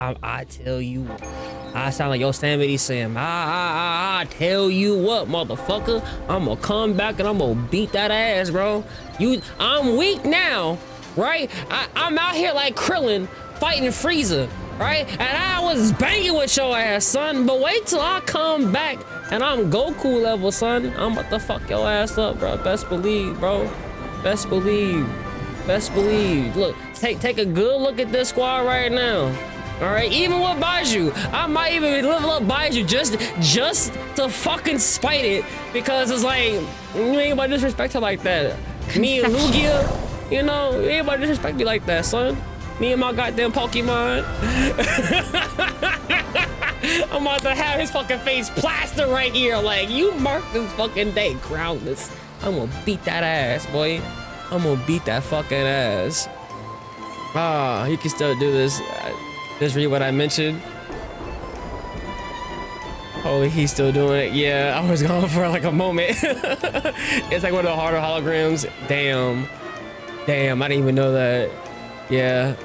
I tell you, I sound like Yosemite Sam. I tell you what, motherfucker. I'm gonna come back and I'm gonna beat that ass, bro. I'm weak now, right? I'm out here like Krillin fighting Frieza, right? And I was banging with your ass, son. But wait till I come back and I'm Goku level, son. I'm about to fuck your ass up, bro. Best believe, bro. Best believe. Best believe. Look, take a good look at this squad right now. All right, even with Baiju, I might even level up Baiju just to fucking spite it, because it's like, you ain't about to disrespect her like that. Me and Lugia, you know, you ain't about to disrespect me like that, son. Me and my goddamn Pokemon. I'm about to have his fucking face plastered right here, like, you mark this fucking day, groundless. I'm gonna beat that ass, boy. I'm gonna beat that fucking ass. Ah, you can still do this. Just read what I mentioned. Holy, he's still doing it. Yeah, I was gone for like a moment. It's like one of the harder holograms. Damn, I didn't even know that. Yeah,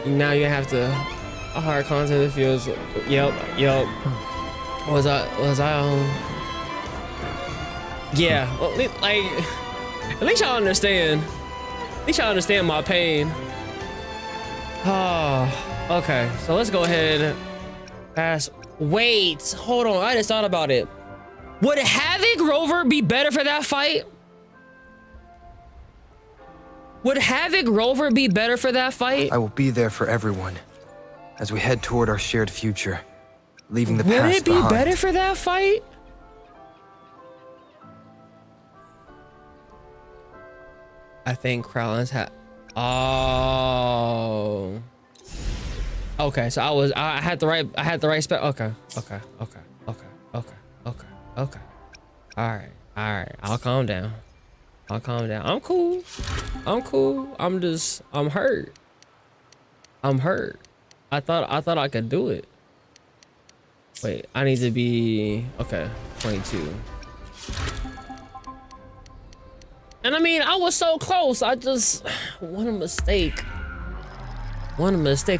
now you have to a hard content that feels. Yep. Was I yeah, well, like, at least y'all understand. At least y'all understand my pain. Oh. Okay, so let's go ahead. Pass. Wait, hold on. I just thought about it. Would Havoc Rover be better for that fight? Would Havoc Rover be better for that fight? I will be there for everyone as we head toward our shared future, leaving the past behind. Would it be better for that fight? I think Krallin's oh. Okay, so I had the right spec. Okay. All right. I'll calm down. I'm cool. I'm hurt. I thought I could do it. Wait, I need to be okay. 22. And I mean, I was so close. I just one mistake.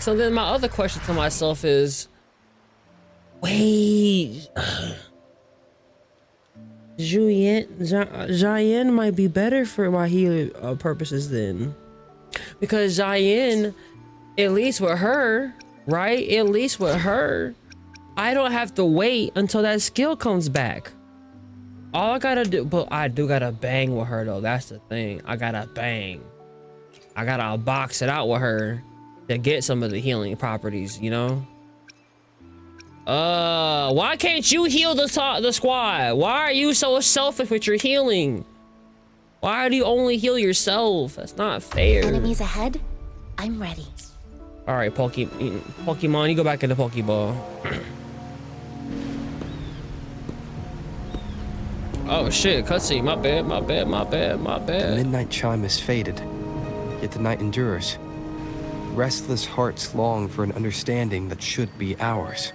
So then my other question to myself is, wait, Jayen might be better for my healing purposes then, because Jayen, at least with her, right? At least with her, I don't have to wait until that skill comes back. All I gotta do, but I do gotta bang with her though. That's the thing. I gotta bang. I gotta box it out with her to get some of the healing properties, you know? Why can't you heal the squad? Why are you so selfish with your healing? Why do you only heal yourself? That's not fair. Enemies ahead? I'm ready. All right, Pokemon, you go back in the Pokeball. Oh shit, cutscene, my bad. The midnight chime has faded, yet the night endures. Restless hearts long for an understanding that should be ours.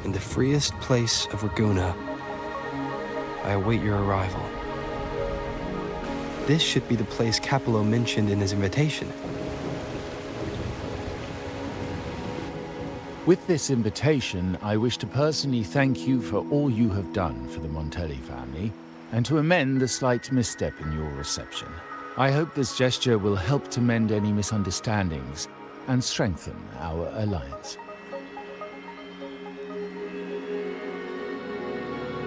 In the freest place of Raguna, I await your arrival. This should be the place Capollo mentioned in his invitation. With this invitation, I wish to personally thank you for all you have done for the Montelli family, and to amend the slight misstep in your reception. I hope this gesture will help to mend any misunderstandings and strengthen our alliance.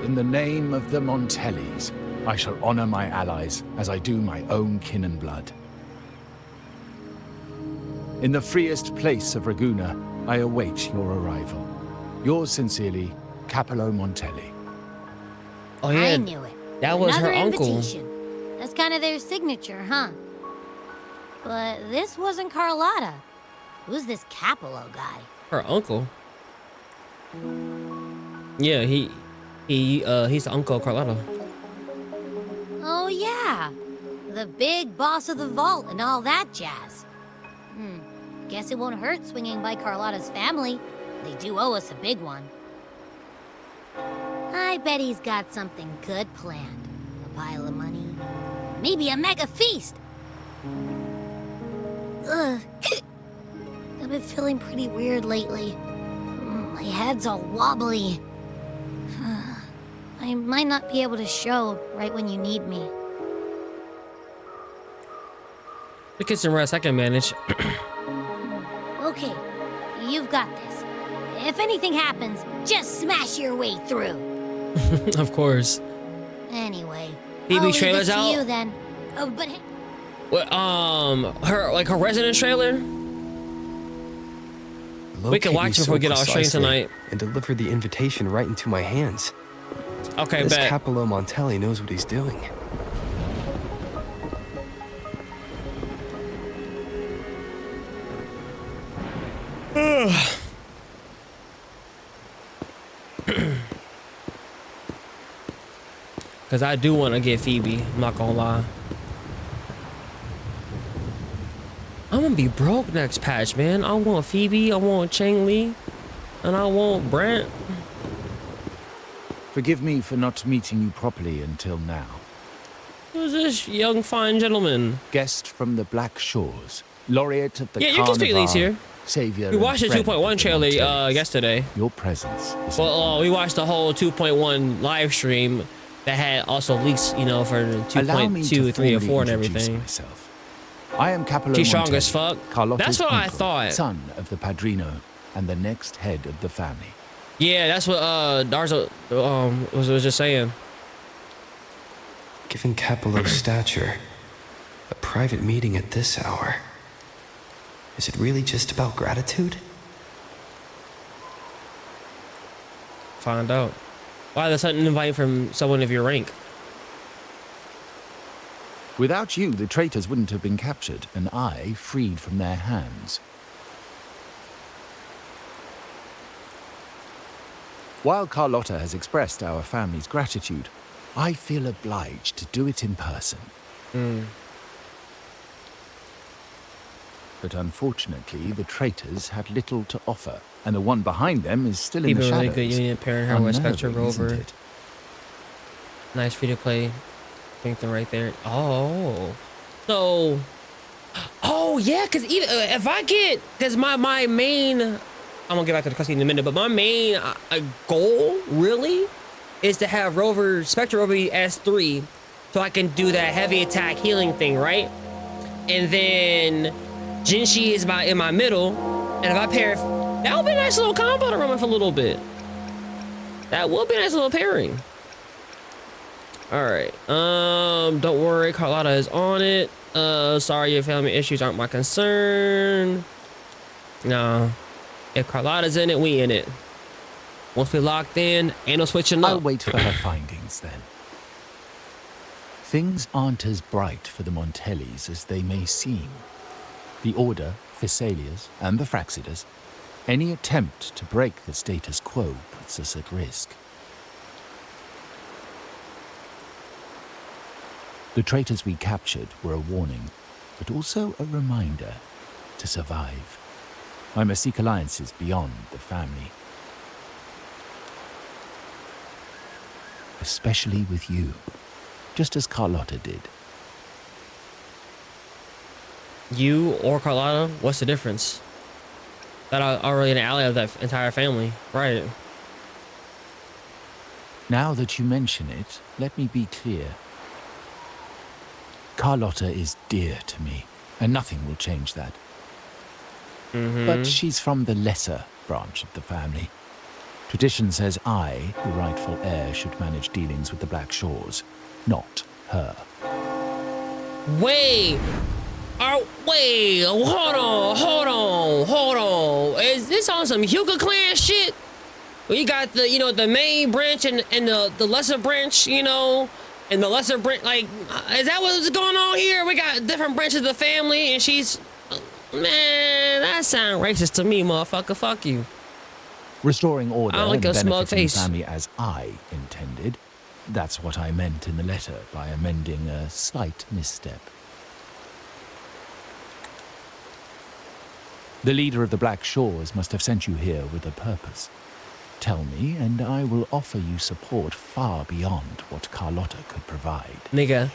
In the name of the Montellis, I shall honor my allies as I do my own kin and blood. In the freest place of Raguna, I await your arrival. Yours sincerely, Capollo Montelli. Oh yeah, I knew it. That was Another her uncle. Invitation. That's kind of their signature, huh? But this wasn't Carlotta. Who's this Capollo guy? Her uncle. Yeah, he's the uncle of Carlotta. Oh yeah, the big boss of the vault and all that jazz. Guess it won't hurt swinging by Carlotta's family. They do owe us a big one. I bet he's got something good planned. A pile of money. Maybe a mega feast. Ugh. I've been feeling pretty weird lately. My head's all wobbly. I might not be able to show right when you need me. We get some rest. I can manage. Okay, you've got this. If anything happens, just smash your way through. Of course. Anyway, Phoebe I'll leave trailer's it to out? you then. Oh, but hey, What, her residence trailer? We can Locate watch me it before we so get off train precisely tonight. And deliver the invitation right into my hands. Okay, This bet. Capollo Montelli knows what he's doing. Because I do want to get Phoebe. I'm not going to lie. I'm going to be broke next patch, man. I want Phoebe. I want Chang Li. And I want Brent. Forgive me for not meeting you properly until now. Who's this young, fine gentleman? Guest from the Black Shores, laureate of the Yeah, you can speak at least here. Savior. We watched the 2.1 trailer yesterday. Your presence is Well, we watched the whole 2.1 live stream that had also leaks, you know, for Allow me 2.2, to 3, or 4 and formally introduce everything. myself. I am Capollo She's strong Montelli, as fuck. Carlotta's That's what I uncle, thought. Son of the Padrino and the next head of the family. Yeah, that's what Darza was just saying. Given Capollo's stature, a private meeting at this hour. Is it really just about gratitude? Find out. Why there's an invite from someone of your rank? Without you, the traitors wouldn't have been captured, and I freed from their hands. While Carlotta has expressed our family's gratitude, I feel obliged to do it in person. But unfortunately, the traitors had little to offer, and the one behind them is still in the Even really shadows. good union pairing her with Spectre Unnerving, isn't Rover. it? Nice free to play. Think them right there. Oh, so. Oh yeah, cause even if I get, cause my main, I'm gonna get back to the cutscene in a minute, but my main goal really is to have Spectre Rover be S3, so I can do that heavy attack healing thing, right? And then Jinshi is in my middle, and if I pair, that would be a nice little combo to run with a little bit. That would be a nice little pairing. All right. Don't worry, Carlotta is on it. Sorry, your family issues aren't my concern. No, if Carlotta's in it, we in it. Once we locked in, ain't no switching up. I'll wait for her findings then. Things aren't as bright for the Montellis as they may seem. The Order, Thessalias, and the Fraxidas, any attempt to break the status quo puts us at risk. The traitors we captured were a warning, but also a reminder to survive. I must seek alliances beyond the family. Especially with you, just as Carlotta did. You or Carlotta? What's the difference? That are already an ally of that entire family, right? Now that you mention it, let me be clear. Carlotta is dear to me, and nothing will change that. But she's from the lesser branch of the family. Tradition says I, the rightful heir, should manage dealings with the Black Shores, not her. Wait, hold on. Is this on some Hyuga clan shit? We got the main branch and the lesser branch, and the lesser branch, like, is that what's going on here? We got different branches of the family, and she's, man, that sounds racist to me, motherfucker. Fuck you. Restoring order I like and your smug benefiting the face. family as I intended. That's what I meant in the letter by amending a slight misstep. The leader of the Black Shores must have sent you here with a purpose. Tell me, and I will offer you support far beyond what Carlotta could provide. Nigga,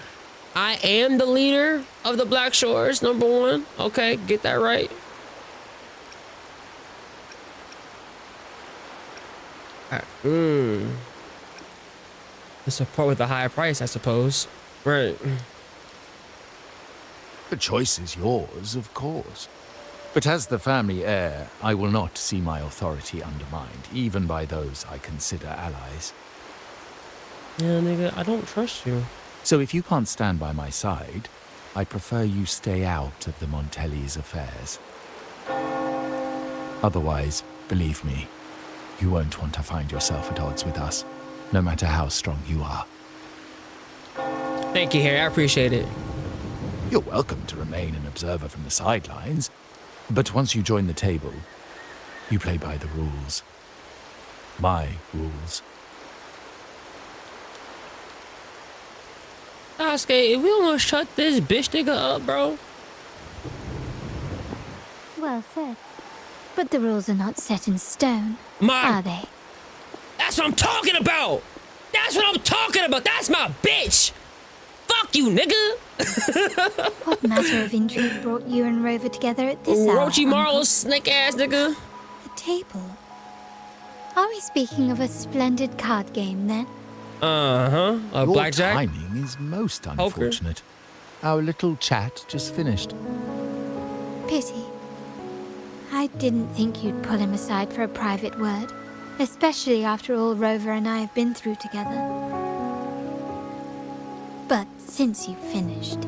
I am the leader of the Black Shores, number one. Okay, get that right. The support with a higher price, I suppose. Right. The choice is yours, of course. But as the family heir, I will not see my authority undermined, even by those I consider allies. Yeah, nigga, I don't trust you. So if you can't stand by my side, I prefer you stay out of the Montelli's affairs. Otherwise, believe me, you won't want to find yourself at odds with us, no matter how strong you are. Thank you, Harry. I appreciate it. You're welcome to remain an observer from the sidelines, but once you join the table, you play by the rules. My rules. Sasuke, if we don't want to shut this bitch nigga up, bro. Well said. But the rules are not set in stone, My, are they? that's what I'm talking about. That's what I'm talking about. That's my bitch. Fuck you, nigga. What matter of intrigue brought you and Rover together at this hour, Orochimaru, Uncle? snake ass nigga. The table. Are we speaking of a splendid card game, then? Uh-huh. Your Blackjack. timing is most unfortunate. Our little chat just finished. Pity. I didn't think you'd pull him aside for a private word, especially after all Rover and I have been through together. But since you've finished,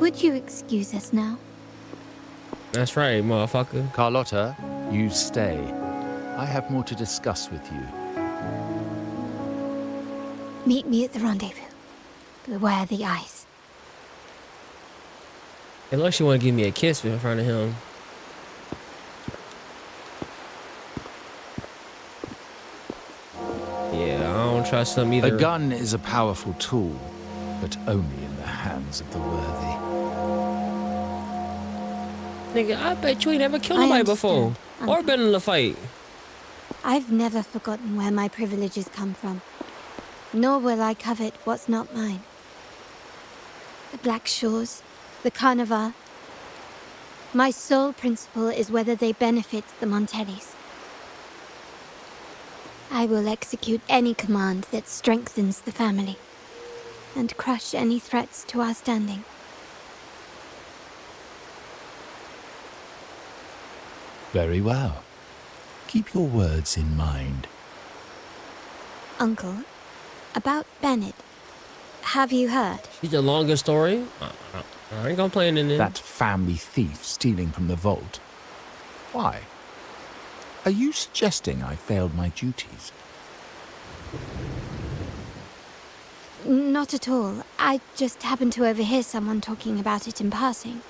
would you excuse us now? That's right, motherfucker. Carlotta, you stay. I have more to discuss with you. Meet me at the rendezvous. Beware the ice. It looks like she want to give me a kiss in front of him. Yeah, I don't trust him either. A gun is a powerful tool, but only in the hands of the worthy. Nigga, I bet you ain't never killed I nobody before. understand, Or Uncle. been in a fight. I've never forgotten where my privileges come from, nor will I covet what's not mine. The Black Shores, the Carnival. My sole principle is whether they benefit the Montellis. I will execute any command that strengthens the family, and crush any threats to our standing. Very well. Keep your words in mind. Uncle, about Benett, have you heard? She's the longest story. I ain't gonna play it in there. That family thief stealing from the vault. Why? Are you suggesting I failed my duties? Not at all. I just happened to overhear someone talking about it in passing.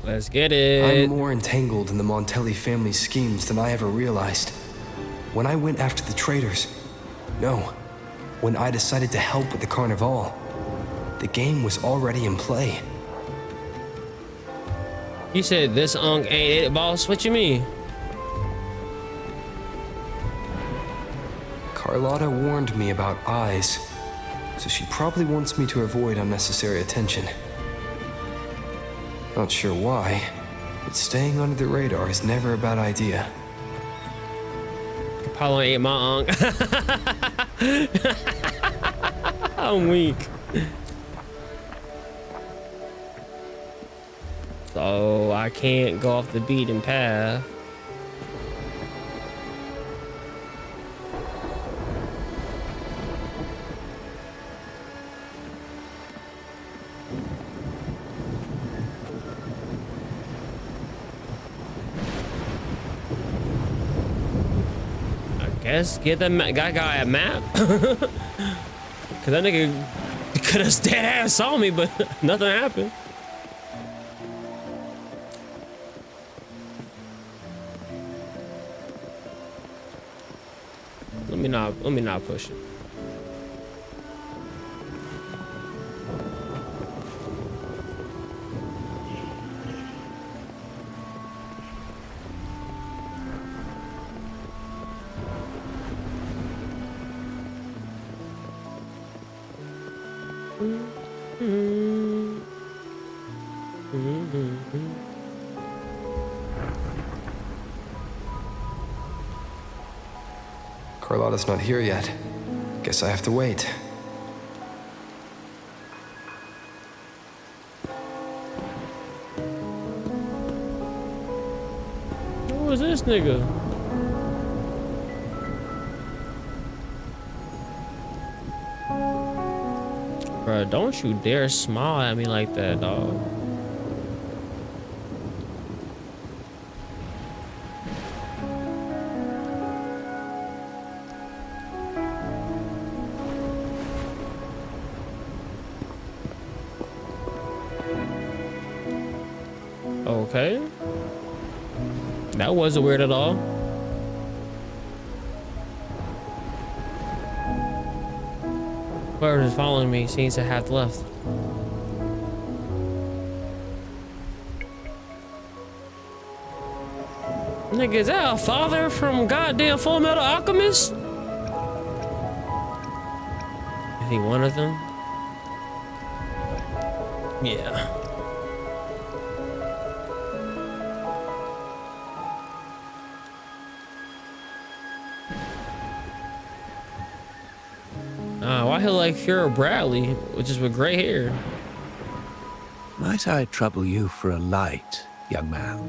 Let's get it. I'm more entangled in the Montelli family schemes than I ever realized. When I went after the traitors, no, when I decided to help with the Carnival, the game was already in play. You said this ain't it, boss. What you mean? Carlotta warned me about eyes, so she probably wants me to avoid unnecessary attention. Not sure why, but staying under the radar is never a bad idea. Capollo ain't my unk. I'm weak. So I can't go off the beaten path. Guess get that guy a map. Cause that nigga could have dead ass saw me, but nothing happened. Let me not push it. Carlotta's not here yet. Guess I have to wait. Who is this nigga? Bruh, don't you dare smile at me like that, dog. Okay. That wasn't weird at all. Whoever is following me seems to have left. Nigga, is that a father from goddamn Full Metal Alchemist? Is he one of them? Yeah. Why he like Fuhrer Bradley, which is with gray hair? Might I trouble you for a light, young man?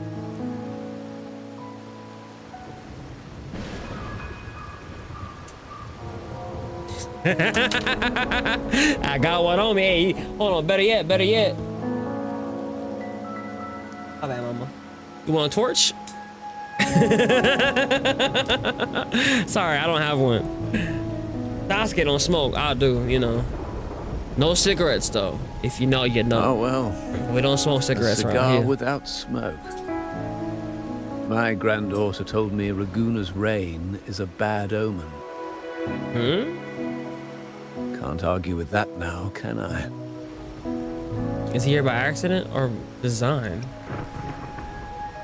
I got one on me. Hey, hold on, better yet, better yet. How bad, mama? You want a torch? Sorry, I don't have one. Sasuke don't smoke. I do, you know. No cigarettes though. If you know, you know. Oh well. We don't smoke cigarettes a around cigar here. without smoke. My granddaughter told me Raguna's reign is a bad omen. Hmm? Can't argue with that now, can I? Is he here by accident or design?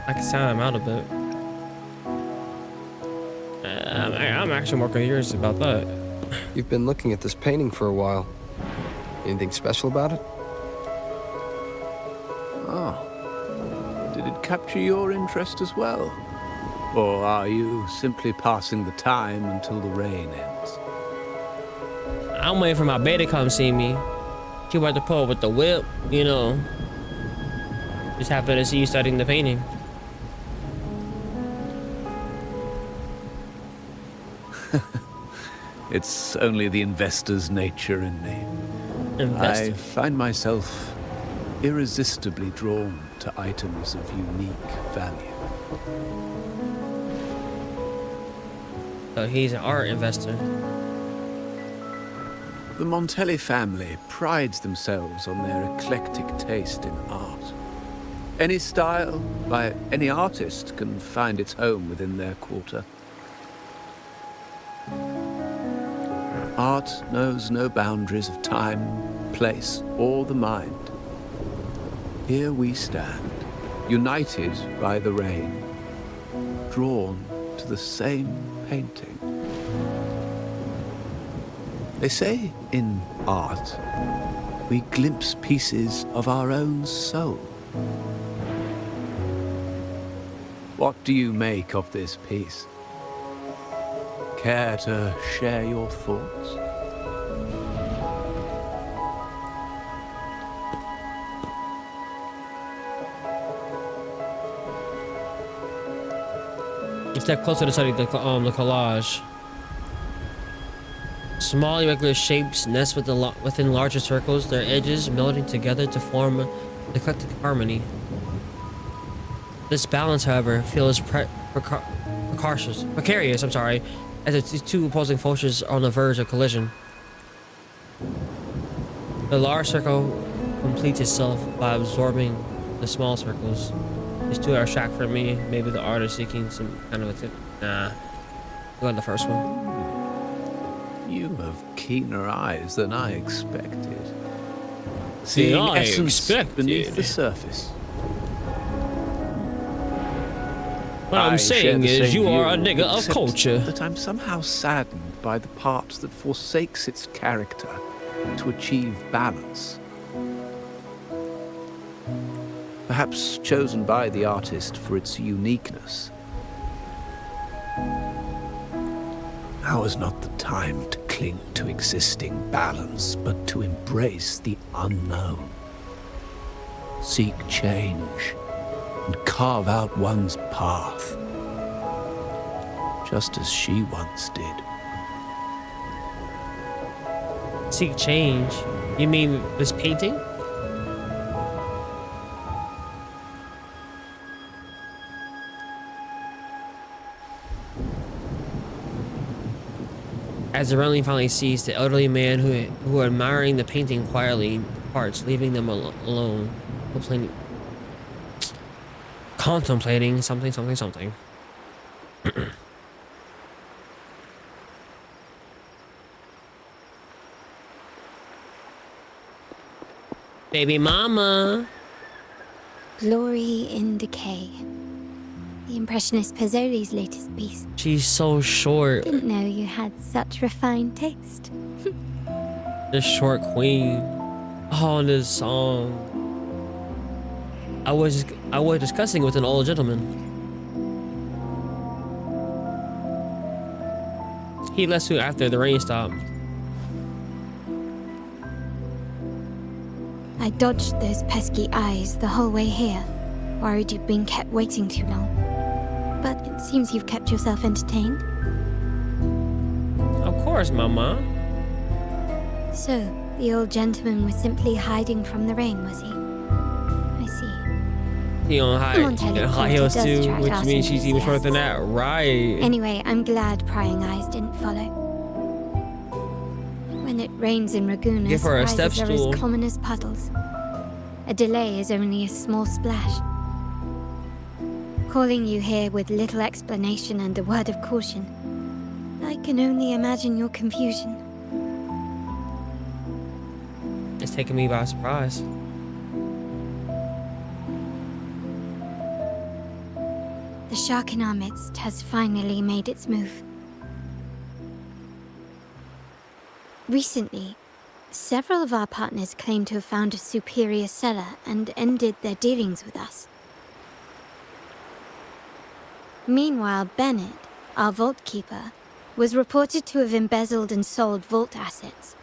I can sound him out a bit. I'm actually more curious about that. You've been looking at this painting for a while. Anything special about it? Oh. Did it capture your interest as well? Or are you simply passing the time until the rain ends? I'm waiting for my bae to come see me. She about to pull with the whip, you know. Just happy to see you studying the painting. It's only the investor's nature in me. Investor. I find myself irresistibly drawn to items of unique value. So he's an art investor. The Montelli family prides themselves on their eclectic taste in art. Any style by any artist can find its home within their quarter. Art knows no boundaries of time, place, or the mind. Here we stand, united by the rain, drawn to the same painting. They say in art, we glimpse pieces of our own soul. What do you make of this piece? Care to share your thoughts? Step closer to study the collage. Small irregular shapes nest within larger circles, their edges melding together to form an eclectic harmony. This balance, however, feels precarious, as its two opposing forces are on the verge of collision. The large circle completes itself by absorbing the small circles. These two are abstract for me. Maybe the artist seeking some kind of a tip. Nah, go on the first one. You have keener eyes than I expected. Seeing I essence expected. beneath the surface. What I'm I share saying the is same you are a view, nigga of except culture. that I'm somehow saddened by the part that forsakes its character to achieve balance. Perhaps chosen by the artist for its uniqueness. Now is not the time to cling to existing balance, but to embrace the unknown. Seek change and carve out one's path, just as she once did. Seek change? You mean this painting? As the railing finally ceased, the elderly man who were admiring the painting quietly departs, leaving them alone, contemplating something. Baby mama. Glory in Decay. The Impressionist Pazzoli's latest piece. She's so short. Didn't know you had such refined taste. The short queen. Oh, this song. I was discussing with an old gentleman. He left soon after the rain stopped. I dodged those pesky eyes the whole way here, worried you'd been kept waiting too long. But it seems you've kept yourself entertained. Of course, mama. So, the old gentleman was simply hiding from the rain, was he? I see. He on high heels does too, track which art means she's even shorter than that, enthusiasts. right? Anyway, I'm glad prying eyes didn't follow. When it rains in Ragusa, Give her a step surprises are stool. as common as puddles. A delay is only a small splash. Calling you here with little explanation and a word of caution, I can only imagine your confusion. It's taking me by surprise. The shark in our midst has finally made its move. Recently, several of our partners claim to have found a superior cellar and ended their dealings with us. Meanwhile, Benett, our vault keeper, was reported to have embezzled and sold vault assets.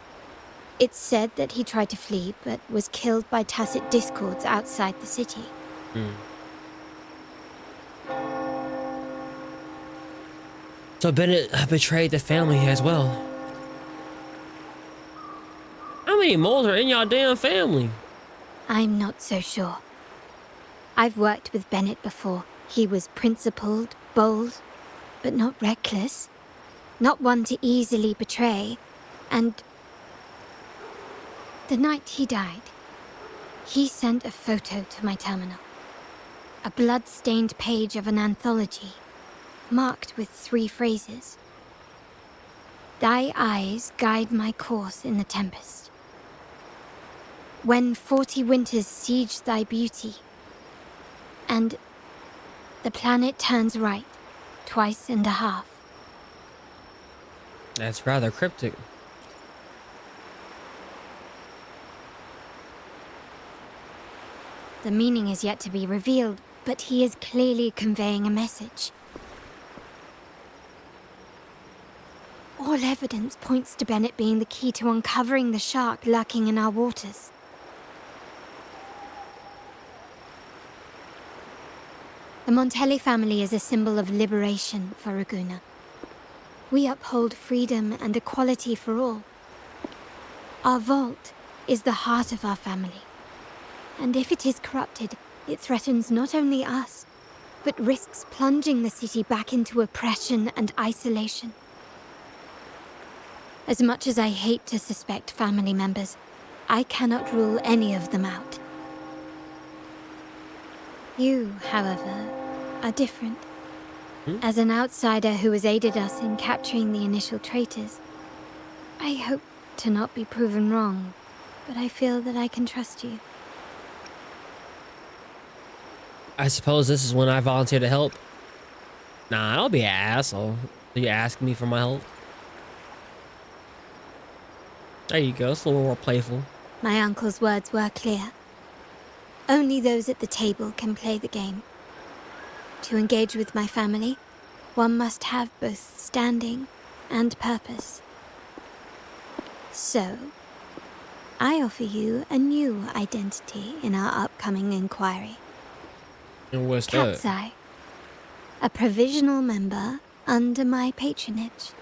It's said that he tried to flee, but was killed by tacit discords outside the city. So Benett betrayed the family as well. How many moles are in y'all damn family? I'm not so sure. I've worked with Benett before. He was principled, bold, but not reckless. Not one to easily betray. And the night he died, he sent a photo to my terminal. A blood-stained page of an anthology, marked with 3 phrases. Thy eyes guide my course in the tempest. When 40 winters siege thy beauty, and the planet turns right, twice and a half. That's rather cryptic. The meaning is yet to be revealed, but he is clearly conveying a message. All evidence points to Benett being the key to uncovering the shark lurking in our waters. The Montelli family is a symbol of liberation for Ragusa. We uphold freedom and equality for all. Our vault is the heart of our family. And if it is corrupted, it threatens not only us, but risks plunging the city back into oppression and isolation. As much as I hate to suspect family members, I cannot rule any of them out. You, however, are different. As an outsider who has aided us in capturing the initial traitors, I hope to not be proven wrong, but I feel that I can trust you. I suppose this is when I volunteer to help. Nah, don't be an asshole. You asking me for my help? There you go. It's a little more playful. My uncle's words were clear. Only those at the table can play the game. To engage with my family, one must have both standing and purpose. So, I offer you a new identity in our upcoming inquiry. And what's Cat's that? Eye, a provisional member under my patronage.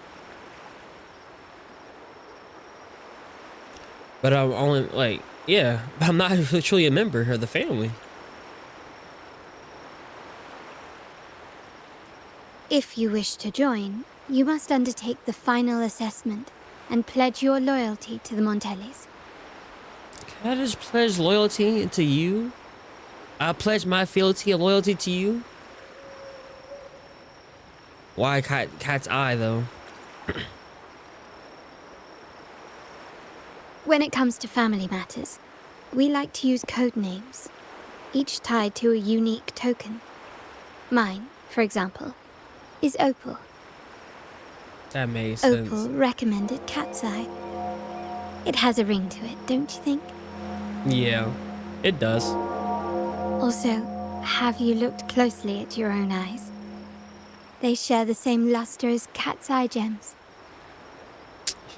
But I'm only like, yeah, I'm not truly a member of the family. If you wish to join, you must undertake the final assessment and pledge your loyalty to the Montellis. Can I just pledge loyalty to you? I pledge my fealty and loyalty to you. Why Cat's Eye though? When it comes to family matters, we like to use code names, each tied to a unique token. Mine, for example, is Opal. That makes sense. Opal recommended Cat's Eye. It has a ring to it, don't you think? Yeah, it does. Also, have you looked closely at your own eyes? They share the same luster as Cat's Eye gems.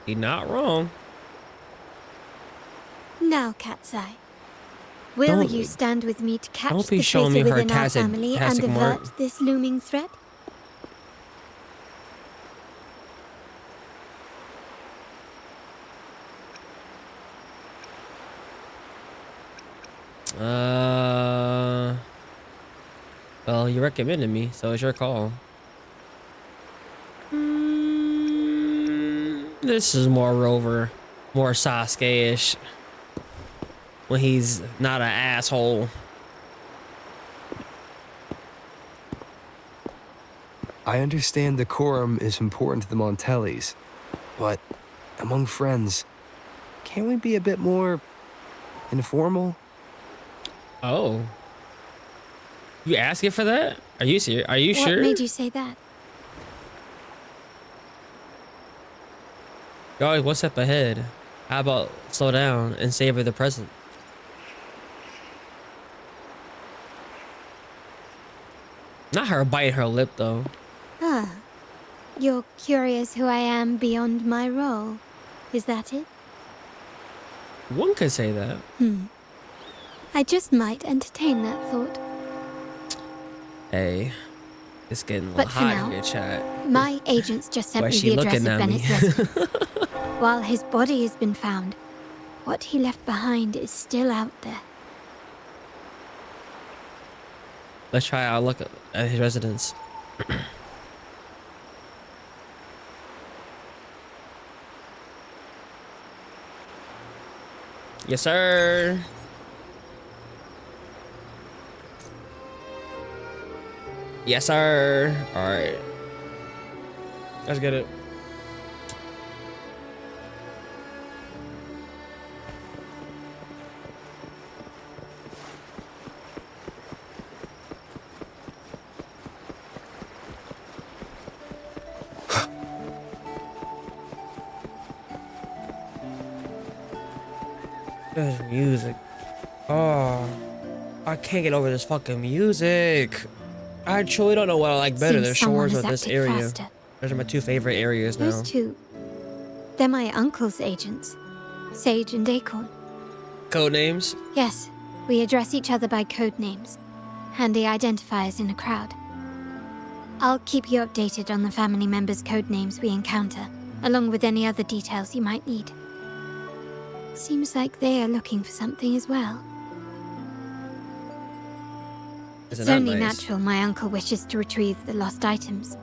She's not wrong. Now, Cat's Eye, will Don't- you stand with me to catch don't be the showing traitor me her within our tacit- family and tacit avert mark. this looming threat? Well, you recommended me, so it's your call. This is more Rover, more Sasuke-ish. When he's not an asshole. I understand decorum is important to the Montellis, but among friends, can't we be a bit more informal? Oh. You asking for that? Are you serious? Are you sure? What made you say that? You're always one step ahead. How about slow down and savor the present? Not her biting her lip, though. Ah, you're curious who I am beyond my role. Is that it? One could say that. I just might entertain that thought. Hey, it's getting a little But for hot now, in your chat. My agents just sent Why me she the address looking of at me? Benett's residence. While his body has been found, what he left behind is still out there. Let's try out look at his residence. Yes, sir. Yes, sir. All right. Let's get it. There's music. Oh, I can't get over this fucking music. I truly don't know what I like better, the Seems someone shores or has this acted area. faster. Those are my two favorite areas now. Those two, they're my uncle's agents, Sage and Acorn. Code names? Yes, we address each other by code names, handy identifiers in a crowd. I'll keep you updated on the family members' code names we encounter, along with any other details you might need. Seems like they are looking for something as well. Isn't It's that only nice? natural my uncle wishes to retrieve the lost items.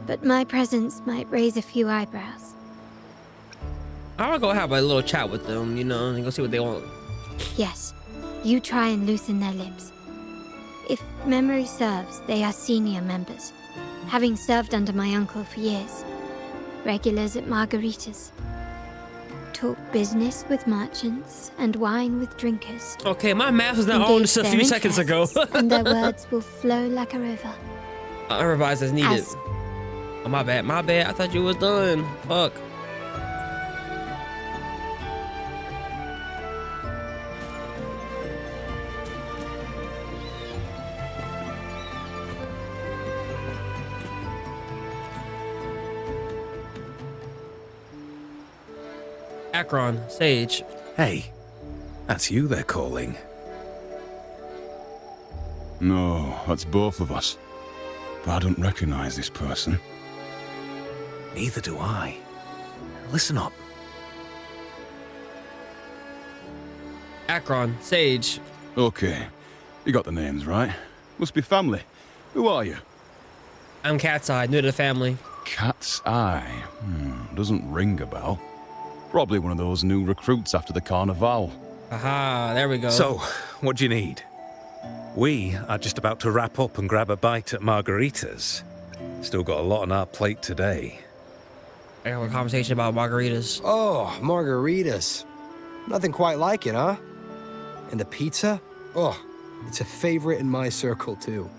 But my presence might raise a few eyebrows. I'm gonna go have a little chat with them, you know, and go see what they want. Yes, you try and loosen their lips. If memory serves, they are senior members, having served under my uncle for years. Regulars at margaritas. Talk business with merchants and wine with drinkers. Okay, my math was not on Engage just a their few seconds ago. interests, and their words will flow like a river. I revised as needed. As- Oh, my bad, my bad. I thought you was done. Fuck. Akron, Sage. Hey, that's you they're calling. No, that's both of us. But I don't recognize this person. Neither do I. Listen up. Akron, Sage. Okay, you got the names right. Must be family. Who are you? I'm Cat's Eye, new to the family. Cat's Eye. Doesn't ring a bell. Probably one of those new recruits after the Carnival. Aha, there we go. So, what do you need? We are just about to wrap up and grab a bite at Margarita's. Still got a lot on our plate today. I have a conversation about margaritas. Oh, margaritas. Nothing quite like it, huh? And the pizza? Oh, it's a favorite in my circle, too.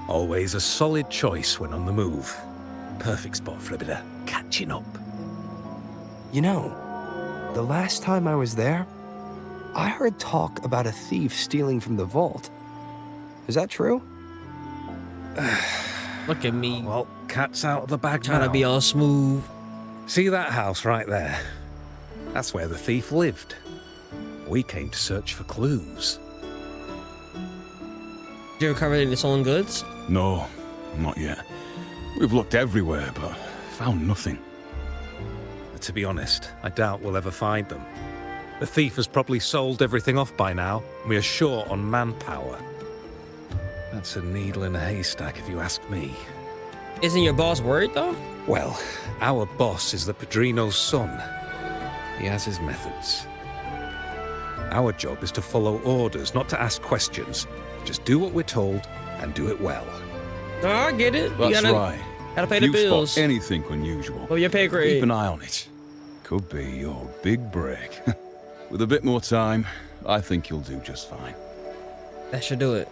Always a solid choice when on the move. Perfect spot for a bit of catching up. You know, the last time I was there, I heard talk about a thief stealing from the vault. Is that true? Look at me, Well, cat's out of the bag trying now. to be all smooth. See that house right there? That's where the thief lived. We came to search for clues. Did you recover any stolen goods? No, not yet. We've looked everywhere, but found nothing. To be honest, I doubt we'll ever find them. The thief has probably sold everything off by now, and we are short on manpower. That's a needle in a haystack, if you ask me. Isn't your boss worried, though? Well, our boss is the Padrino's son. He has his methods. Our job is to follow orders, not to ask questions. Just do what we're told, and do it well. Oh, I get it. That's you gotta, right. Gotta pay If the you bills. spot anything unusual, Oh, your pay grade. keep an eye on it. Could be your big break. With a bit more time, I think you'll do just fine. That should do it.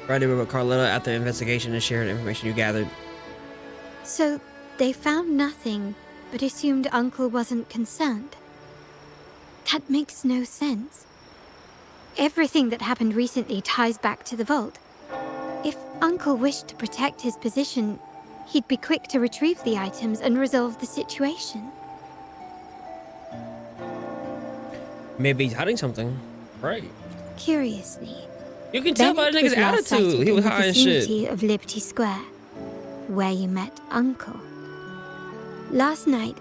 Rendezvous with Carlotta after the investigation and shared information you gathered. So, they found nothing, but assumed Uncle wasn't concerned. That makes no sense. Everything that happened recently ties back to the vault. If Uncle wished to protect his position, he'd be quick to retrieve the items and resolve the situation. Maybe he's hiding something. Right. Curiously, You can tell by the Benett nigga's was last attitude. sighted He was in the high and shit. vicinity of Liberty Square, where you met Uncle. Last night,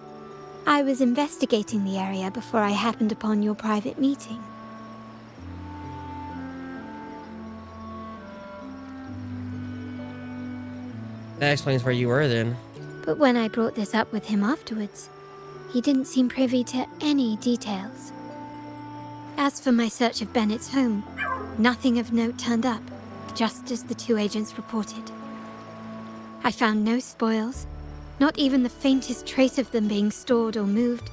I was investigating the area before I happened upon your private meeting. That explains where you were then. But when I brought this up with him afterwards, he didn't seem privy to any details. As for my search of Bennett's home, nothing of note turned up, just as the two agents reported. I found no spoils, not even the faintest trace of them being stored or moved.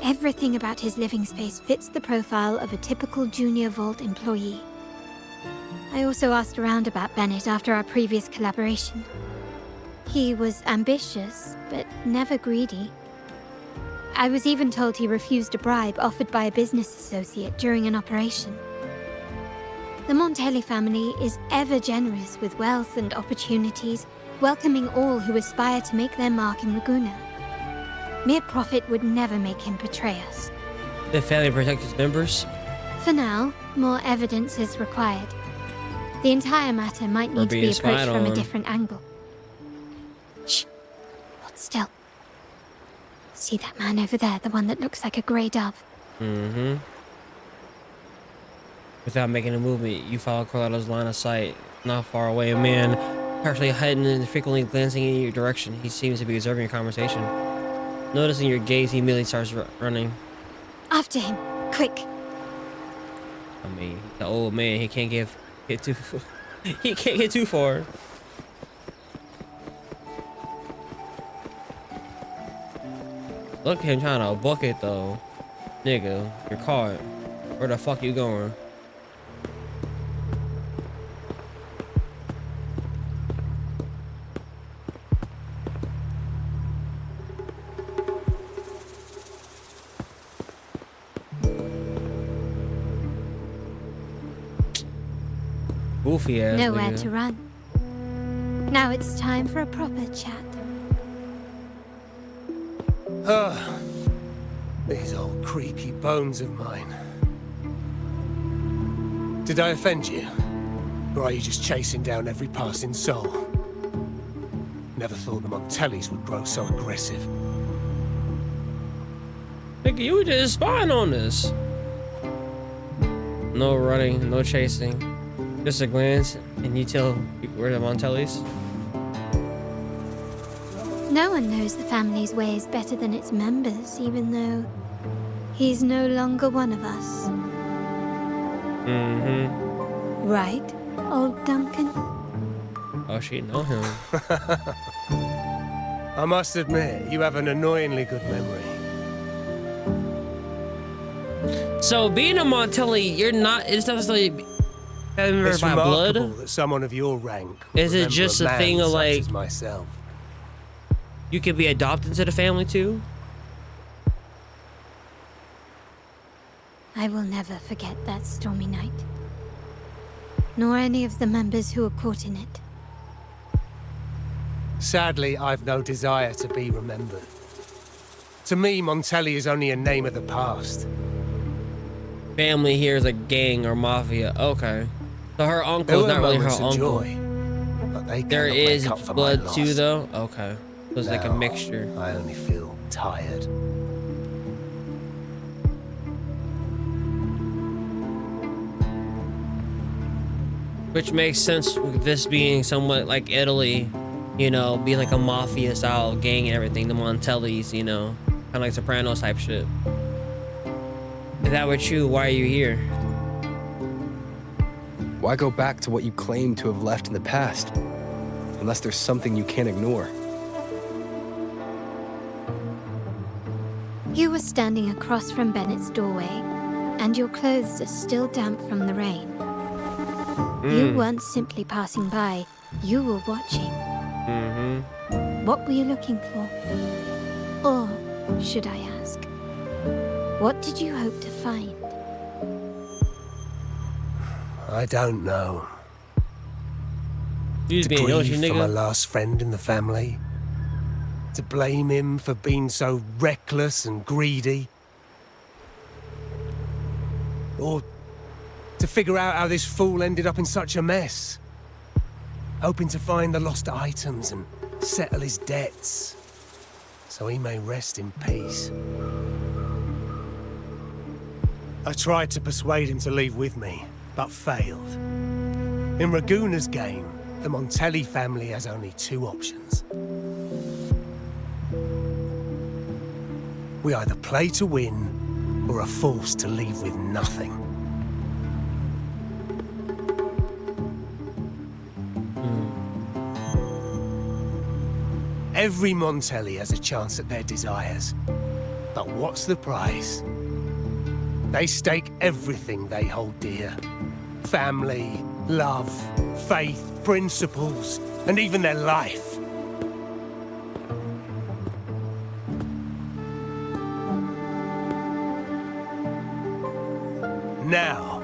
Everything about his living space fits the profile of a typical Junior Vault employee. I also asked around about Benett after our previous collaboration. He was ambitious, but never greedy. I was even told he refused a bribe offered by a business associate during an operation. The Montelli family is ever generous with wealth and opportunities, welcoming all who aspire to make their mark in Laguna. Mere profit would never make him betray us. The family protects its members. For now, more evidence is required. The entire matter might need to being be spied approached from a on. different angle. Shh. Hold still. See that man over there, the one that looks like a grey dove? Mm-hmm. Without making a movement, you follow Carlotta's line of sight. Not far away, a man, partially hidden and frequently glancing in your direction. He seems to be observing your conversation. Noticing your gaze, he immediately starts running. After him, quick. I mean, the old man, he can't get too he can't get too far. Look at him trying to book it though. Nigga, you're caught. Where the fuck you going? Goofy ass Nowhere nigga. to run. Now it's time for a proper chat. These old creaky bones of mine. Did I offend you? Or are you just chasing down every passing soul? Never thought the Montellis would grow so aggressive. Nigga, you were just spying on this. No running, no chasing. Just a glance, and you tell people where the Montellis. No one knows the family's ways better than its members, even though he's no longer one of us. Mm-hmm. Right, old Duncan? Oh, she know him. I must admit, you have an annoyingly good memory. So being a Montelli, you're not. It's not like It's by remarkable blood. that someone of your rank Is it remember just a man thing of such like as myself? you could be adopted into the family too? I will never forget that stormy night. Nor any of the members who were caught in it. Sadly, I've no desire to be remembered. To me, Montelli is only a name of the past. Family here is a gang or mafia. Okay. So her uncle There is were not really her moments of uncle. joy, but they There cannot make is up for my blood loss. too, though. Okay. So it's like a Now, mixture. I only feel tired. Which makes sense with this being somewhat like Italy, you know, being like a mafia style gang and everything. The Montellis, you know, kind of like Sopranos type shit. If that were true, why are you here? Why go back to what you claim to have left in the past? Unless there's something you can't ignore. You were standing across from Bennett's doorway, and your clothes are still damp from the rain. You weren't simply passing by, you were watching. Mm-hmm. What were you looking for? Or, should I ask, what did you hope to find? I don't know. You just To being grieve Yoshi, for my nigga. last friend in the family. To blame him for being so reckless and greedy. Or to figure out how this fool ended up in such a mess. Hoping to find the lost items and settle his debts, so he may rest in peace. I tried to persuade him to leave with me, but failed. In Raguna's game, the Montelli family has only two options. We either play to win, or are forced to leave with nothing. Every Montelli has a chance at their desires. But what's the price? They stake everything they hold dear. Family, love, faith, principles, and even their life. Now,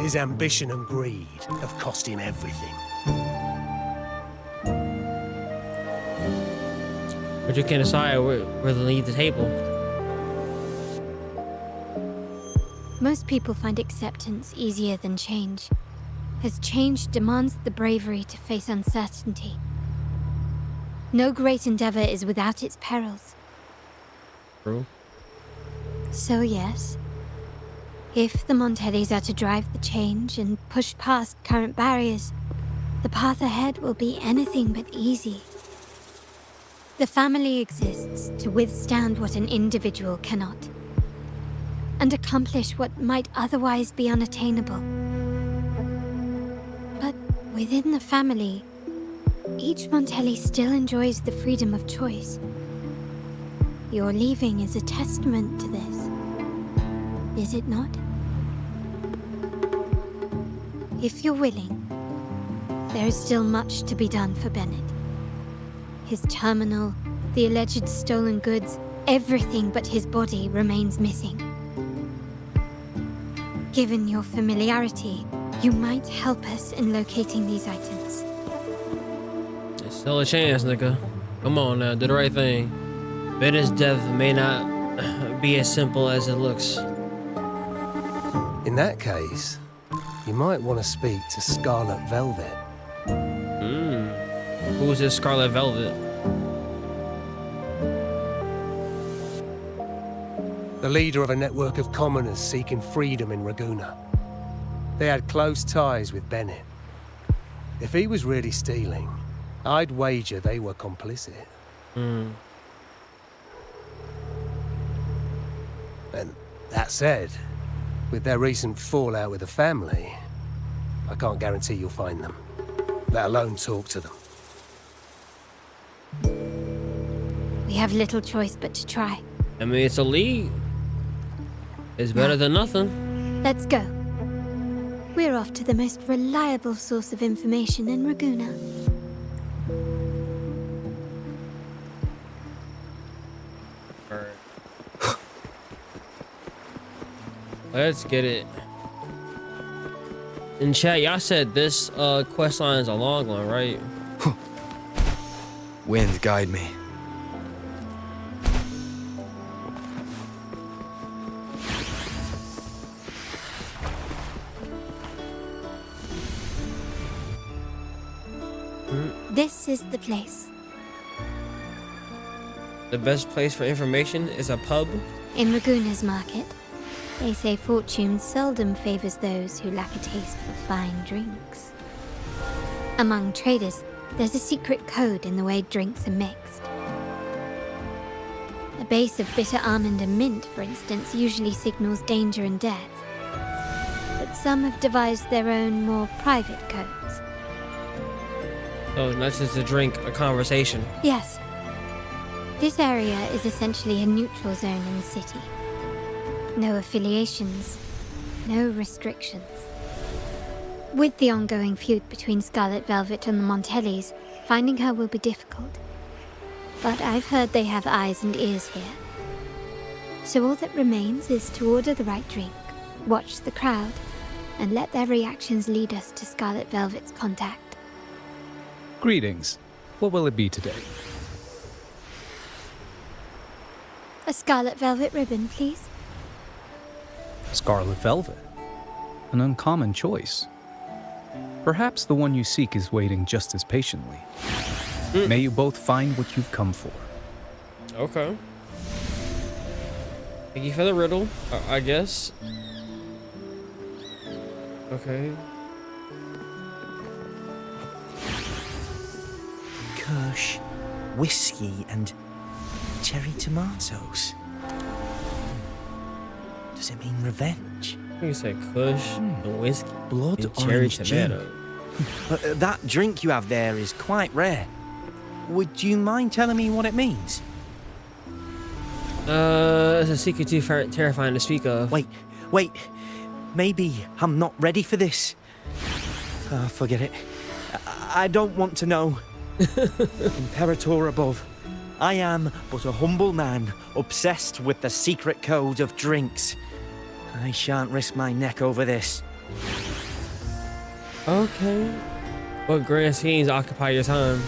his ambition and greed have cost him everything. But you can decide where to leave the table. Most people find acceptance easier than change, as change demands the bravery to face uncertainty. No great endeavor is without its perils. True. So yes, if the Montellis are to drive the change and push past current barriers, the path ahead will be anything but easy. The family exists to withstand what an individual cannot, and accomplish what might otherwise be unattainable. But within the family, each Montelli still enjoys the freedom of choice. Your leaving is a testament to this, is it not? If you're willing, there is still much to be done for Benett. His terminal, the alleged stolen goods, everything but his body remains missing. Given your familiarity, You might help us in locating these items. There's still a chance, nigga. Come on now, do the right thing. Benett's death may not be as simple as it looks. In that case, you might want to speak to Scarlet Velvet. Who's this Scarlet Velvet? The leader of a network of commoners seeking freedom in Raguna. They had close ties with Benett. If he was really stealing, I'd wager they were complicit. And that said, with their recent fallout with the family, I can't guarantee you'll find them, let alone talk to them. We have little choice but to try. I mean, it's a lead. It's better than nothing. Let's go. We're off to the most reliable source of information in Raguna. Let's get it. In chat, y'all said this quest line is a long one, right? Wind, guide me. This is the place. The best place for information is a pub. In Raguna's market, they say fortune seldom favors those who lack a taste for fine drinks. Among traders, there's a secret code in the way drinks are mixed. A base of bitter almond and mint, for instance, usually signals danger and death. But some have devised their own, more private codes. Oh, not just a drink, a conversation. Yes. This area is essentially a neutral zone in the city. No affiliations, no restrictions. With the ongoing feud between Scarlet Velvet and the Montellis, finding her will be difficult. But I've heard they have eyes and ears here. So all that remains is to order the right drink, watch the crowd, and let their reactions lead us to Scarlet Velvet's contact. Greetings. What will it be today? A Scarlet Velvet ribbon, please. Scarlet Velvet. An uncommon choice. Perhaps the one you seek is waiting just as patiently. May you both find what you've come for. Okay. Thank you for the riddle, I guess. Okay. Kirsch, whiskey, and cherry tomatoes. Does it mean revenge? I think you said kush and whiskey. Blood and cherry orange tomato. gin. That drink you have there is quite rare. Would you mind telling me what it means? It's a secret too terrifying to speak of. Wait. Maybe I'm not ready for this. Forget it. I don't want to know. Imperator above, I am but a humble man obsessed with the secret code of drinks. I shan't risk my neck over this. Okay. What grand schemes occupy your time?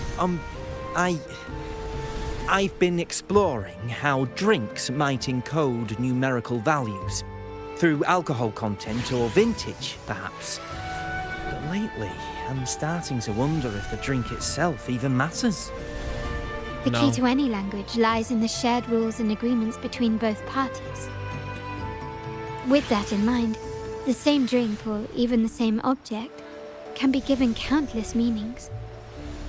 I've been exploring how drinks might encode numerical values through alcohol content or vintage, perhaps. But lately, I'm starting to wonder if the drink itself even matters. The key to any language lies in the shared rules and agreements between both parties. With that in mind, the same drink, or even the same object, can be given countless meanings.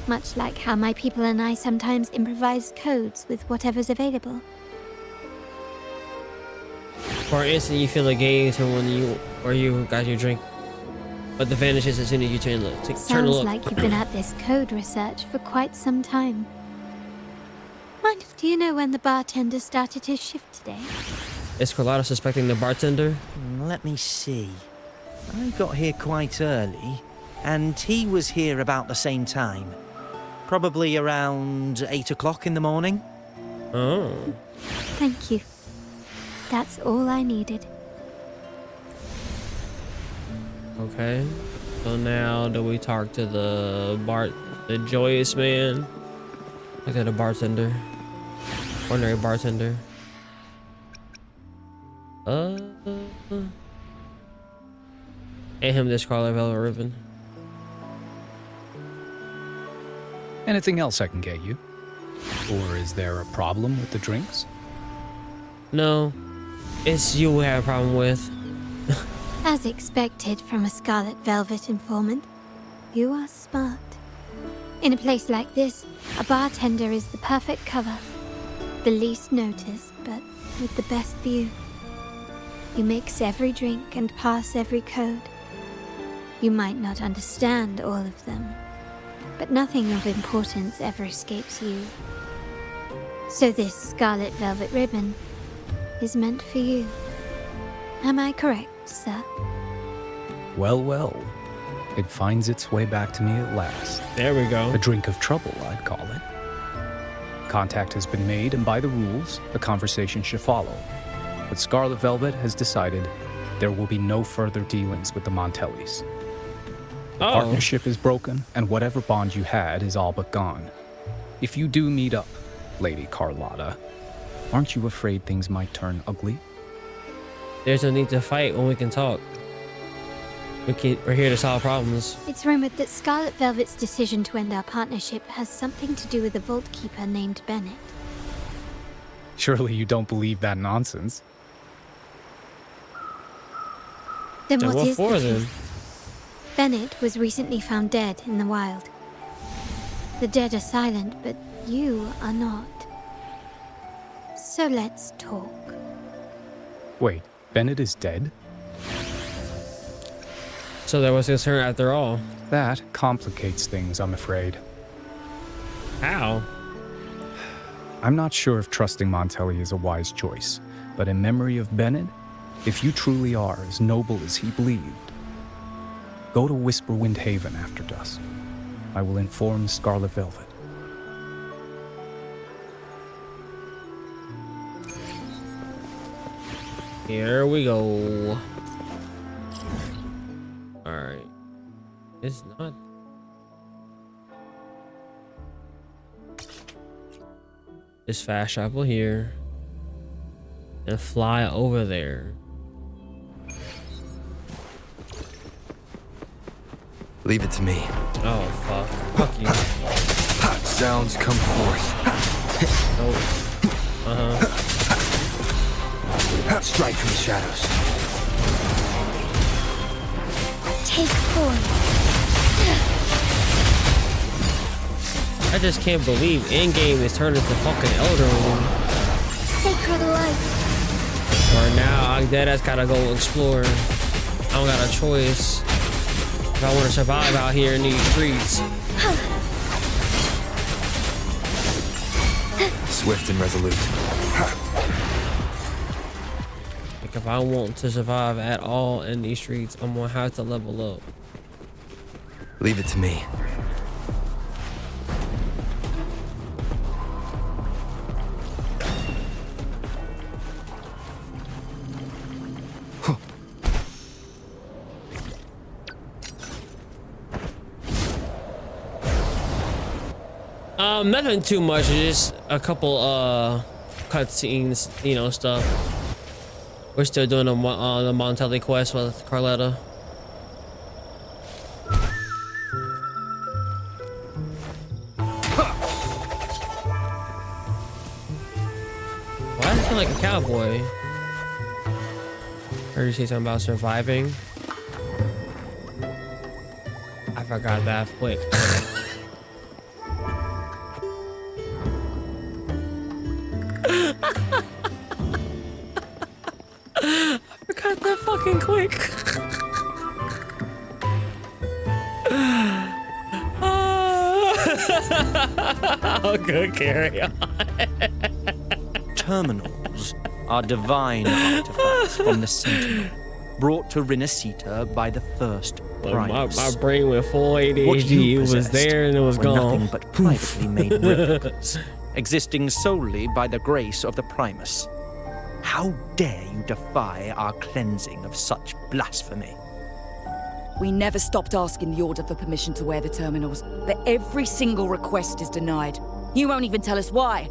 Much like how my people and I sometimes improvise codes with whatever's available. For an instant, you feel a gaze when you got your drink, but the vanishes as soon as you turn to look. Sounds like you've been at this code research for quite some time. Do you know when the bartender started his shift today? Is Carlotta suspecting the bartender? Let me see. I got here quite early, and he was here about the same time. Probably around 8 o'clock in the morning. Oh. Thank you. That's all I needed. Okay. So now do we talk to the joyous man? Look at the bartender. Ordinary bartender. And him this scarlet velvet ribbon. Anything else I can get you? Or is there a problem with the drinks? No. It's you we have a problem with. As expected from a scarlet velvet informant, you are smart. In a place like this, a bartender is the perfect cover. The least noticed, but with the best view. You mix every drink and pass every code. You might not understand all of them, but nothing of importance ever escapes you. So this scarlet velvet ribbon is meant for you. Am I correct, sir? Well, well. It finds its way back to me at last. There we go. A drink of trouble, I'd call it. Contact has been made, and by the rules, a conversation should follow. But Scarlet Velvet has decided there will be no further dealings with the Montellis. The partnership is broken, and whatever bond you had is all but gone. If you do meet up, Lady Carlotta, aren't you afraid things might turn ugly? There's no need to fight when we can talk. We're here to solve problems. It's rumored that Scarlet Velvet's decision to end our partnership has something to do with a vault keeper named Benett. Surely you don't believe that nonsense. Then So what what is for the then? truth? Benett was recently found dead in the wild. The dead are silent, but you are not. So let's talk. Wait, Benett is dead? So there was concern after all. That complicates things, I'm afraid. How? I'm not sure if trusting Montelli is a wise choice, but in memory of Benett, if you truly are as noble as he believed, go to Whisperwind Haven after dusk. I will inform Scarlet Velvet. Here we go. Alright. It's not. Just fast travel here. And fly over there. Leave it to me. Oh, fuck. Fuck you. Sounds come forth. Nope. Strike from the shadows. Take form. I just can't believe Endgame is turned into fucking Elder Ring. Sacred light. Or now I deadass gotta go explore. I don't got a choice. If I want to survive out here in these streets. Swift and resolute. Like if I want to survive at all in these streets, I'm gonna have to level up. Leave it to me. Nothing too much, just a couple cutscenes, you know, stuff. We're still doing the Montelli quest with Carlotta. Why does it feel like a cowboy? Heard you say something about surviving. I forgot that quick. I forgot that fucking quick. Oh, good, carry on. Terminals are divine artifacts from the Sentinel, brought to Rinascita by the first Primus. My brain went full What ADHD. you It was possessed there and it was were gone. nothing but privately made replicas, existing solely by the grace of the Primus. How dare you defy our cleansing of such blasphemy? We never stopped asking the Order for permission to wear the terminals, but every single request is denied. You won't even tell us why.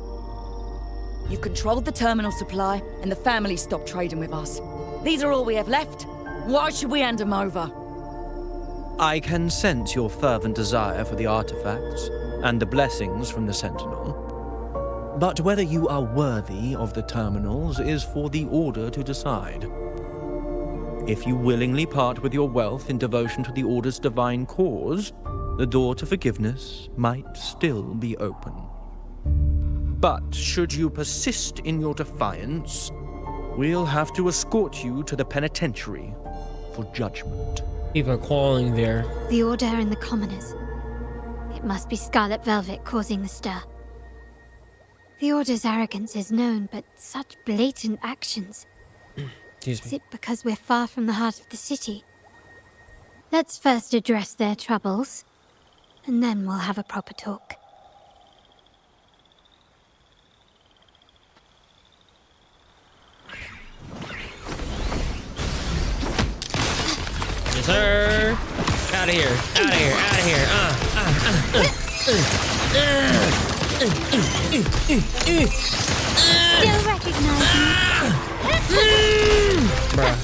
You've controlled the terminal supply, and the family stopped trading with us. These are all we have left. Why should we hand them over? I can sense your fervent desire for the artifacts and the blessings from the Sentinel. But whether you are worthy of the terminals is for the Order to decide. If you willingly part with your wealth in devotion to the Order's divine cause, the door to forgiveness might still be open. But should you persist in your defiance, we'll have to escort you to the penitentiary for judgment. People are quarreling there. The Order and the commoners. It must be Scarlet Velvet causing the stir. The Order's arrogance is known, but such blatant actions. Is it because we're far from the heart of the city? Let's first address their troubles, and then we'll have a proper talk. Yes, sir. Out of here. Out of here. Out of here. Still recognize me? Bruh.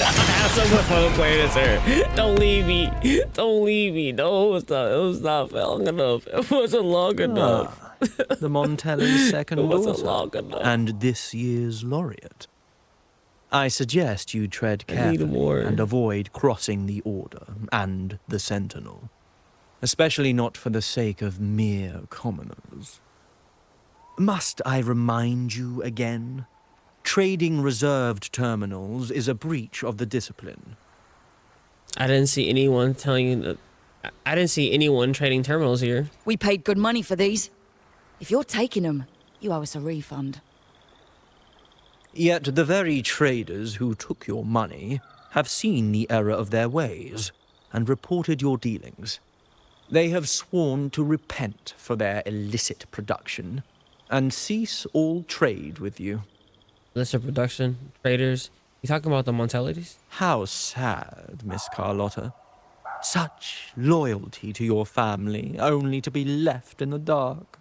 I have so much fun playing this here. Don't leave me. Don't leave me. No, it was not long enough. It wasn't long enough. The Montelli's second It wasn't daughter, long enough. and this year's laureate. I suggest you tread carefully and avoid crossing the Order and the Sentinel, especially not for the sake of mere commoners. Must I remind you again? Trading reserved terminals is a breach of the discipline. I didn't see anyone telling you that. I didn't see anyone trading terminals here. We paid good money for these. If you're taking them, you owe us a refund. Yet the very traders who took your money have seen the error of their ways and reported your dealings. They have sworn to repent for their illicit production and cease all trade with you. Illicit production, traders. You talking about the Montellis? How sad, Miss Carlotta. Such loyalty to your family, only to be left in the dark.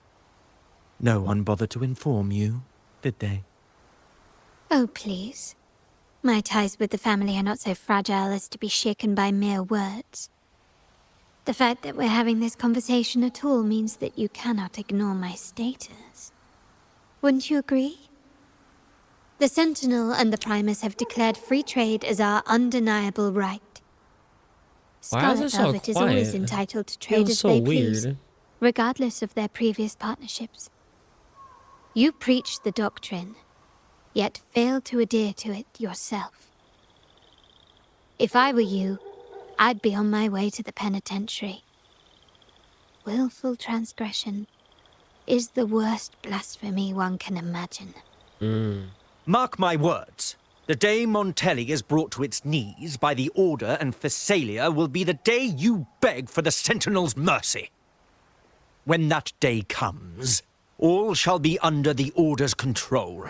No one bothered to inform you, did they? Oh, please. My ties with the family are not so fragile as to be shaken by mere words. The fact that we're having this conversation at all means that you cannot ignore my status. Wouldn't you agree? The Sentinel and the Primus have declared free trade as our undeniable right. Why is it Scarlet so Velvet is always quiet? entitled to trade as so they weird. please, regardless of their previous partnerships. You preach the doctrine, yet fail to adhere to it yourself. If I were you, I'd be on my way to the penitentiary. Willful transgression is the worst blasphemy one can imagine. Mark my words. The day Montelli is brought to its knees by the Order and Phasalia will be the day you beg for the Sentinel's mercy. When that day comes, all shall be under the Order's control.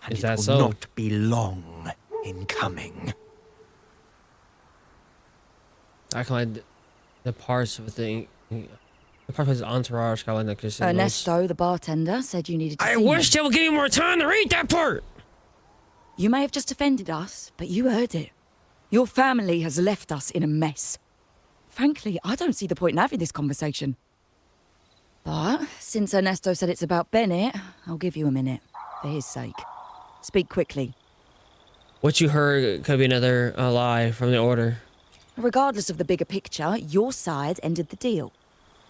And Is it that will so? not be long in coming. Acting like the parts with the part of his entourage got like this. Ernesto, the bartender, said you needed to I see wish me. they would give me more time to read that part. You may have just offended us, but you heard it. Your family has left us in a mess. Frankly, I don't see the point in having this conversation. But since Ernesto said it's about Benett, I'll give you a minute, for his sake. Speak quickly. What you heard could be another lie from the Order. Regardless of the bigger picture, your side ended the deal.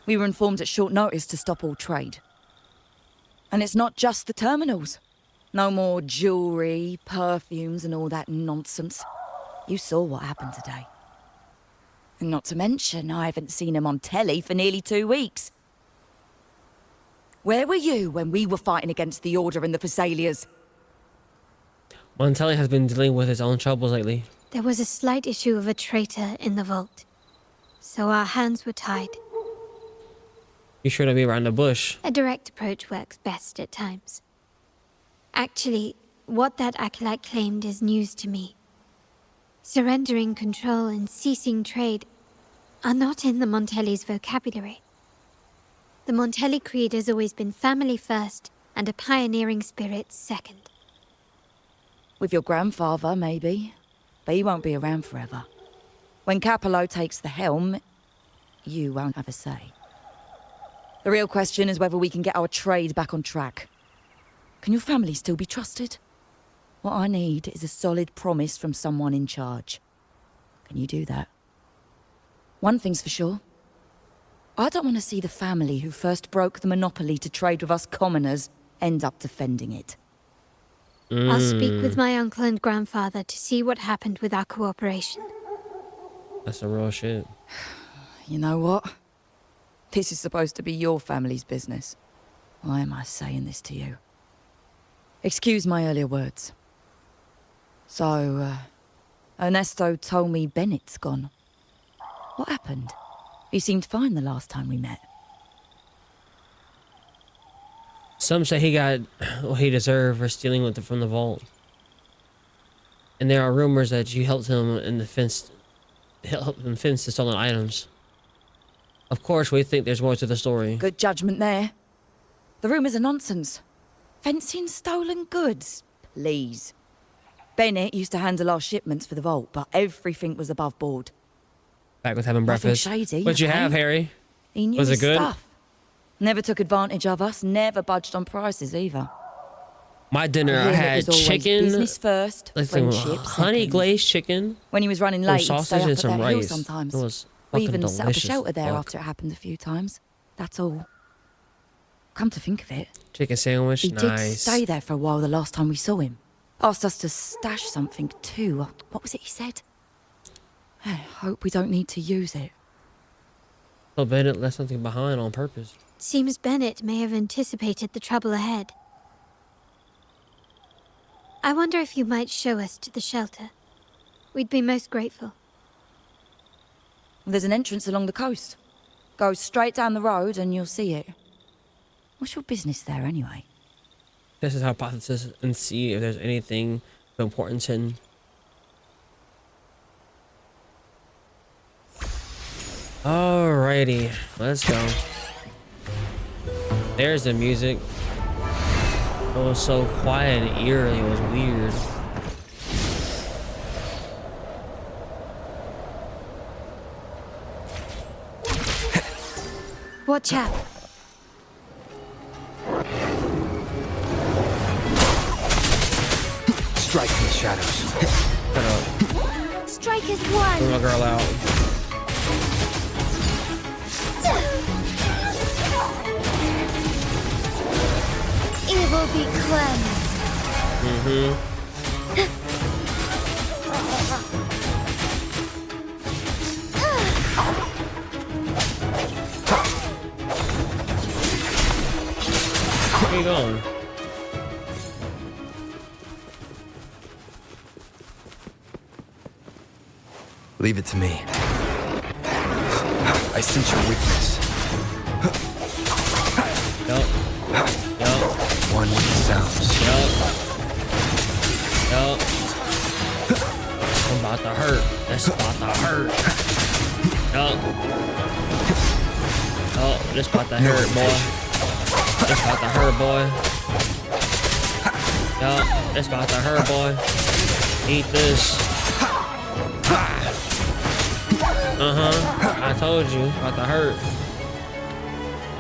We were informed at short notice to stop all trade. And it's not just the terminals. No more jewelry, perfumes, and all that nonsense. You saw what happened today. And not to mention, I haven't seen a Montelli for nearly 2 weeks. Where were you when we were fighting against the Order and the Phasalias? Montelli has been dealing with his own troubles lately. There was a slight issue of a traitor in the vault, so our hands were tied. You sure to be around the bush. A direct approach works best at times. Actually, what that acolyte claimed is news to me. Surrendering control and ceasing trade are not in the Montelli's vocabulary. The Montelli creed has always been family first and a pioneering spirit second. With your grandfather, maybe. But he won't be around forever. When Capollo takes the helm, you won't have a say. The real question is whether we can get our trade back on track. Can your family still be trusted? What I need is a solid promise from someone in charge. Can you do that? One thing's for sure. I don't want to see the family who first broke the monopoly to trade with us commoners end up defending it. I'll speak with my uncle and grandfather to see what happened with our cooperation. That's the real shit. You know what? This is supposed to be your family's business. Why am I saying this to you? Excuse my earlier words. So, Ernesto told me Bennett's gone. What happened? He seemed fine the last time we met. Some say he got what he deserved for stealing from the vault. And there are rumors that you helped him fence the stolen items. Of course, we think there's more to the story. Good judgment there. The rumors are nonsense. Fencing stolen goods? Please. Benett used to handle our shipments for the vault, but everything was above board. Back with having Nothing breakfast. shady, What'd you okay? have, Harry? He knew Was his it good? stuff. Never took advantage of us, never budged on prices either. My dinner, I Him, it had was always chicken, business first, friendship honey second. glazed chicken, When he was running some late, he'd sausage stay up and at some that hill rice. sometimes. It was We fucking even set up a delicious. shelter there Fuck. after it happened a few times. That's all. Come to think of it, Chicken sandwich, he did nice. stay there for a while the last time we saw him. Asked us to stash something too. What was it he said? I hope we don't need to use it. So Benett left something behind on purpose. Seems Bennet may have anticipated the trouble ahead. I wonder if you might show us to the shelter. We'd be most grateful. There's an entrance along the coast. Go straight down the road and you'll see it. What's your business there anyway? This is our hypothesis and see if there's anything of importance hidden. Alrighty, let's go. There's the music. It was so quiet and eerie, it was weird. Watch out. Strike from the shadows. Shut up. Strike is Throw one. my girl out. Evil be cleansed. Where you going? Leave it to me. I sense your weakness. Yup. Yup. One with the sounds. Yup. Yup. I'm about to hurt. That's about to hurt. Yup. Oh, this about to hurt, boy. This about to hurt, boy. Yup. This about to hurt, boy. Eat this. I told you, it's about to hurt.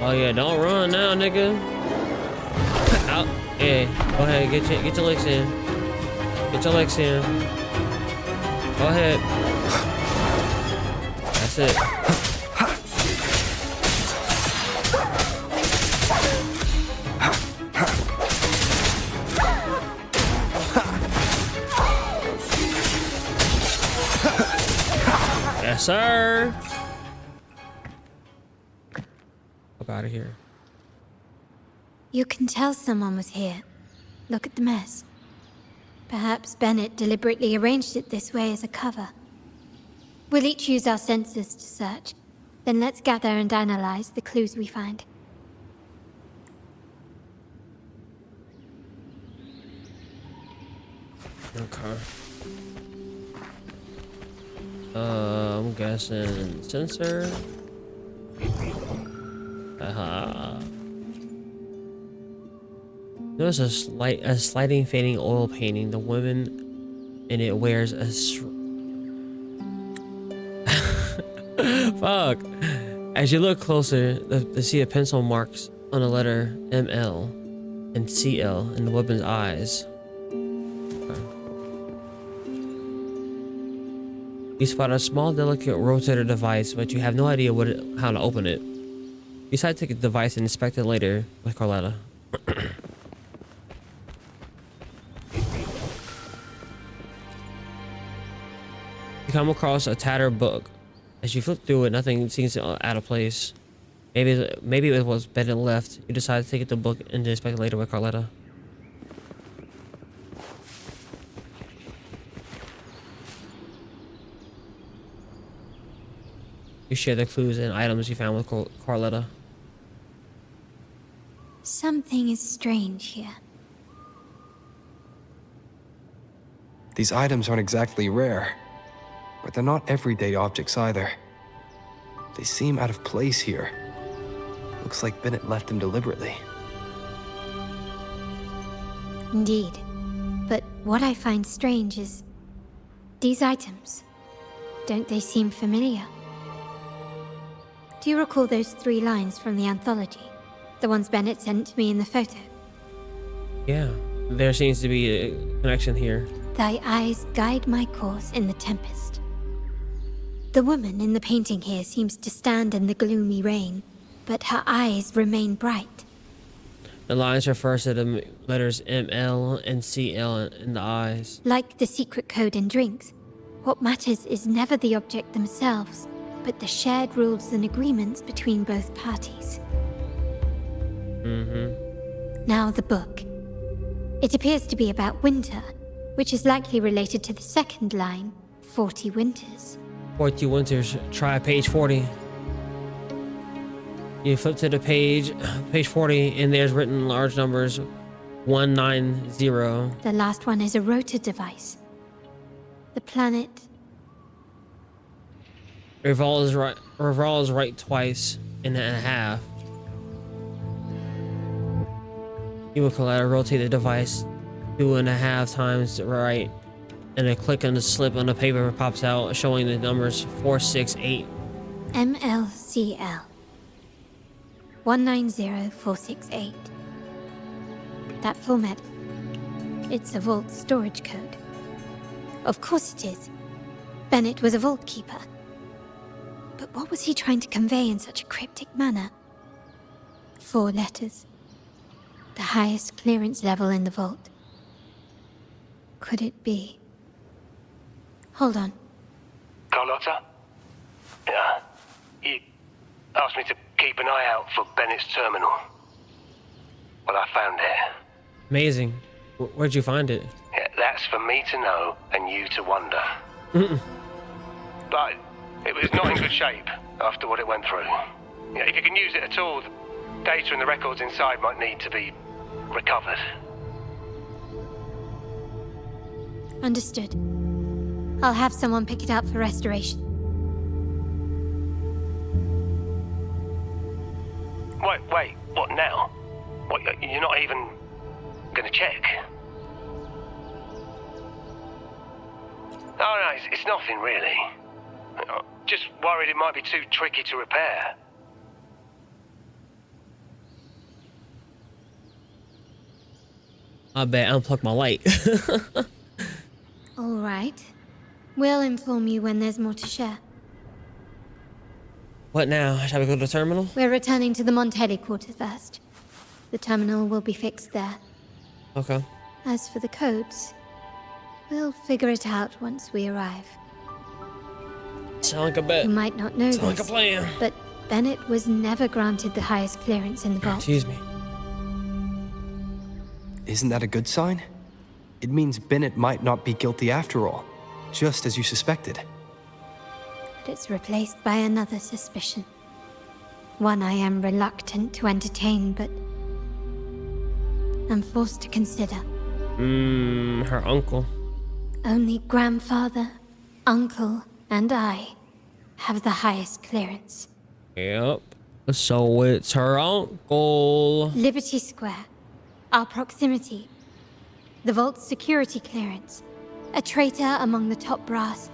Oh yeah, don't run now, nigga. Out. Yeah, go ahead, get your legs in. Get your legs in. Go ahead. That's it. Yes, sir. Up out of here. You can tell someone was here. Look at the mess. Perhaps Bennet deliberately arranged it this way as a cover. We'll each use our senses to search. Then let's gather and analyze the clues we find. Okay. I'm guessing sensor. There's a sliding, fading oil painting. The woman in it wears a fuck. As you look closer, to see a pencil marks on the letter ML and CL in the woman's eyes. You spot a small, delicate rotator device, but you have no idea how to open it. You decide to take the device and inspect it later with Carlotta. You come across a tattered book. As you flip through it, nothing seems out of place. Maybe it was Benett left. You decide to take the book and inspect it later with Carlotta. You share the clues and items you found with Carlotta. Something is strange here. These items aren't exactly rare, but they're not everyday objects either. They seem out of place here. Looks like Benett left them deliberately. Indeed. But what I find strange is these items. Don't they seem familiar? Do you recall those 3 lines from the anthology? The ones Benett sent me in the photo? Yeah, there seems to be a connection here. Thy eyes guide my course in the tempest. The woman in the painting here seems to stand in the gloomy rain, but her eyes remain bright. The lines refer to the letters ML and CL in the eyes. Like the secret code in drinks, what matters is never the object themselves, but the shared rules and agreements between both parties. Now the book. It appears to be about winter, which is likely related to the second line, 40 winters. 40 winters, try page 40. You flip to the page 40, and there's written in large numbers 190. The last one is a rotor device. The planet revolves right twice and a half. You will rotate the device 2.5 times right, and a click on the slip on the paper pops out showing the numbers 468. MLCL 190468. That format, it's a vault storage code. Of course it is. Benett was a vault keeper. But what was he trying to convey in such a cryptic manner? 4 letters. The highest clearance level in the vault. Could it be? Hold on. Carlotta? Yeah. You asked me to keep an eye out for Bennett's terminal. Well, I found it. Amazing. Where'd you find it? Yeah, that's for me to know and you to wonder. But it was not in good shape after what it went through. Yeah, if you can use it at all, the data and the records inside might need to be recovered. Understood. I'll have someone pick it up for restoration. Wait, what now? What, you're not even gonna check? Oh no, it's nothing really. Just worried it might be too tricky to repair. I bet I unplugged my light. All right. We'll inform you when there's more to share. What now? Shall we go to the terminal? We're returning to the Montelli quarter first. The terminal will be fixed there. Okay. As for the codes, we'll figure it out once we arrive. Sound like a bet. You might not know Sound this, like a plan. but Benett was never granted the highest clearance in the vault. Excuse me. Isn't that a good sign? It means Benett might not be guilty after all, just as you suspected. But it's replaced by another suspicion. One I am reluctant to entertain, but I'm forced to consider. Her uncle. Only grandfather, uncle, and I have the highest clearance. Yep. So it's her uncle. Liberty Square, our proximity, the vault's security clearance, a traitor among the top brass,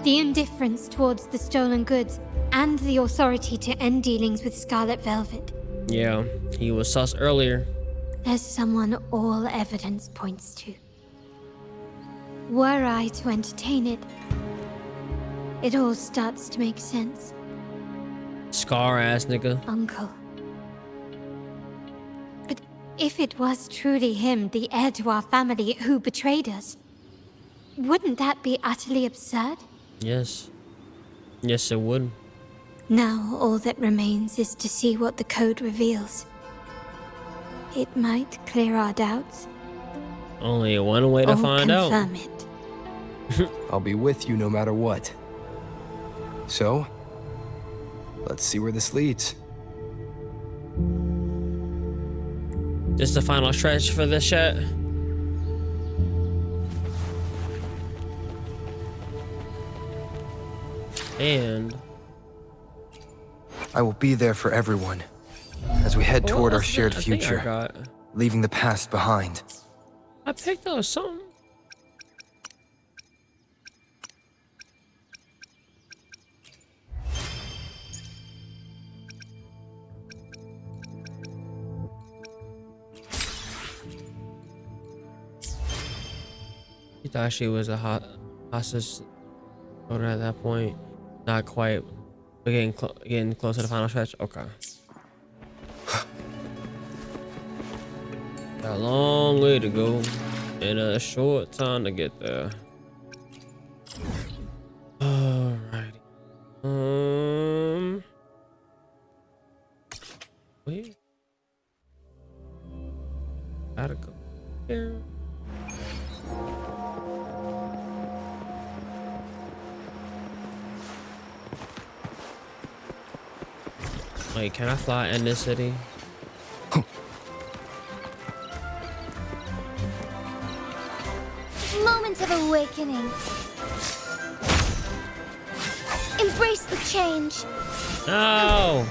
the indifference towards the stolen goods, and the authority to end dealings with Scarlet Velvet. Yeah, he was sus earlier. There's someone all evidence points to. Were I to entertain it, it all starts to make sense. Scar ass nigga. Uncle. But if it was truly him, the heir to our family, who betrayed us, wouldn't that be utterly absurd? Yes. Yes, it would. Now all that remains is to see what the code reveals. It might clear our doubts. Only one way to or find out. confirm it. I'll be with you no matter what. So, let's see where this leads. This is the final stretch for this shit. And I will be there for everyone as we head toward our shared I think I future, got- leaving the past behind. I picked up something. He thought she was a hostage holder at that point. Not quite. We're getting close to the final stretch. Okay. Got a long way to go and a short time to get there. Alrighty. Wait. Gotta go here. Wait, can I fly in this city? Moment of awakening. Embrace the change. No!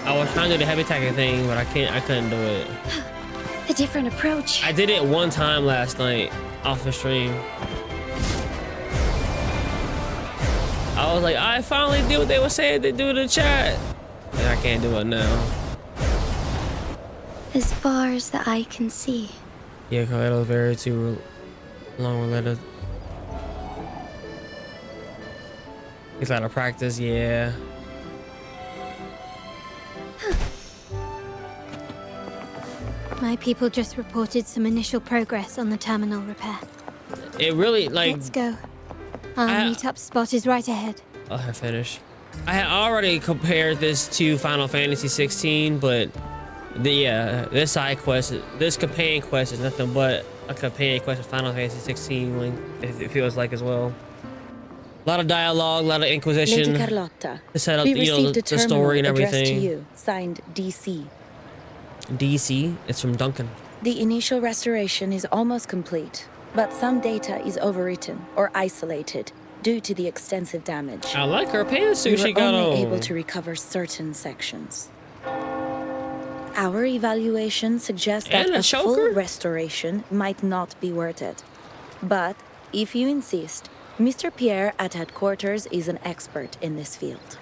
I was trying to do the heavy attacking thing, but I couldn't do it. A different approach. I did it one time last night off the stream. I was like, I finally did what they were saying to do in the chat. And I can't do it now. As far as the eye can see. Yeah, Carlotta very too long related. He's out of practice, yeah. My people just reported some initial progress on the terminal repair. It really, like... Let's go. Our meetup spot is right ahead. I'll have finish. I had already compared this to Final Fantasy 16, but this side quest, this companion quest is nothing but a companion quest of Final Fantasy 16, like it feels like as well. A lot of dialogue, a lot of Inquisition. Lady Carlotta, To set up, we you know, received a the terminal story and addressed everything. to you, signed DC. DC, it's from Duncan. The initial restoration is almost complete, but some data is overwritten or isolated due to the extensive damage. I like her pantsuit We she were got only on. able to recover certain sections. Our evaluation suggests that And a a full choker? restoration might not be worth it. But if you insist, Mr. Pierre at headquarters is an expert in this field.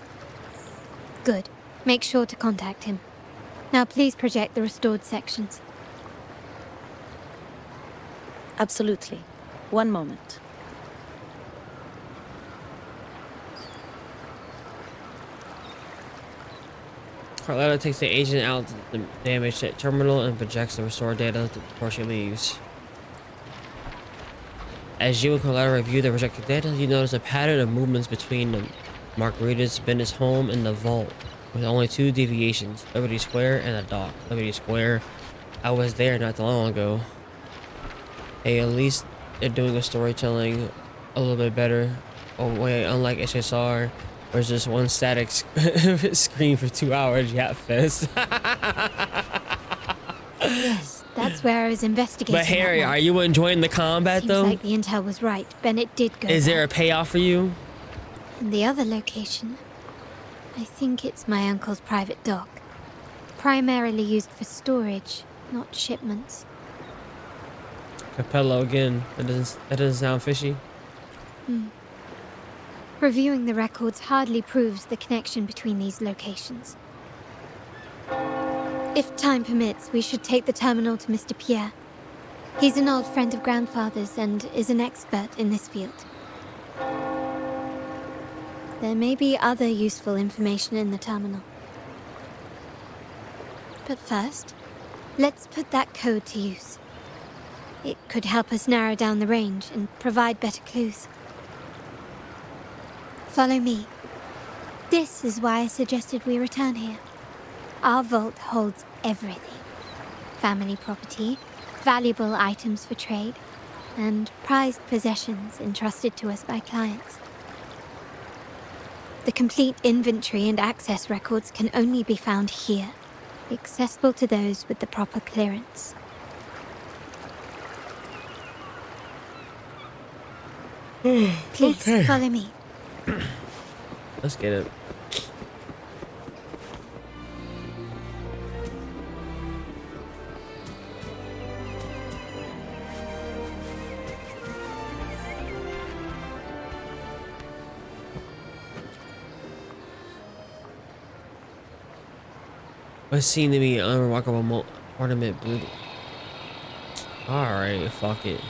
Good. Make sure to contact him. Now please project the restored sections. Absolutely. One moment. Carlotta takes the agent out to the damaged terminal and projects the restored data before she leaves. As you and Carlotta review the projected data, you notice a pattern of movements between the Margarita's Bennett's home and the vault, with only 2 deviations, Liberty Square and the dock. Liberty Square, I was there not too long ago. Hey, at least they're doing a storytelling a little bit better. Oh wait, unlike HSR, where's just one static screen for 2 hours, yeah, fest. Yes, That's where I was investigating. But Harry, are you enjoying the combat though? Seems like the intel was right. Benett did go Is there. there a payoff for you? And the other location, I think it's my uncle's private dock. Primarily used for storage, not shipments. Capollo again. That doesn't sound fishy. Reviewing the records hardly proves the connection between these locations. If time permits, we should take the terminal to Mr. Pierre. He's an old friend of Grandfather's and is an expert in this field. There may be other useful information in the terminal. But first, let's put that code to use. It could help us narrow down the range and provide better clues. Follow me. This is why I suggested we return here. Our vault holds everything. Family property, valuable items for trade, and prized possessions entrusted to us by clients. The complete inventory and access records can only be found here, accessible to those with the proper clearance. Please, follow me. Let's get it. What seemed to be an unremarkable ornament blew. Alright, fuck it.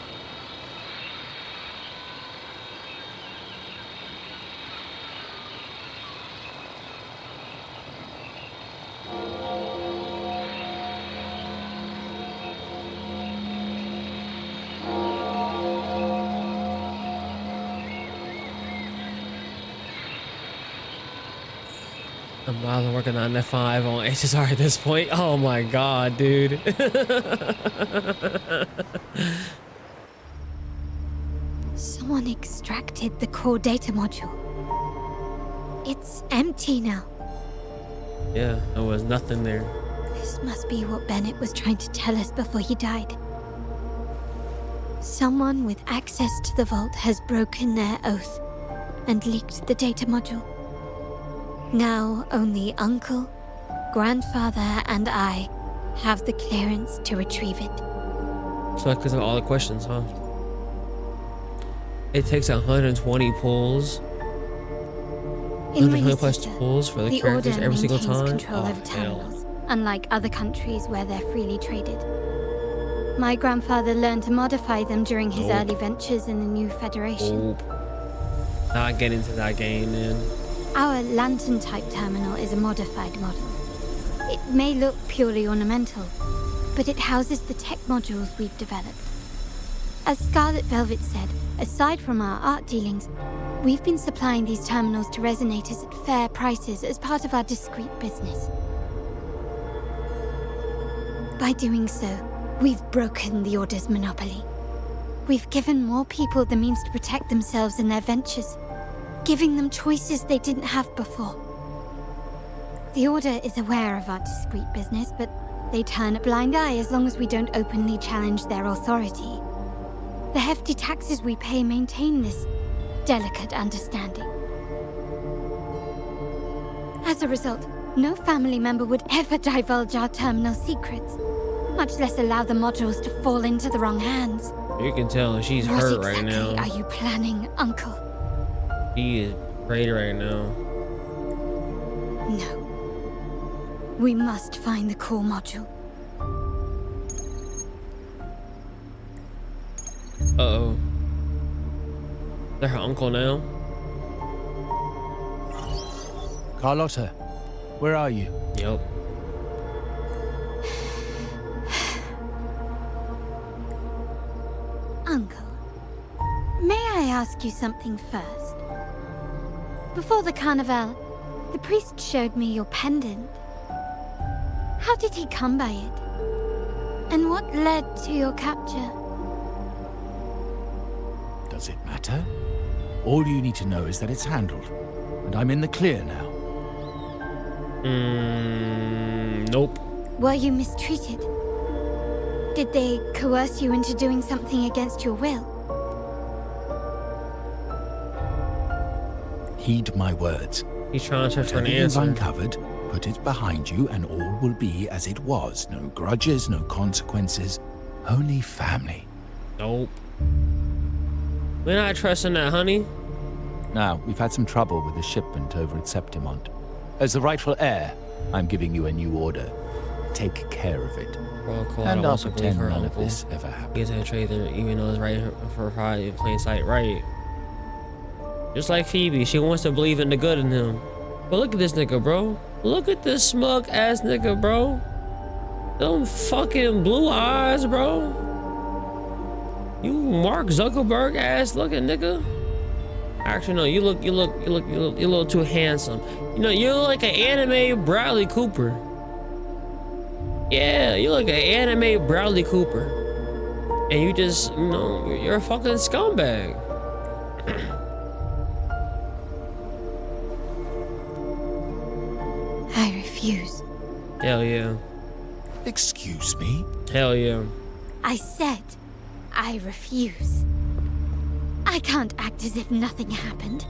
I'm rather working on F5 on HSR at this point. Oh my god, dude. Someone extracted the core data module. It's empty now. Yeah, there was nothing there. This must be what Benett was trying to tell us before he died. Someone with access to the vault has broken their oath and leaked the data module. Now only Uncle, Grandfather, and I have the clearance to retrieve it. So because of all the questions, huh? It takes 120 pulls. In 120 plus pulls for the the characters Order every single maintains time. control Oh, over hell. terminals, unlike other countries where they're freely traded. My grandfather learned to modify them during his early ventures in the new Federation. Not get into that game, man. Our lantern-type terminal is a modified model. It may look purely ornamental, but it houses the tech modules we've developed. As Scarlet Velvet said, aside from our art dealings, we've been supplying these terminals to resonators at fair prices as part of our discreet business. By doing so, we've broken the Order's monopoly. We've given more people the means to protect themselves and their ventures, giving them choices they didn't have before. The Order is aware of our discreet business, but they turn a blind eye as long as we don't openly challenge their authority. The hefty taxes we pay maintain this delicate understanding. As a result, no family member would ever divulge our terminal secrets, much less allow the modules to fall into the wrong hands. You can tell she's What hurt exactly right now. are you planning, Uncle? She is great right now. No. We must find the core module. Uh-oh. They're her uncle now? Carlotta, where are you? Yep. Uncle, may I ask you something first? Before the carnival, the priest showed me your pendant. How did he come by it? And what led to your capture? Does it matter? All you need to know is that it's handled, and I'm in the clear now. Nope. Were you mistreated? Did they coerce you into doing something against your will? Heed my words. He's trying to search for an Whatever you've answer. uncovered, put it behind you and all will be as it was. No grudges, no consequences, only family. Nope. We're not trusting that, honey. Now, we've had some trouble with the shipment over at Septimont. As the rightful heir, I'm giving you a new order. Take care of it. Well, cool. And I I'll also believe pretend her none of uncle. this ever happened. Gets a traitor, even though it's right for probably in plain sight, right? Just like Phoebe, she wants to believe in the good in him. But look at this nigga, bro. Look at this smug ass nigga, bro. Them fucking blue eyes, bro. You Mark Zuckerberg ass looking nigga. Actually, no, you look a little too handsome. You know, you look like an anime Bradley Cooper. Yeah, you look like an anime Bradley Cooper. And you just, you know, you're a fucking scumbag. I refuse. Hell yeah. Excuse me? Hell yeah. I said I refuse. I can't act as if nothing happened.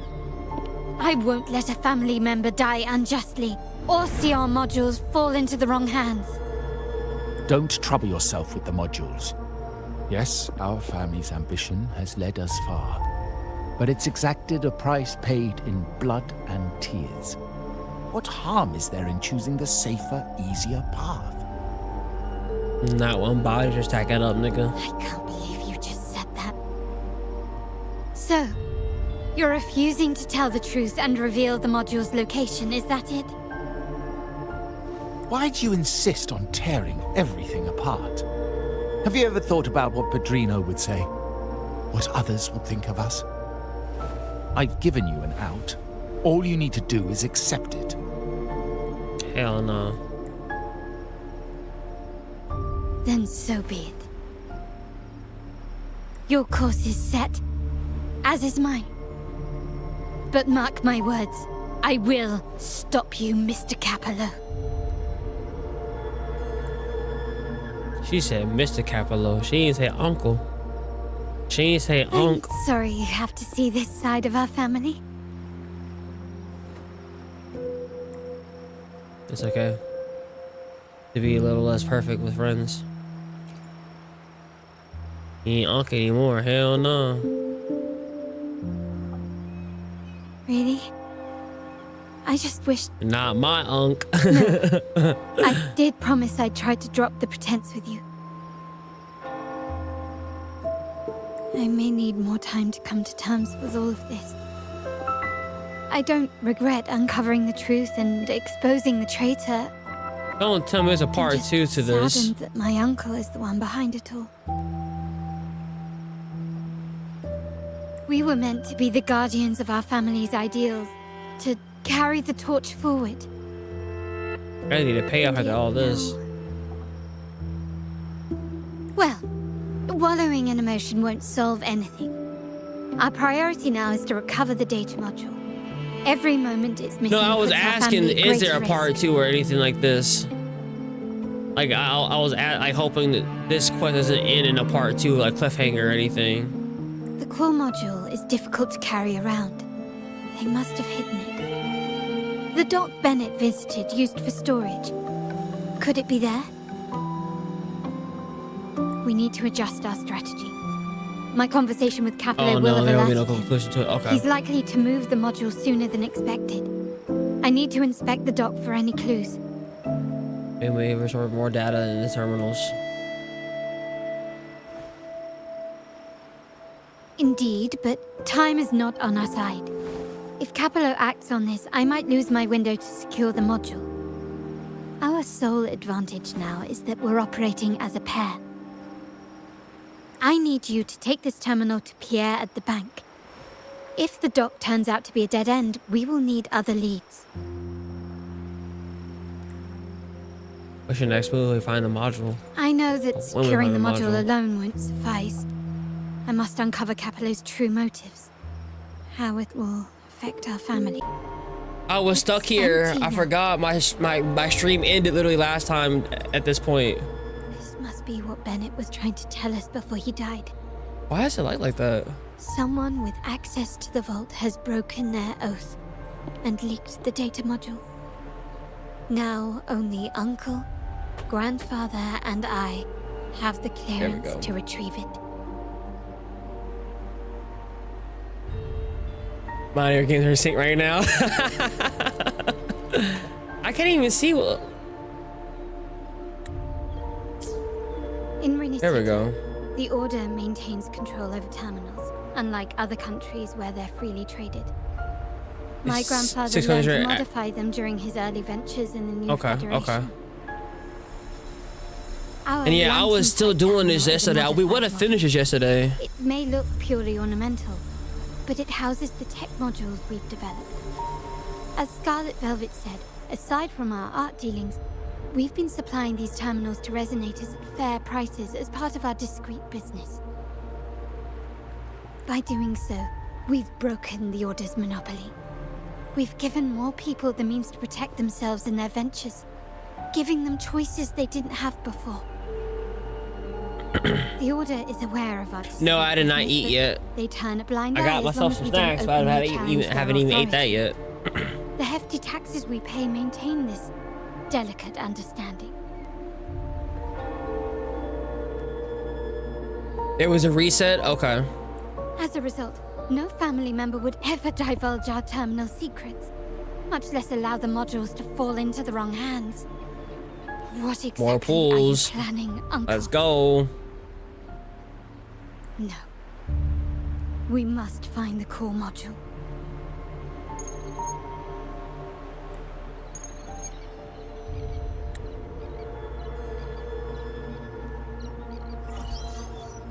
I won't let a family member die unjustly or see our modules fall into the wrong hands. Don't trouble yourself with the modules. Yes, our family's ambition has led us far, but it's exacted a price paid in blood and tears. What harm is there in choosing the safer, easier path? Not one body, just stack it up, nigga. I can't believe you just said that. So, you're refusing to tell the truth and reveal the module's location, is that it? Why do you insist on tearing everything apart? Have you ever thought about what Padrino would say? What others would think of us? I've given you an out. All you need to do is accept it. Hell no. Then so be it. Your course is set, as is mine. But mark my words, I will stop you, Mr. Capollo. She said Mr. Capollo. She didn't say uncle. She didn't say I'm uncle. sorry you have to see this side of our family. It's okay. To be a little less perfect with friends. He ain't uncle anymore. Hell no. Really? I just wished Not my unk. I did promise I'd try to drop the pretense with you. I may need more time to come to terms with all of this. I don't regret uncovering the truth and exposing the traitor. Don't tell me there's a part I'm just 2 to this. saddened that my uncle is the one behind it all. We were meant to be the guardians of our family's ideals, to carry the torch forward. I need to pay off after all this. Well, wallowing in emotion won't solve anything. Our priority now is to recover the data module. Every moment it's missing. No, I was puts our asking, family at is there a greater part risk. 2 or anything like this? Like, I was hoping that this quest doesn't end in a part 2, like cliffhanger or anything. The core module is difficult to carry around. They must have hidden it. The dock Benett visited used for storage. Could it be there? We need to adjust our strategy. My conversation with Capollo Oh will no, have there will be no alerted him. conclusion to it. Okay. He's likely to move the module sooner than expected. I need to inspect the dock for any clues. We may restore more data in the terminals. Indeed, but time is not on our side. If Capollo acts on this, I might lose my window to secure the module. Our sole advantage now is that we're operating as a pair. I need you to take this terminal to Pierre at the bank. If the dock turns out to be a dead end, we will need other leads. What's your next move? We find the module. I know that When we securing the find the module module. alone won't suffice. I must uncover Capollo's true motives. How it will affect our family. I was stuck here. empty I now. forgot my stream ended literally last time at this point. This must be be what Benett was trying to tell us before he died. Why is it like that? Someone with access to the vault has broken their oath and leaked the data module. Now only Uncle, Grandfather, and I have the clearance to retrieve it. My ear games are sync right now. I can't even see what. In Rini There we City, go. the Order maintains control over terminals, unlike other countries where they're freely traded. My It's grandfather 600 learned to modify them during his early ventures in the new Federation. Okay. Our And yeah, I was Lantern still Type doing this terminal is a yesterday. We would have modified finished this yesterday. It may look purely ornamental, but it houses the tech modules we've developed. As Scarlet Velvet said, aside from our art dealings, we've been supplying these terminals to resonators at fair prices as part of our discreet business. By doing so, we've broken the Order's monopoly. We've given more people the means to protect themselves in their ventures, giving them choices they didn't have before. The Order is aware of our No, I did not business, eat but yet. They turn a blind I eye got as long myself as some we don't snacks, but I openly challenge their haven't even ate that authority. yet. The hefty taxes we pay maintain this delicate understanding. There was a reset? Okay. As a result, no family member would ever divulge our terminal secrets, much less allow the modules to fall into the wrong hands. What exactly More pools. are you planning, Uncle? Let's go. No. We must find the core module.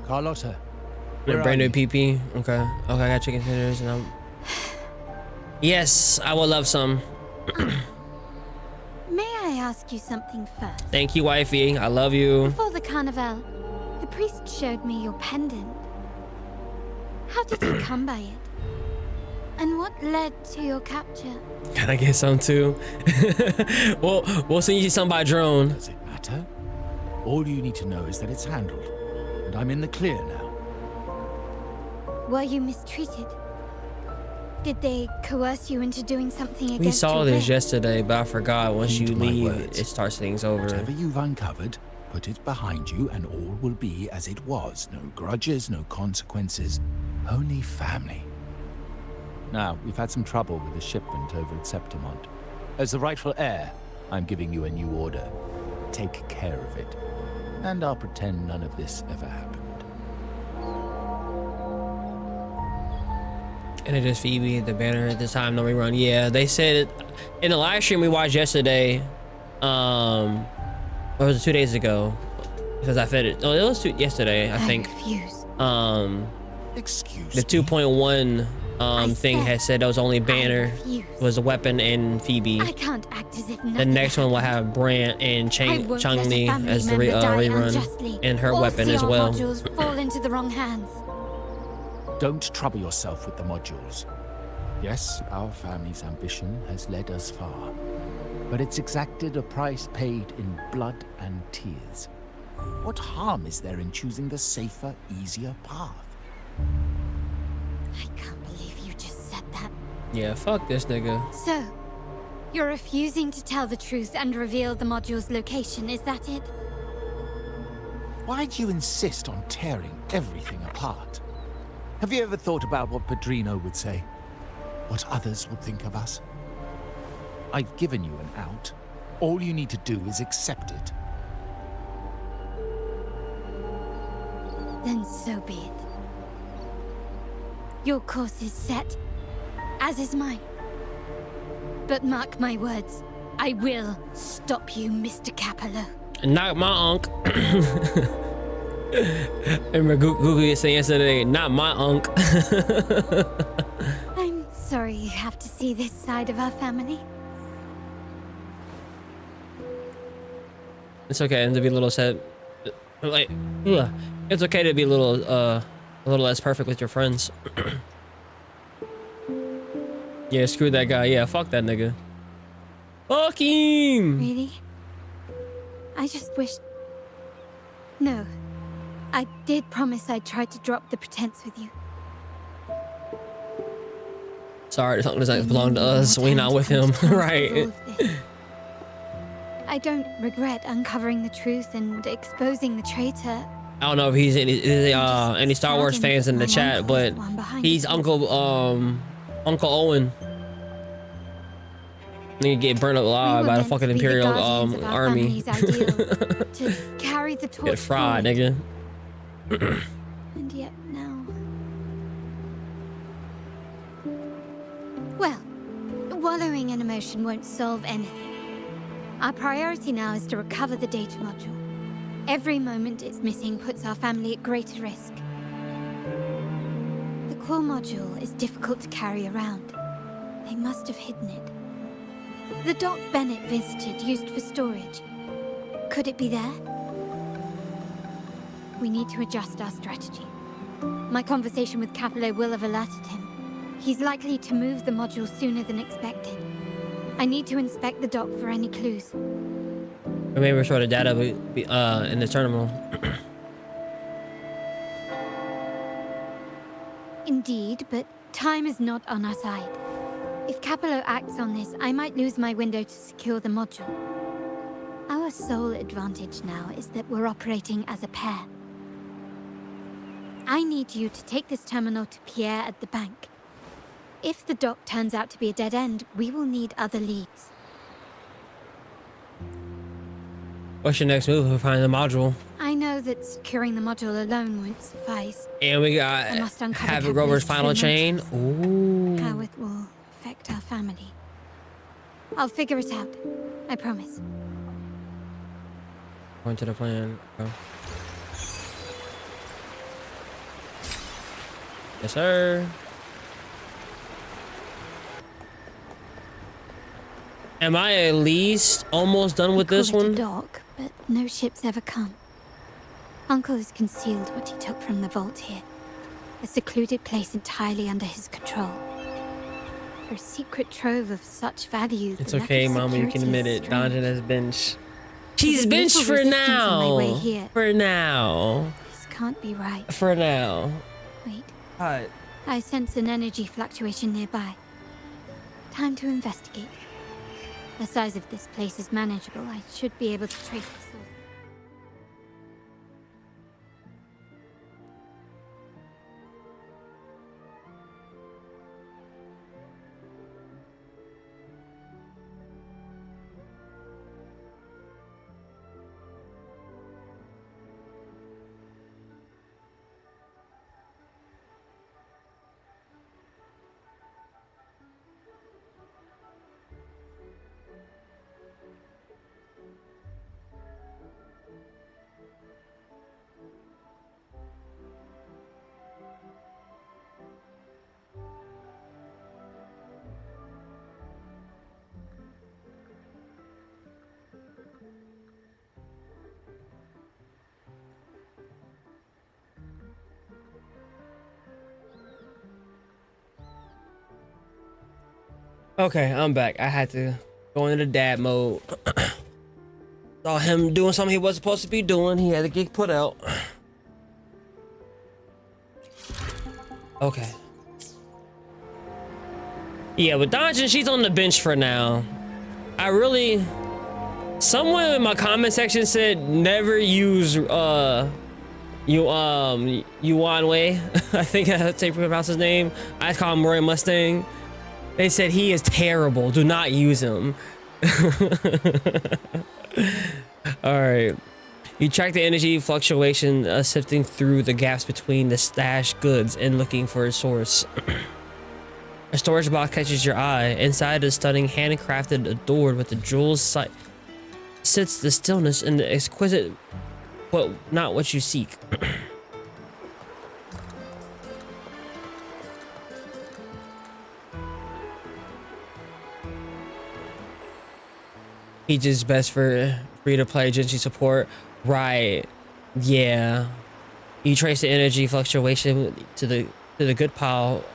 Carlotta. A brand new PP. Okay. Okay, I got chicken tenders and I'm. Yes, I would love some. May I ask you something first? Thank you, wifey. I love you. Before the carnival, the priest showed me your pendant. How did you come by it? And what led to your capture? Can I get some too? we'll send you some by drone. Does it matter? All you need to know is that it's handled, and I'm in the clear now. Were you mistreated? Did they coerce you into doing something against We saw your this will? yesterday, but I forgot once Heed you my leave, words. it starts things over. Whatever you've uncovered, put it behind you, and all will be as it was. No grudges, no consequences, only family. Now, we've had some trouble with the shipment over at Septimont. As the rightful heir, I'm giving you a new order. Take care of it. And I'll pretend none of this ever happened. And it is Phoebe, the banner at the time, no rerun. Yeah, they said in the live stream we watched yesterday, or was it 2 days ago? Because I fed it. Oh, it was yesterday, I think. refuse. Excuse The 2.1 thing said had said that was only banner refuse. was a weapon and Phoebe. I can't act as if The nothing next one will have Brant and I won't let a Chang-Li family as the member die rerun, unjustly, and her or weapon see as our well. modules fall into the wrong hands. Don't trouble yourself with the modules. Yes, our family's ambition has led us far, but it's exacted a price paid in blood and tears. What harm is there in choosing the safer, easier path? I can't believe you just said that. Yeah, fuck this nigga. So, you're refusing to tell the truth and reveal the module's location, is that it? Why do you insist on tearing everything apart? Have you ever thought about what Padrino would say? What others would think of us? I've given you an out. All you need to do is accept it. Then so be it. Your course is set, as is mine. But mark my words, I will stop you, Mr. Capollo. Not my unk. Remember Google saying yesterday, not my unk. I'm sorry you have to see this side of our family. It's okay to be a little sad. Like, it's okay to be a little less perfect with your friends. Yeah, screw that guy. Yeah, fuck that nigga. Fuck him. Really? I just wish No. I did promise I'd try to drop the pretense with you. Sorry, something doesn't belong to us. We not with him, right? I don't regret uncovering the truth and exposing the traitor. I don't know if he's any Star Wars fans in the chat, but he's Uncle Owen. Need to get burned up alive by the fucking Imperial army. To carry the torch. Get fried, nigga. And yet now. Well, wallowing in emotion won't solve anything. Our priority now is to recover the data module. Every moment it's missing puts our family at greater risk. The core module is difficult to carry around. They must have hidden it. The dock Benett visited used for storage. Could it be there? We need to adjust our strategy. My conversation with Capollo will have alerted him. He's likely to move the module sooner than expected. I need to inspect the dock for any clues. Maybe restore the data in the terminal. Indeed, but time is not on our side. If Capollo acts on this, I might lose my window to secure the module. Our sole advantage now is that we're operating as a pair. I need you to take this terminal to Pierre at the bank. If the dock turns out to be a dead end, we will need other leads. What's your next move if we find the module? I know that securing the module alone won't suffice. And we got Havoc Rover's final chain. Ooh. How it will affect our family. I'll figure it out. I promise. Going to the plan. Oh. Yes, sir. Am I at least almost done with this one? Dock, but no ships ever come. Uncle has concealed what he took from the vault here. A secluded place entirely under his control. For a secret trove of such value. It's okay, Mama. You can admit it. Donjon has benched. She's benched for now. For now. This can't be right. For now. Wait. Hi. I sense an energy fluctuation nearby. Time to investigate. The size of this place is manageable. I should be able to trace the source. Okay, I'm back. I had to go into dad mode. Saw him doing something he wasn't supposed to be doing. He had to get put out. Okay. Yeah, but Donjon, she's on the bench for now. Someone in my comment section said never use Yuan Wei. I think that's how you pronounce his name. I call him Roy Mustang. They said he is terrible. Do not use him. All right. You track the energy fluctuation sifting through the gaps between the stashed goods and looking for a source. A storage box catches your eye. Inside a stunning handcrafted door with the jewels sits the stillness and the exquisite, but not what you seek. He's just best for free to play Genji support. Right. Yeah. You trace the energy fluctuation to the good pile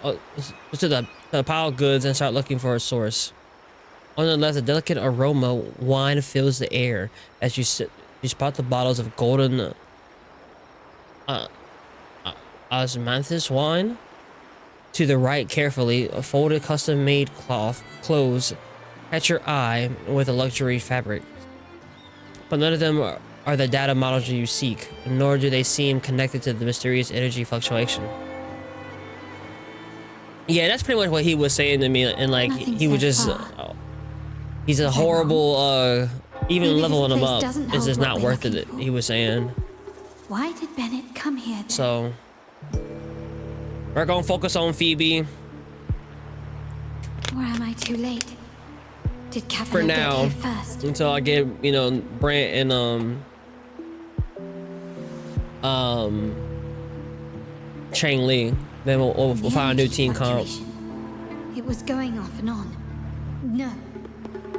to the pile of goods and start looking for a source. On the left, a delicate aroma wine fills the air as you spot the bottles of golden osmanthus wine. To the right carefully, a folded custom-made cloth clothes catch your eye with a luxury fabric. But none of them are the data models you seek, nor do they seem connected to the mysterious energy fluctuation. Yeah, that's pretty much what he was saying to me, and like he was just he's a horrible even leveling him up is just not worth it, he was saying. Why did Benett come here then? So we're gonna focus on Phoebe. Or am I too late? Did For Capollo get now, here first? until I get, you know, Brant and Chang Li, then we'll find a new team comp. It was going off and on. No,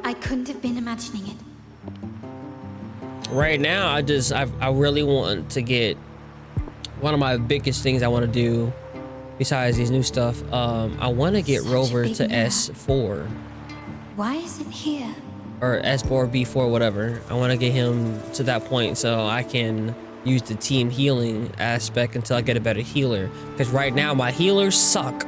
I couldn't have been imagining it. Right now, I really want to get one of my biggest things I want to do besides these new stuff. I want to get Rover to S4 Why is it here? or S4 B4, whatever. I want to get him to that point so I can use the team healing aspect until I get a better healer. Because right now my healers suck.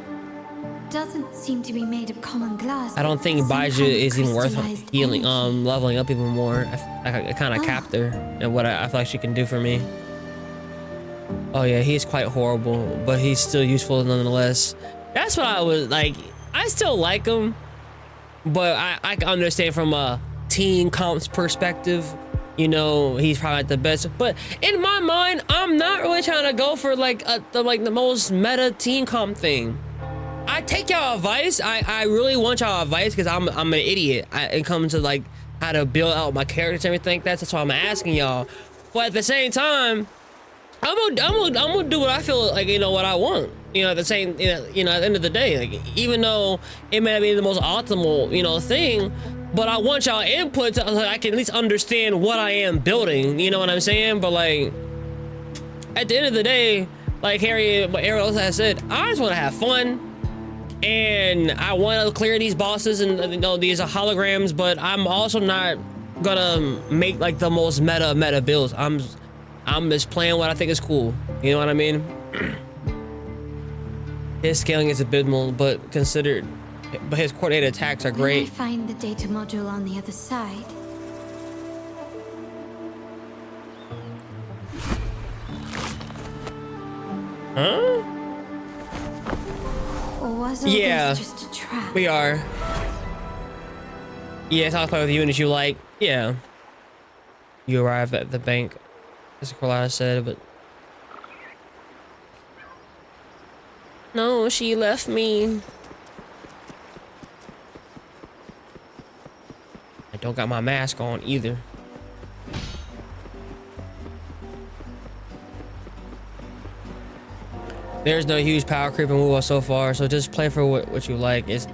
Doesn't seem to be made of common glass. I don't think but some Baiju kind of is even worth crystallized healing, energy. leveling up even more. I kind of capped her and what I feel like she can do for me. Oh yeah, he's quite horrible, but he's still useful nonetheless. That's what I was like. I still like him, but I can understand from a team comp's perspective. You know, he's probably the best. But in my mind, I'm not really trying to go for like the most meta team comp thing. I take y'all advice. I really want y'all advice because I'm an idiot. It comes to like how to build out my characters and everything like that. That's why I'm asking y'all. But at the same time, I'm gonna do what I feel like, you know, what I want. You know, at the same, you know, at the end of the day, like, even though it may not be the most optimal, you know, thing, but I want y'all input so I can at least understand what I am building. You know what I'm saying? But like, at the end of the day, like Ariel has said, I just want to have fun. And I want to clear these bosses and, you know, these are holograms, but I'm also not gonna make like the most meta builds. I'm just playing what I think is cool. You know what I mean? His scaling is abysmal, but his coordinated attacks are When great. I find the data module on the other side. Huh? Or was all Yeah, this just a trap? we are. Yes, I'll play with you and if you like. Yeah. You arrive at the bank, as Carlotta said, but no, she left me. I don't got my mask on either. There's no huge power creep in WuWa so far, so just play for what you like. If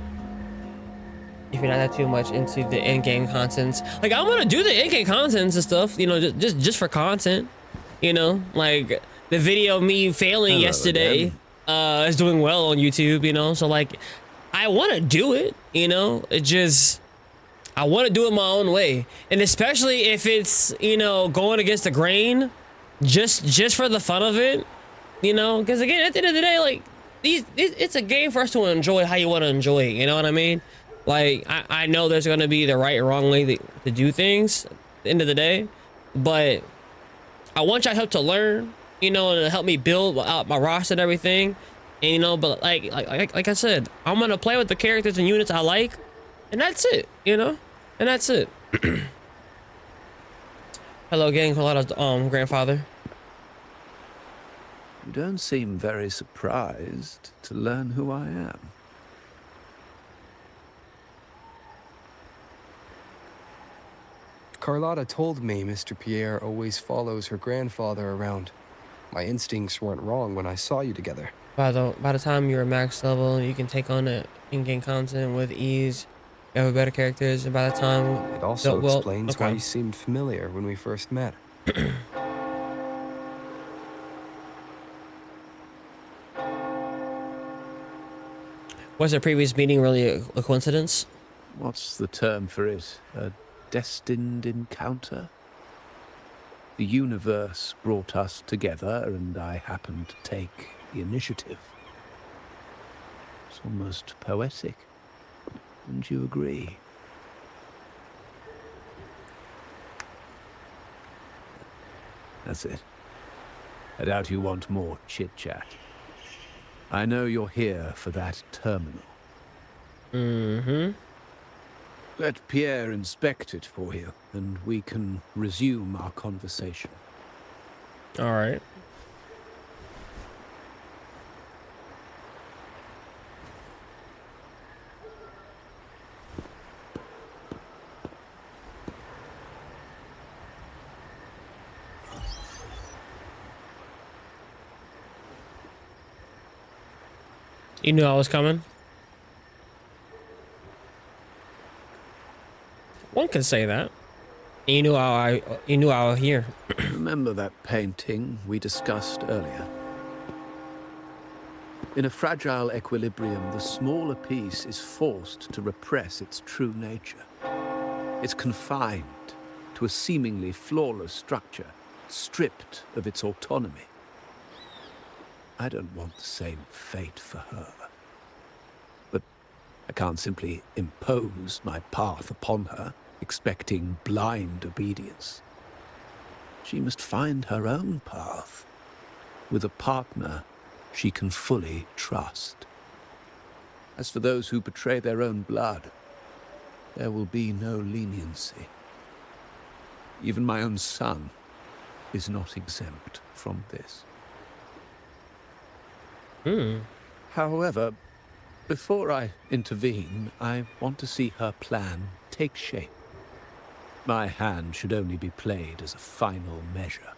you're not that too much into the in-game contents, like I'm gonna do the in-game contents and stuff, you know, just for content, you know, like the video of me failing yesterday is doing well on YouTube, you know, so like I want to do it, you know, I want to do it my own way, and especially if it's, you know, going against the grain, just for the fun of it. You know, because again, at the end of the day, like it's a game for us to enjoy how you want to enjoy it. You know what I mean? Like I know there's gonna be the right or wrong way to do things at the end of the day, but I want y'all help to learn. You know, and to help me build out my roster and everything. And you know, but like I said, I'm gonna play with the characters and units I like, and that's it. You know, and that's it. Hello, gang. Carlotta's grandfather. You don't seem very surprised to learn who I am. Carlotta told me Mr. Pierre always follows her grandfather around. My instincts weren't wrong when I saw you together. By the time you're max level, you can take on the in-game content with ease. You have better characters, and by the time It also explains why you seemed familiar when we first met. Was the previous meeting really a coincidence? What's the term for it? A destined encounter? The universe brought us together, and I happened to take the initiative. It's almost poetic. Wouldn't you agree? That's it. I doubt you want more chit-chat. I know you're here for that terminal. Mm-hmm. Let Pierre inspect it for you, and we can resume our conversation. All right. You knew I was coming? One could say that. You knew I was here. Remember that painting we discussed earlier? In a fragile equilibrium, the smaller piece is forced to repress its true nature. It's confined to a seemingly flawless structure, stripped of its autonomy. I don't want the same fate for her. But I can't simply impose my path upon her, expecting blind obedience. She must find her own path, with a partner she can fully trust. As for those who betray their own blood, there will be no leniency. Even my own son is not exempt from this. However, before I intervene, I want to see her plan take shape. My hand should only be played as a final measure.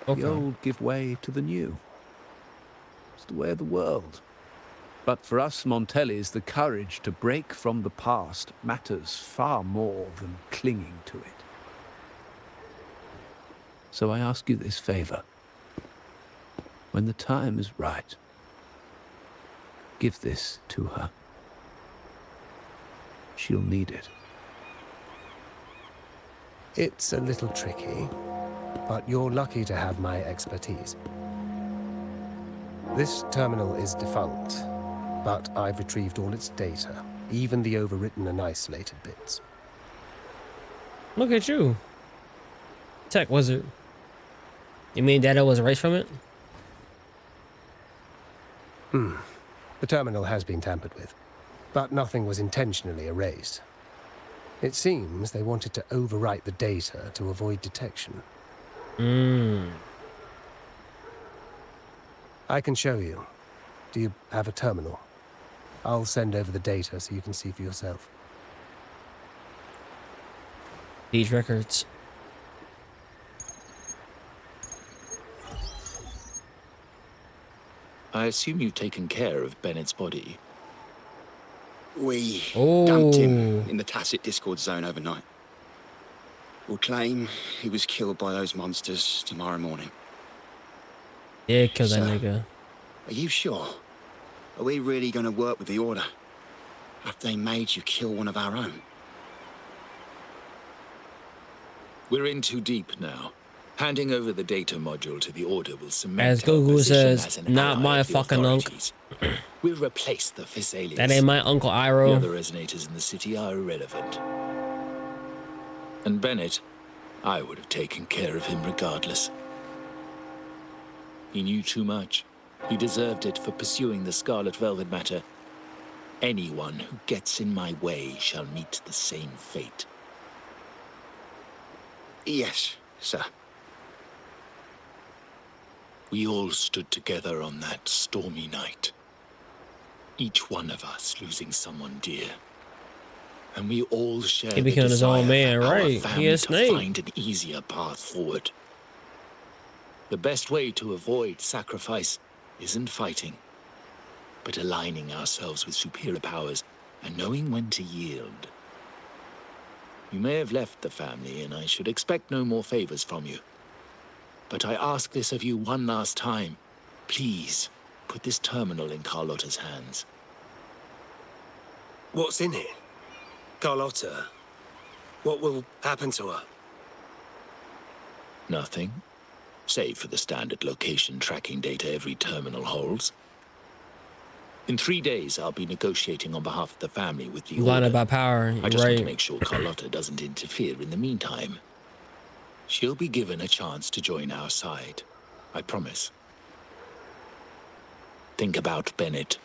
Okay. The old give way to the new. It's the way of the world. But for us Montellis, the courage to break from the past matters far more than clinging to it. So I ask you this favor. When the time is right, give this to her. She'll need it. It's a little tricky, but you're lucky to have my expertise. This terminal is defunct, but I've retrieved all its data, even the overwritten and isolated bits. Look at you. Tech wizard. You mean data was erased from it? The terminal has been tampered with, but nothing was intentionally erased. It seems they wanted to overwrite the data to avoid detection. I can show you. Do you have a terminal? I'll send over the data so you can see for yourself. These records. I assume you've taken care of Bennett's body. We dumped him in the tacit Discord zone overnight. We'll claim he was killed by those monsters tomorrow morning. Yeah, kill that nigga. Are you sure? Are we really going to work with the Order? Have they made you kill one of our own? We're in too deep now. Handing over the data module to the Order will cement As our Google position says, as an not ally my of the fucking uncle. authorities. We'll replace the Thessalians. That ain't my Uncle The Iroh. other resonators in the city are irrelevant. And Benett, I would have taken care of him regardless. He knew too much. He deserved it for pursuing the Scarlet Velvet matter. Anyone who gets in my way shall meet the same fate. Yes, sir. We all stood together on that stormy night. Each one of us losing someone dear. And we all shared He the became his own desire man, for our right? He family is to Snake. find an easier path forward. The best way to avoid sacrifice isn't fighting, but aligning ourselves with superior powers and knowing when to yield. You may have left the family, and I should expect no more favors from you. But I ask this of you one last time. Please, put this terminal in Carlotta's hands. What's in it? Carlotta? What will happen to her? Nothing, save for the standard location tracking data every terminal holds. In 3 days, I'll be negotiating on behalf of the family with the Blinded Order. by power. I just want to Right. make sure Carlotta doesn't interfere in the meantime. She'll be given a chance to join our side. I promise. Think about Benett.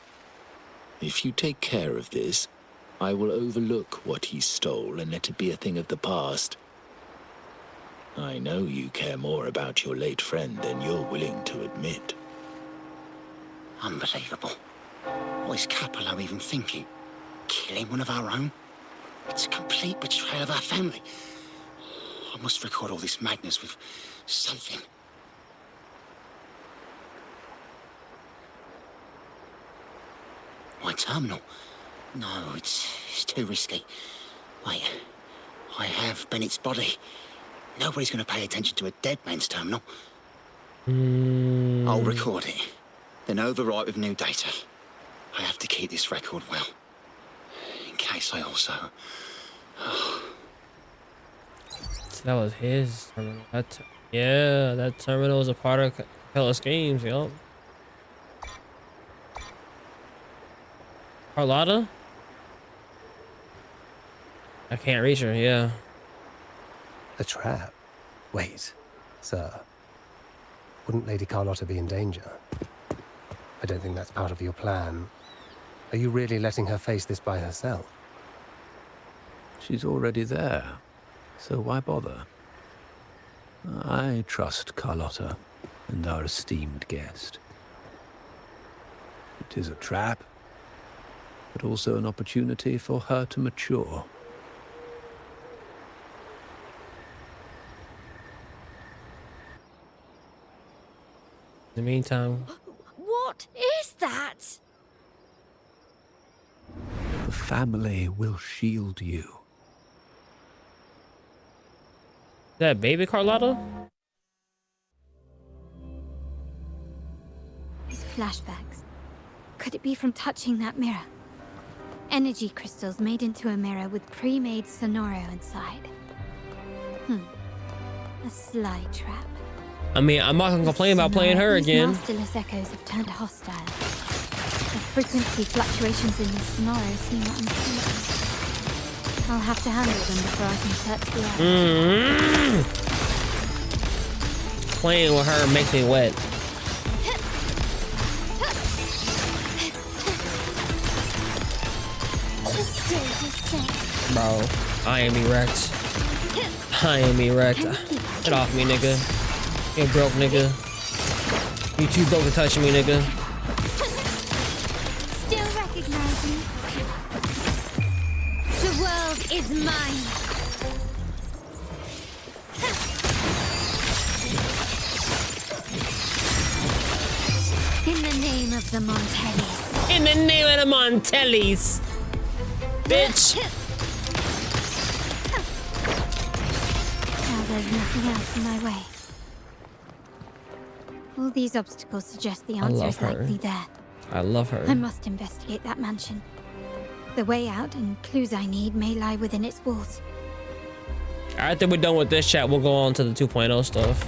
If you take care of this, I will overlook what he stole and let it be a thing of the past. I know you care more about your late friend than you're willing to admit. Unbelievable. What is Capollo even thinking? Killing one of our own? It's a complete betrayal of our family. I must record all this madness with something. My terminal? No, it's too risky. Wait, I have Bennett's body. Nobody's going to pay attention to a dead man's terminal. I'll record it, then overwrite with new data. I have to keep this record well, in case I also... So that was his terminal. Yeah, that terminal was a part of Capollo's schemes, yup. Carlotta? I can't reach her, yeah. A trap? Wait, sir. Wouldn't Lady Carlotta be in danger? I don't think that's part of your plan. Are you really letting her face this by herself? She's already there, so why bother? I trust Carlotta and our esteemed guest. It is a trap, but also an opportunity for her to mature. In the meantime... What is that? The family will shield you. Is that baby Carlotta? These flashbacks. Could it be from touching that mirror? Energy crystals made into a mirror with pre-made Sonoro inside. A sly trap. I mean, I'm not gonna complain about playing her again. These masterless echoes have turned hostile. The frequency fluctuations in the Sonoro seem unstable. I'll have to handle them before I can search the air. Playing with her makes me wet. Bro, I am erect. I am erect. Get off me, nigga. You broke, nigga. You too broke to touch me, nigga. Still recognize me? The world is mine. In the name of the Montellis. In the name of the Montellis. Bitch. Now there's nothing else in my way. All these obstacles suggest the answer is likely there. I love her. I must investigate that mansion. The way out and clues I need may lie within its walls. After we're done with this chat, we'll go on to the 2.0 stuff.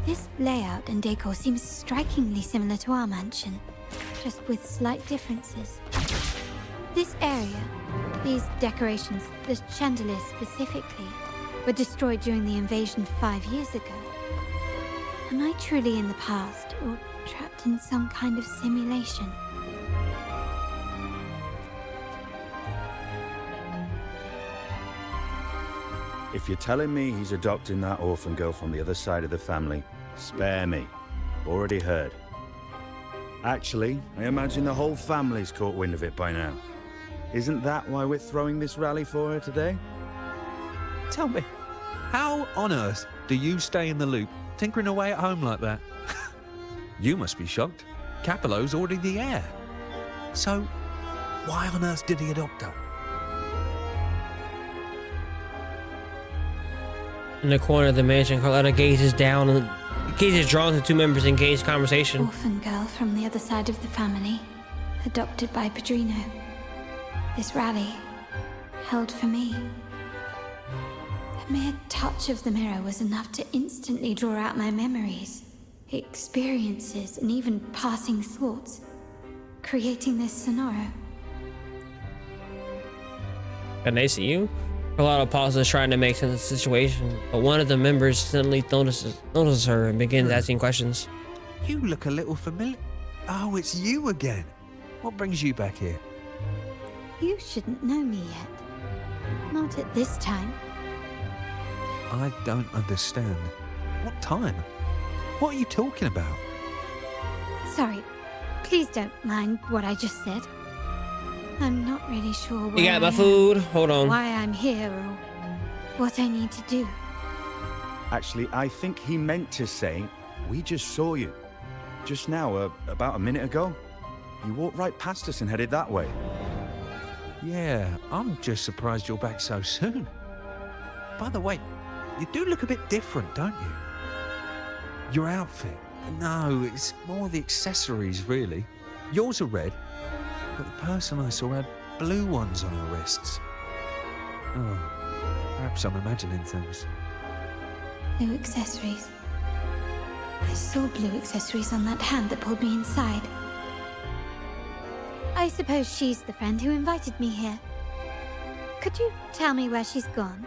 This layout and decor seems strikingly similar to our mansion, just with slight differences. This area, these decorations, the chandeliers specifically, were destroyed during the invasion 5 years ago. Am I truly in the past, or trapped in some kind of simulation? If you're telling me he's adopting that orphan girl from the other side of the family, spare me. Already heard. Actually, I imagine the whole family's caught wind of it by now. Isn't that why we're throwing this rally for her today? Tell me, how on earth do you stay in the loop, tinkering away at home like that? You must be shocked. Capollo's already the heir. So, why on earth did he adopt her? In the corner of the mansion, Carlotta gazes down and gazes drawn to two members engaged conversation. Orphan girl from the other side of the family, adopted by Padrino. This rally, held for me. The mere touch of the mirror was enough to instantly draw out my memories, experiences, and even passing thoughts, creating this scenario. Can they see you? Carlotta pauses, trying to make sense of the situation, but one of the members suddenly notices her and begins asking questions. You look a little familiar. Oh, it's you again. What brings you back here? You shouldn't know me yet. Not at this time. I don't understand. What time? What are you talking about? Sorry. Please don't mind what I just said. I'm not really sure where You got my I food? am, Hold on. why I'm here, or what I need to do. Actually, I think he meant to say, we just saw you. Just now, about a minute ago. You walked right past us and headed that way. Yeah, I'm just surprised you're back so soon. By the way, you do look a bit different, don't you? Your outfit. No, it's more the accessories, really. Yours are red, but the person I saw had blue ones on her wrists. Oh, perhaps I'm imagining things. Blue accessories. I saw blue accessories on that hand that pulled me inside. I suppose she's the friend who invited me here. Could you tell me where she's gone?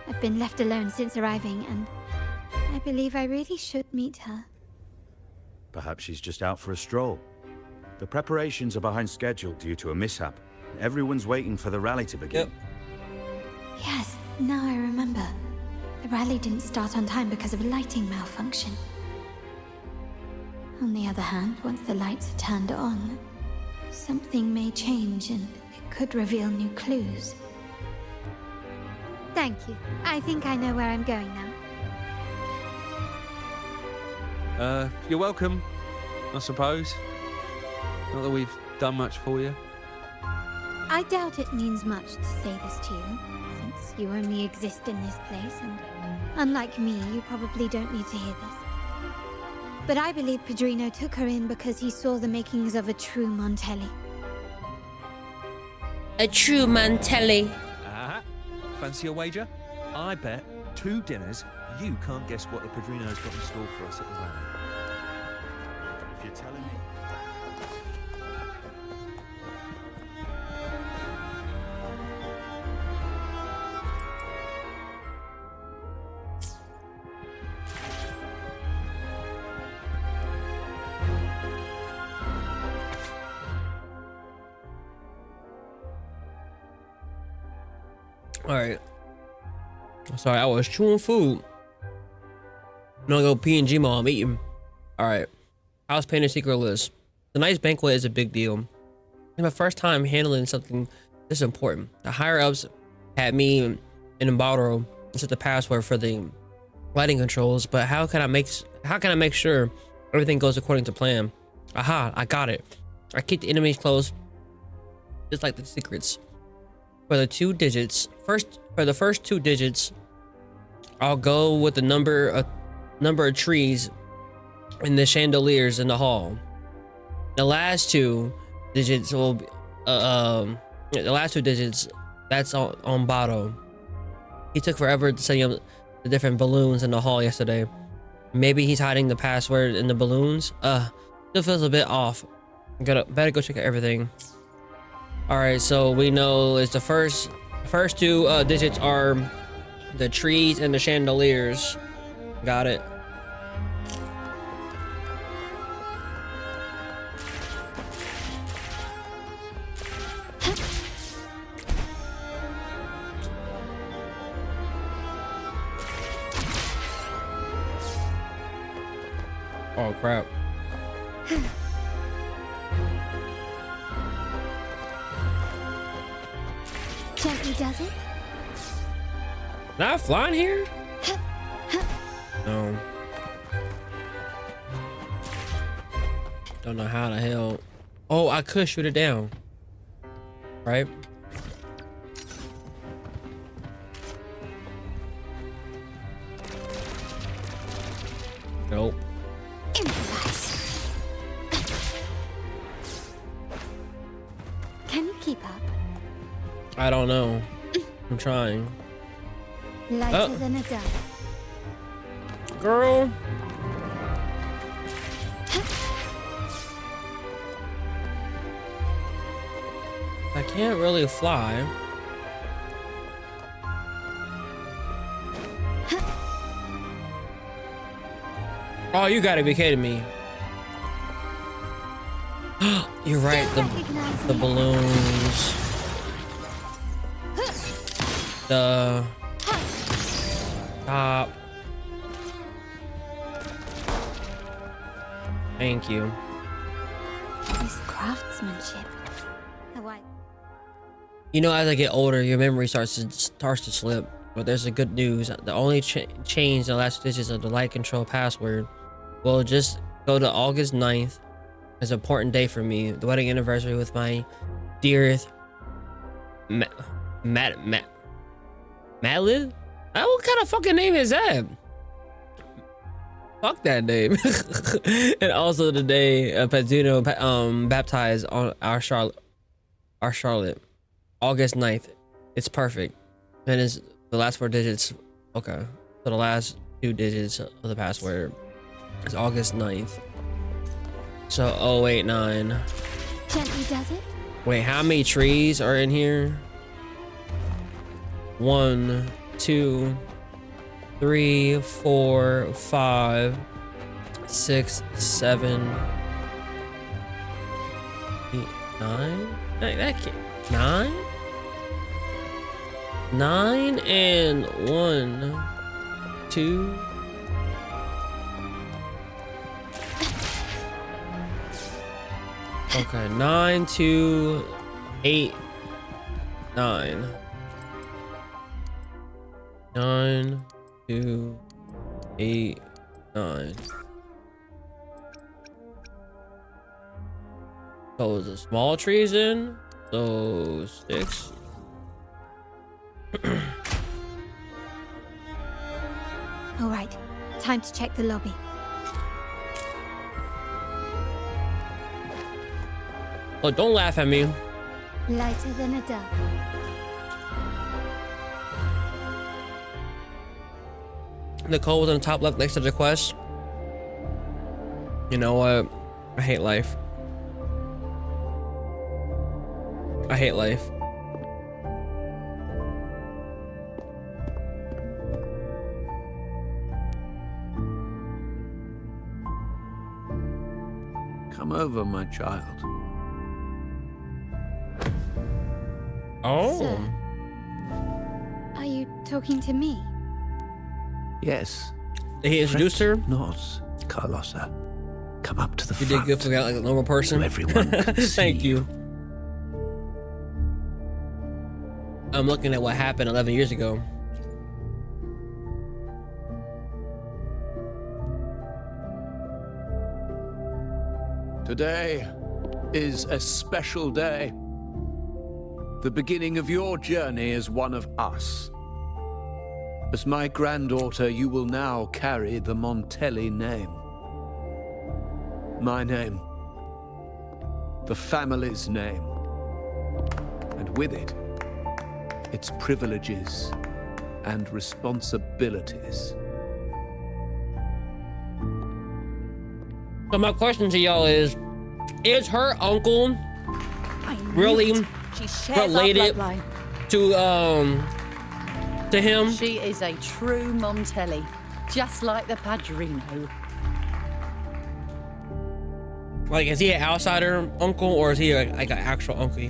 I've been left alone since arriving, and I believe I really should meet her. Perhaps she's just out for a stroll. The preparations are behind schedule due to a mishap. Everyone's waiting for the rally to begin. Yes, now I remember. The rally didn't start on time because of a lighting malfunction. On the other hand, once the lights are turned on, something may change and it could reveal new clues. Thank you. I think I know where I'm going now. You're welcome, I suppose. Not that we've done much for you. I doubt it means much to say this to you, since you only exist in this place, and unlike me, you probably don't need to hear this. But I believe Padrino took her in because he saw the makings of a true Montelli. A true Montelli. Fancy a wager? I bet 2 dinners you can't guess what the Padrino's got in store for us at the rally. If you're telling me... All right. Sorry, I was chewing food. No, go P&G mall. I'm eating. All right. House painter secret list. Tonight's banquet is a big deal. It's my first time handling something this important. The higher ups had me and Embaro set the password for the lighting controls, but how can I make sure everything goes according to plan? Aha! I got it. I keep the enemies close, just like the secrets. For the 2 digits, for the first 2 digits, I'll go with the number of trees in the chandeliers in the hall. The last 2 digits will be, the last 2 digits, that's on Botto. He took forever to set up the different balloons in the hall yesterday. Maybe he's hiding the password in the balloons. Still feels a bit off. Better go check out everything. All right, so we know it's the first 2 digits are the trees and the chandeliers. Got it. Oh crap. Gently does it? Not flying here? No. Don't know how the hell. Oh, I could shoot it down. Right? Nope. Can you keep up? I don't know. I'm trying. Lighter than a dove. Girl. I can't really fly. Oh, you gotta be kidding me. You're right, the balloons. The top. Thank you. This craftsmanship. You know, as I get older, your memory starts to slip. But there's a good news. The only change the last digits of the light control password will just go to August 9th. It's an important day for me. The wedding anniversary with my dearest Madeline? What kind of fucking name is that? Fuck that name. And also the day Petuno baptized on our Charlotte. August 9th. It's perfect. And it's the last 4 digits. Okay. So the last 2 digits of the password is August 9th. So 089. Gently does it? Wait, how many trees are in here? 1, 2, 3, 4, 5, 6, 7, 8, 9. That can't. 9? 9 and 1, 2. Okay, 9, 2, 8, 9. 9, 2, 8, 9. So the small trees in? So 6. All right, time to check the lobby. Oh, don't laugh at me. Lighter than a dove. The code was on the top left next to the quest. You know what? I hate life. I hate life. Come over, my child. Oh. Sir, are you talking to me? Yes. He introduced her? Not, Carlotta. Come up to the You front. did good for that, like a normal person. So everyone can see. Thank you. I'm looking at what happened 11 years ago. Today is a special day. The beginning of your journey as one of us. As my granddaughter, you will now carry the Montelli name. My name. The family's name. And with it, its privileges and responsibilities. So my question to y'all is her uncle really related to him? She is a true Montelli, just like the Padrino. Like, is he an outsider uncle or is he like an actual uncle?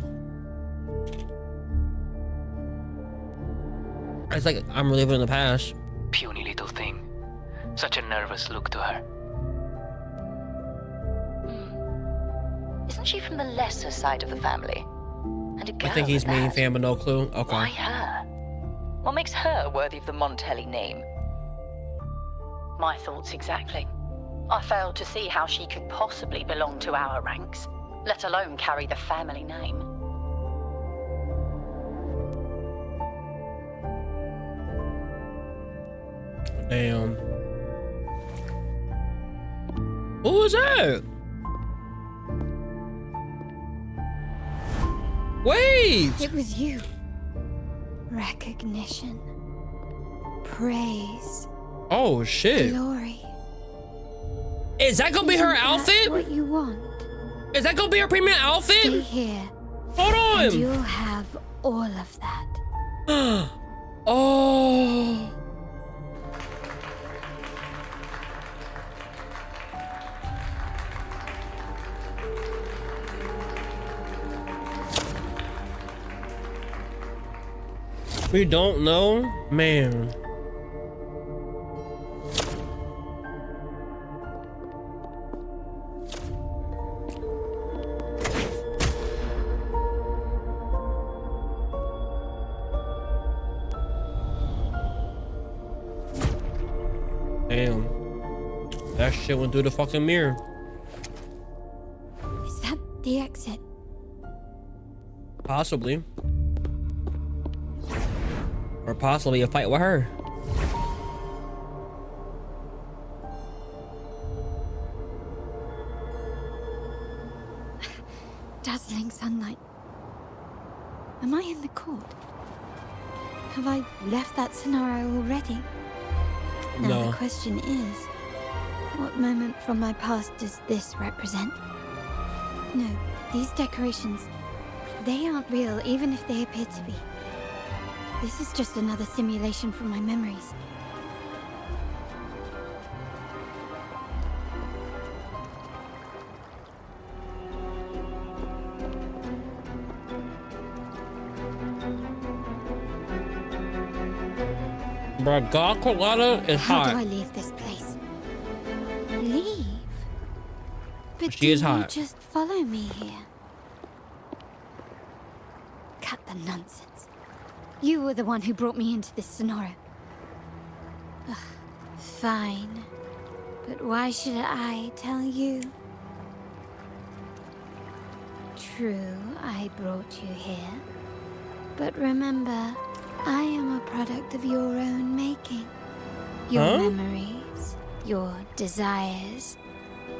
It's like I'm reliving the past. Puny little thing. Such a nervous look to her. Isn't she from the lesser side of the family? And a girl I think he's at mean, that. fan, but no clue. Okay. Why her? What makes her worthy of the Montelli name? My thoughts exactly. I failed to see how she could possibly belong to our ranks, let alone carry the family name. Damn. Who was that? Wait! It was you. Recognition. praise, Oh shit. glory. Is that gonna be her Isn't that outfit? what you want? Is that gonna be her premium Stay outfit? here. Hold And on. you'll have all of that. Oh. We don't know, man. Damn. That shit went through the fucking mirror. Is that the exit? Possibly. Or possibly a fight with her. Dazzling sunlight. Am I in the court? Have I left that scenario already? Now No. the question is, what moment from my past does this represent? No, these decorations, they aren't real, even if they appear to be. This is just another simulation from my memories. Bro, God, Carlotta is How do I hot. leave this place? Leave? But She is do you hot. just follow me here? Cut the nonsense. You were the one who brought me into this scenario. Ugh, fine. But why should I tell you? True, I brought you here. But remember, I am a product of your own making. Your Huh? memories, your desires,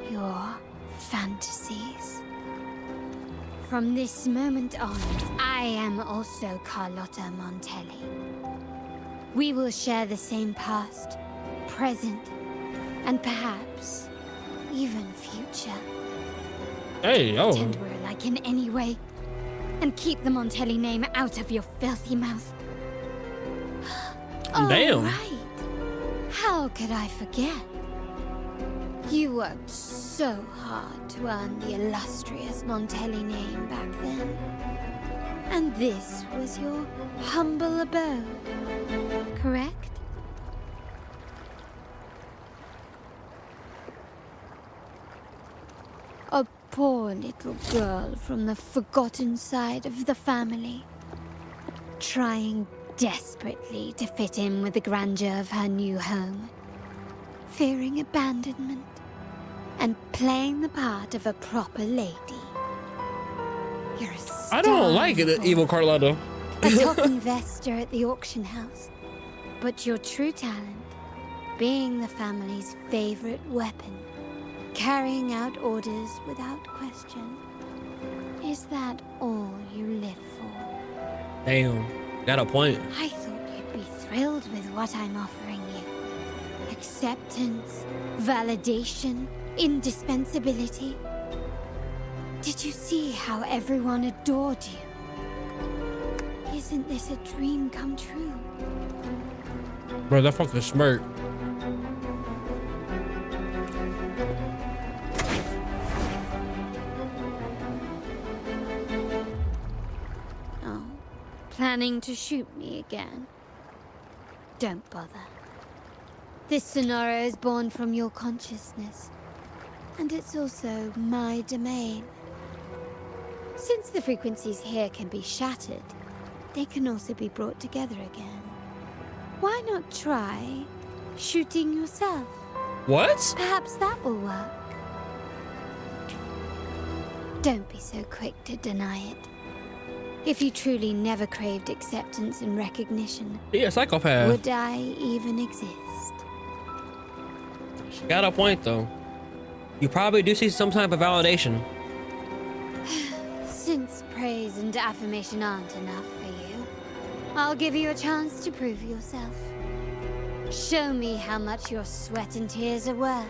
your fantasies. From this moment on, I am also Carlotta Montelli. We will share the same past, present, and perhaps even future. Hey, yo. Pretend we're alike in any way, and keep the Montelli name out of your filthy mouth. Oh, Damn. right. How could I forget? You worked so hard to earn the illustrious Montelli name back then. And this was your humble abode, correct? A poor little girl from the forgotten side of the family, trying desperately to fit in with the grandeur of her new home, fearing abandonment, and playing the part of a proper lady. You're a star, I don't like it, boy. evil Carlotta. A top investor at the auction house. But your true talent, being the family's favorite weapon, carrying out orders without question. Is that all you live for? Damn. Got a point. I thought you'd be thrilled with what I'm offering you. Acceptance, validation, indispensability. Did you see how everyone adored you? Isn't this a dream come true? Bro, that fucking smirk. Oh, planning to shoot me again? Don't bother. This scenario is born from your consciousness, and it's also my domain. Since the frequencies here can be shattered, they can also be brought together again. Why not try shooting yourself? What? Perhaps that will work. Don't be so quick to deny it. If you truly never craved acceptance and recognition, He a psychopath. would I even exist? She got a point though. You probably do see some type of validation. Since praise and affirmation aren't enough for you, I'll give you a chance to prove yourself. Show me how much your sweat and tears are worth.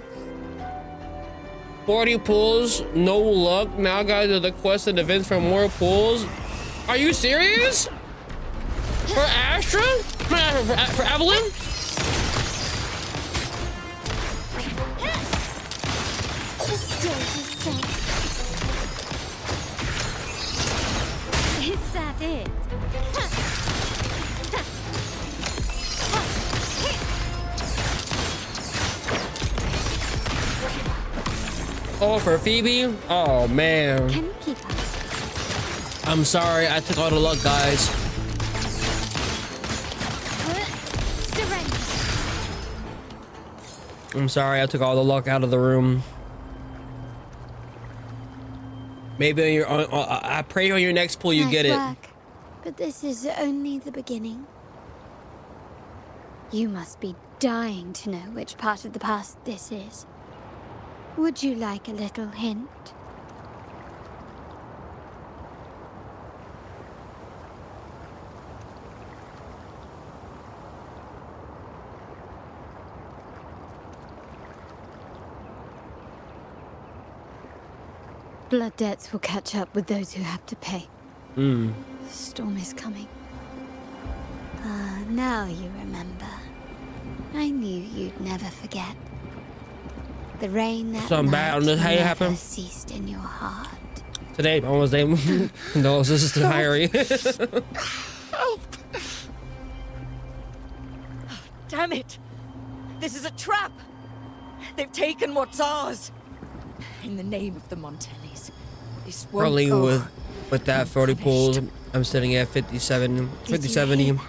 40 pulls, no luck. Now guys are the quest and events for more pulls. Are you serious? For Astra? For Evelyn? Still the same. Is that it? Oh, for Phoebe? Oh man. Can you keep up? I'm sorry, I took all the luck, guys. Surrender. I'm sorry, I took all the luck out of the room. Maybe on your, I pray on your next pull you Nice get it. work, but this is only the beginning. You must be dying to know which part of the past this is. Would you like a little hint? Blood debts will catch up with those who have to pay. The storm is coming. Ah, now you remember. I knew you'd never forget. The rain that Something bad on this how it never happened? ceased in your heart. Today, almost day. No, this is the diary. Damn it! This is a trap! They've taken what's ours! In the name of the Montellis, this won't Currently go. with that 40 pulls, I'm sitting at 57, 50-70.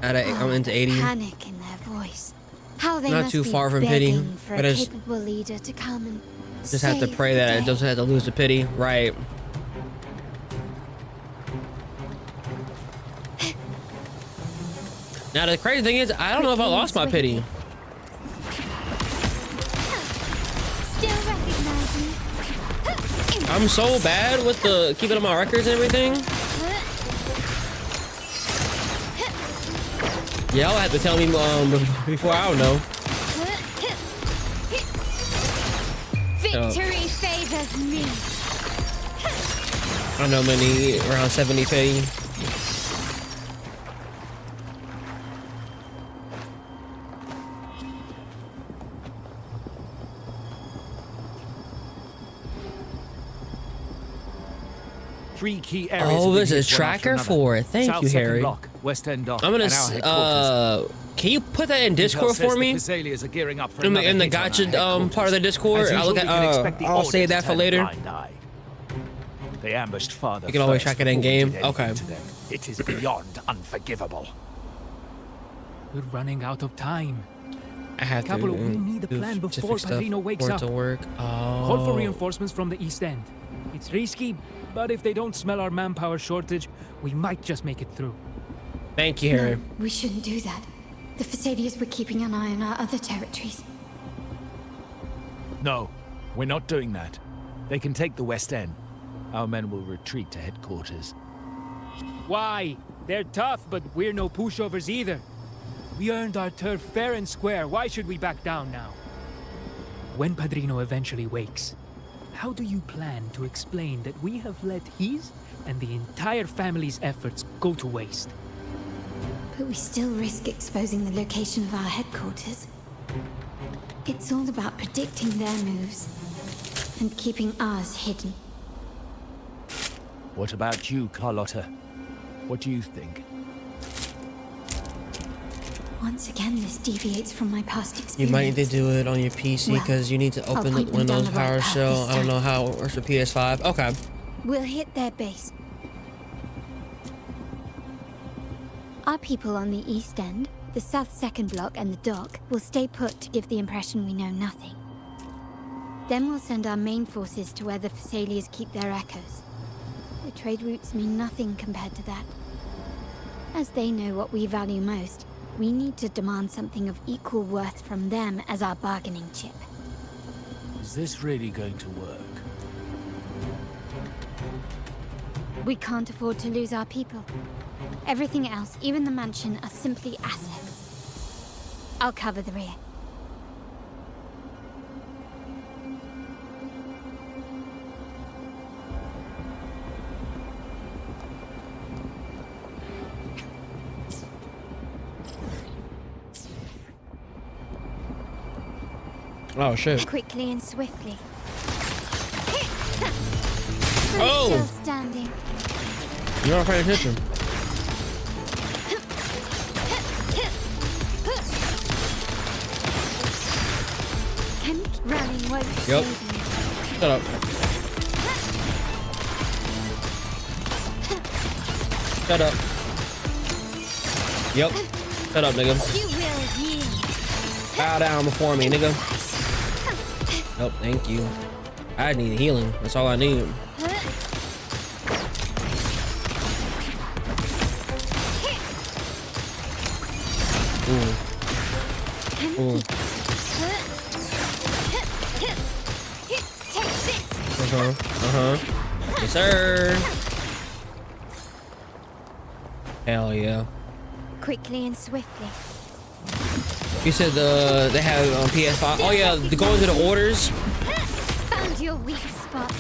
I'm into 80. Panic in their voice. How they Not must too be far from pity, begging for but a it's- capable leader to come and Just have to save pray the that it day. doesn't have to lose the pity. Right. Now the crazy thing is, I don't know if I lost my pity. Still recognize me. I'm so bad with the keeping up my records and everything. Y'all have to tell me before I don't know. Victory favors me. I don't know many around 70 pity. Three key areas. Oh, have been there's a hit one after tracker another. for it. Thank South you, Second Harry. Block, West End Dock, I'm gonna and our headquarters. can you put that in Intel Discord says for the me? Fusiliers are gearing up for In the another hit on gotcha our part of the Discord. As I'll usual, look at we can expect the I'll order save to that for turn a later. blind eye. They ambushed father. You can always first track it in before we game. did anything Okay. to them. It is beyond unforgivable. We're running out of time. I have to Capollo, we need a do plan before specific stuff Padrino wakes for it up. to work. Call for Oh. reinforcements from the east end. It's risky, but if they don't smell our manpower shortage, we might just make it through. Thank you, Harry. No, we shouldn't do that. The Fusiliers were keeping an eye on our other territories. No, we're not doing that. They can take the West End. Our men will retreat to headquarters. Why? They're tough, but we're no pushovers either. We earned our turf fair and square. Why should we back down now? When Padrino eventually wakes, how do you plan to explain that we have let his and the entire family's efforts go to waste? But we still risk exposing the location of our headquarters. It's all about predicting their moves and keeping ours hidden. What about you, Carlotta? What do you think? Once again, this deviates from my past You experience. might need to do it on your PC Well, because you need to I'll open the point them down Windows the right path PowerShell. this I don't know time. how it works for PS5. Okay. We'll hit their base. Our people on the east end, the south second block and the dock will stay put to give the impression we know nothing. Then we'll send our main forces to where the Fusiliers keep their echoes. The trade routes mean nothing compared to that. As they know what we value most, we need to demand something of equal worth from them as our bargaining chip. Is this really going to work? We can't afford to lose our people. Everything else, even the mansion, are simply assets. I'll cover the rear. Oh shit. Quickly and swiftly. Oh! Still standing. You're not paying attention. Running won't Yep. save you. Shut up. Shut up. Yep. Shut up, nigga. You will yield. Bow down before me, nigga. Nope, thank you. I need healing. That's all I need. Ooh. Ooh. Yes, sir. Hell yeah. Quickly and swiftly. You said they have on PS5. Oh yeah, to go into the orders Found your weak spot.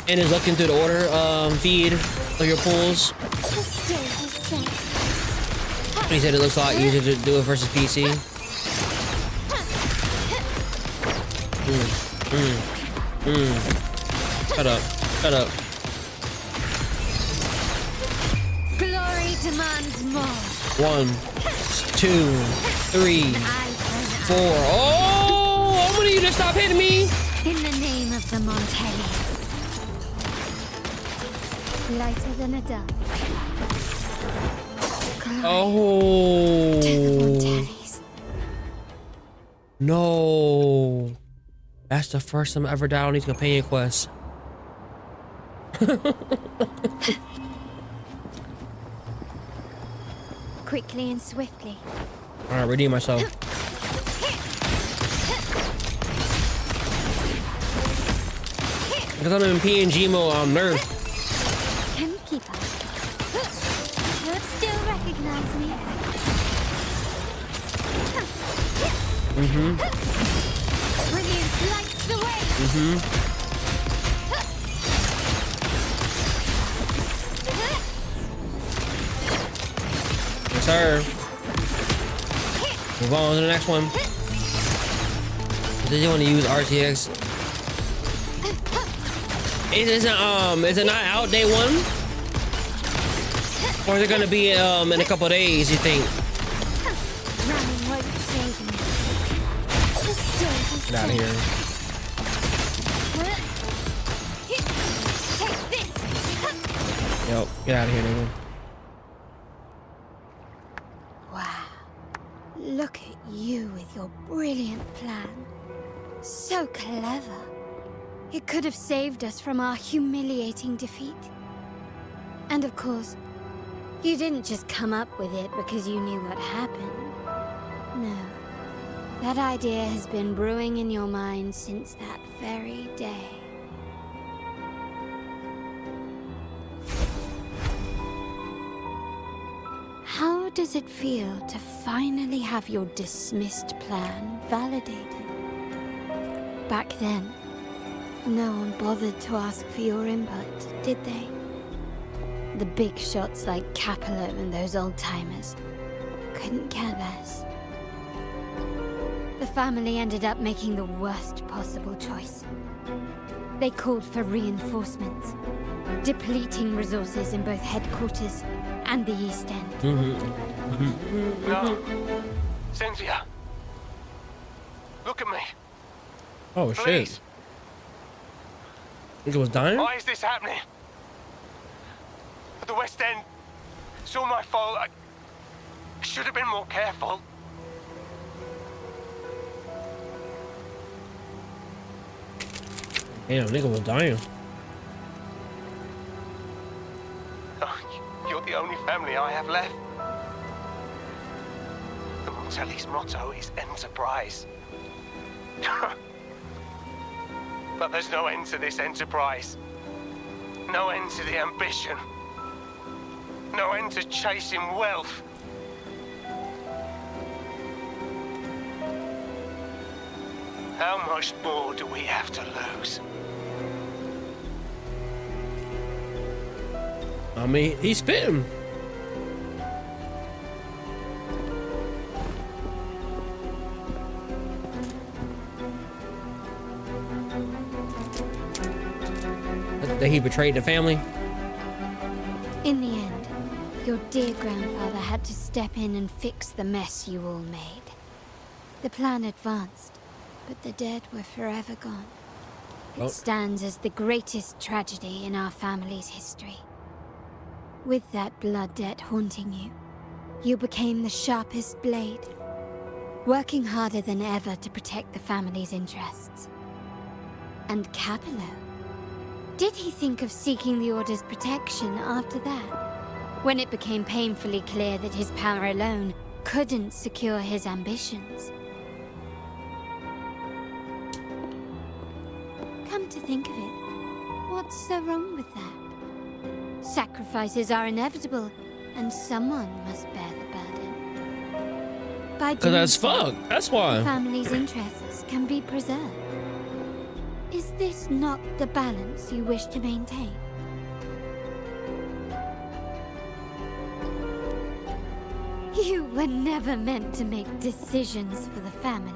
and is looking through the order feed of your pulls. The stage is set. He said it looks a lot easier to do it versus PC. Shut up. Shut up. Glory demands more. 1, 2, 3, 4. Oh! I'm gonna need you to stop hitting me! In the name of the Montellis. Lighter than a dove. Oh! To the Montellis. No. That's the first time I ever died on these companion quests. Quickly and swiftly. Alright, redeem myself. Because I'm in PNG mode on Nerf. Can you keep up? Still recognize me? Brilliant lights the way. Yes, sir. Move on to the next one. Did you want to use RTX? Is it not out day one? Or is it gonna be in a couple days, you think? Running won't save me. The stage is Get out of here. Take this. Yo, get out of here, nigga. Wow. Look at you with your brilliant plan. So clever. It could have saved us from our humiliating defeat. And of course, you didn't just come up with it because you knew what happened. No. That idea has been brewing in your mind since that very day. How does it feel to finally have your dismissed plan validated? Back then, no one bothered to ask for your input, did they? The big shots like Capollo and those old-timers couldn't care less. The family ended up making the worst possible choice. They called for reinforcements, depleting resources in both headquarters and the East End. No. Cynthia. Look at me. Oh Please. shit. Think it was dying? Why is this happening? The West End. It's all my fault. I should have been more careful. Damn, nigga was dying. Oh, you're the only family I have left. The Montelli's motto is enterprise. But there's no end to this enterprise. No end to the ambition. No end to chasing wealth. How much more do we have to lose? I mean, he's spitting. That he betrayed the family. In the end, your dear grandfather had to step in and fix the mess you all made. The plan advanced, but the dead were forever gone. It stands as the greatest tragedy in our family's history. With that blood debt haunting you, you became the sharpest blade, working harder than ever to protect the family's interests. And Capollo? Did he think of seeking the Order's protection after that? When it became painfully clear that his power alone couldn't secure his ambitions. Come to think of it, what's so wrong with that? Sacrifices are inevitable, and someone must bear the burden. By doing That's so, fucked. That's why. the family's interests can be preserved. Is this not the balance you wish to maintain? You were never meant to make decisions for the family.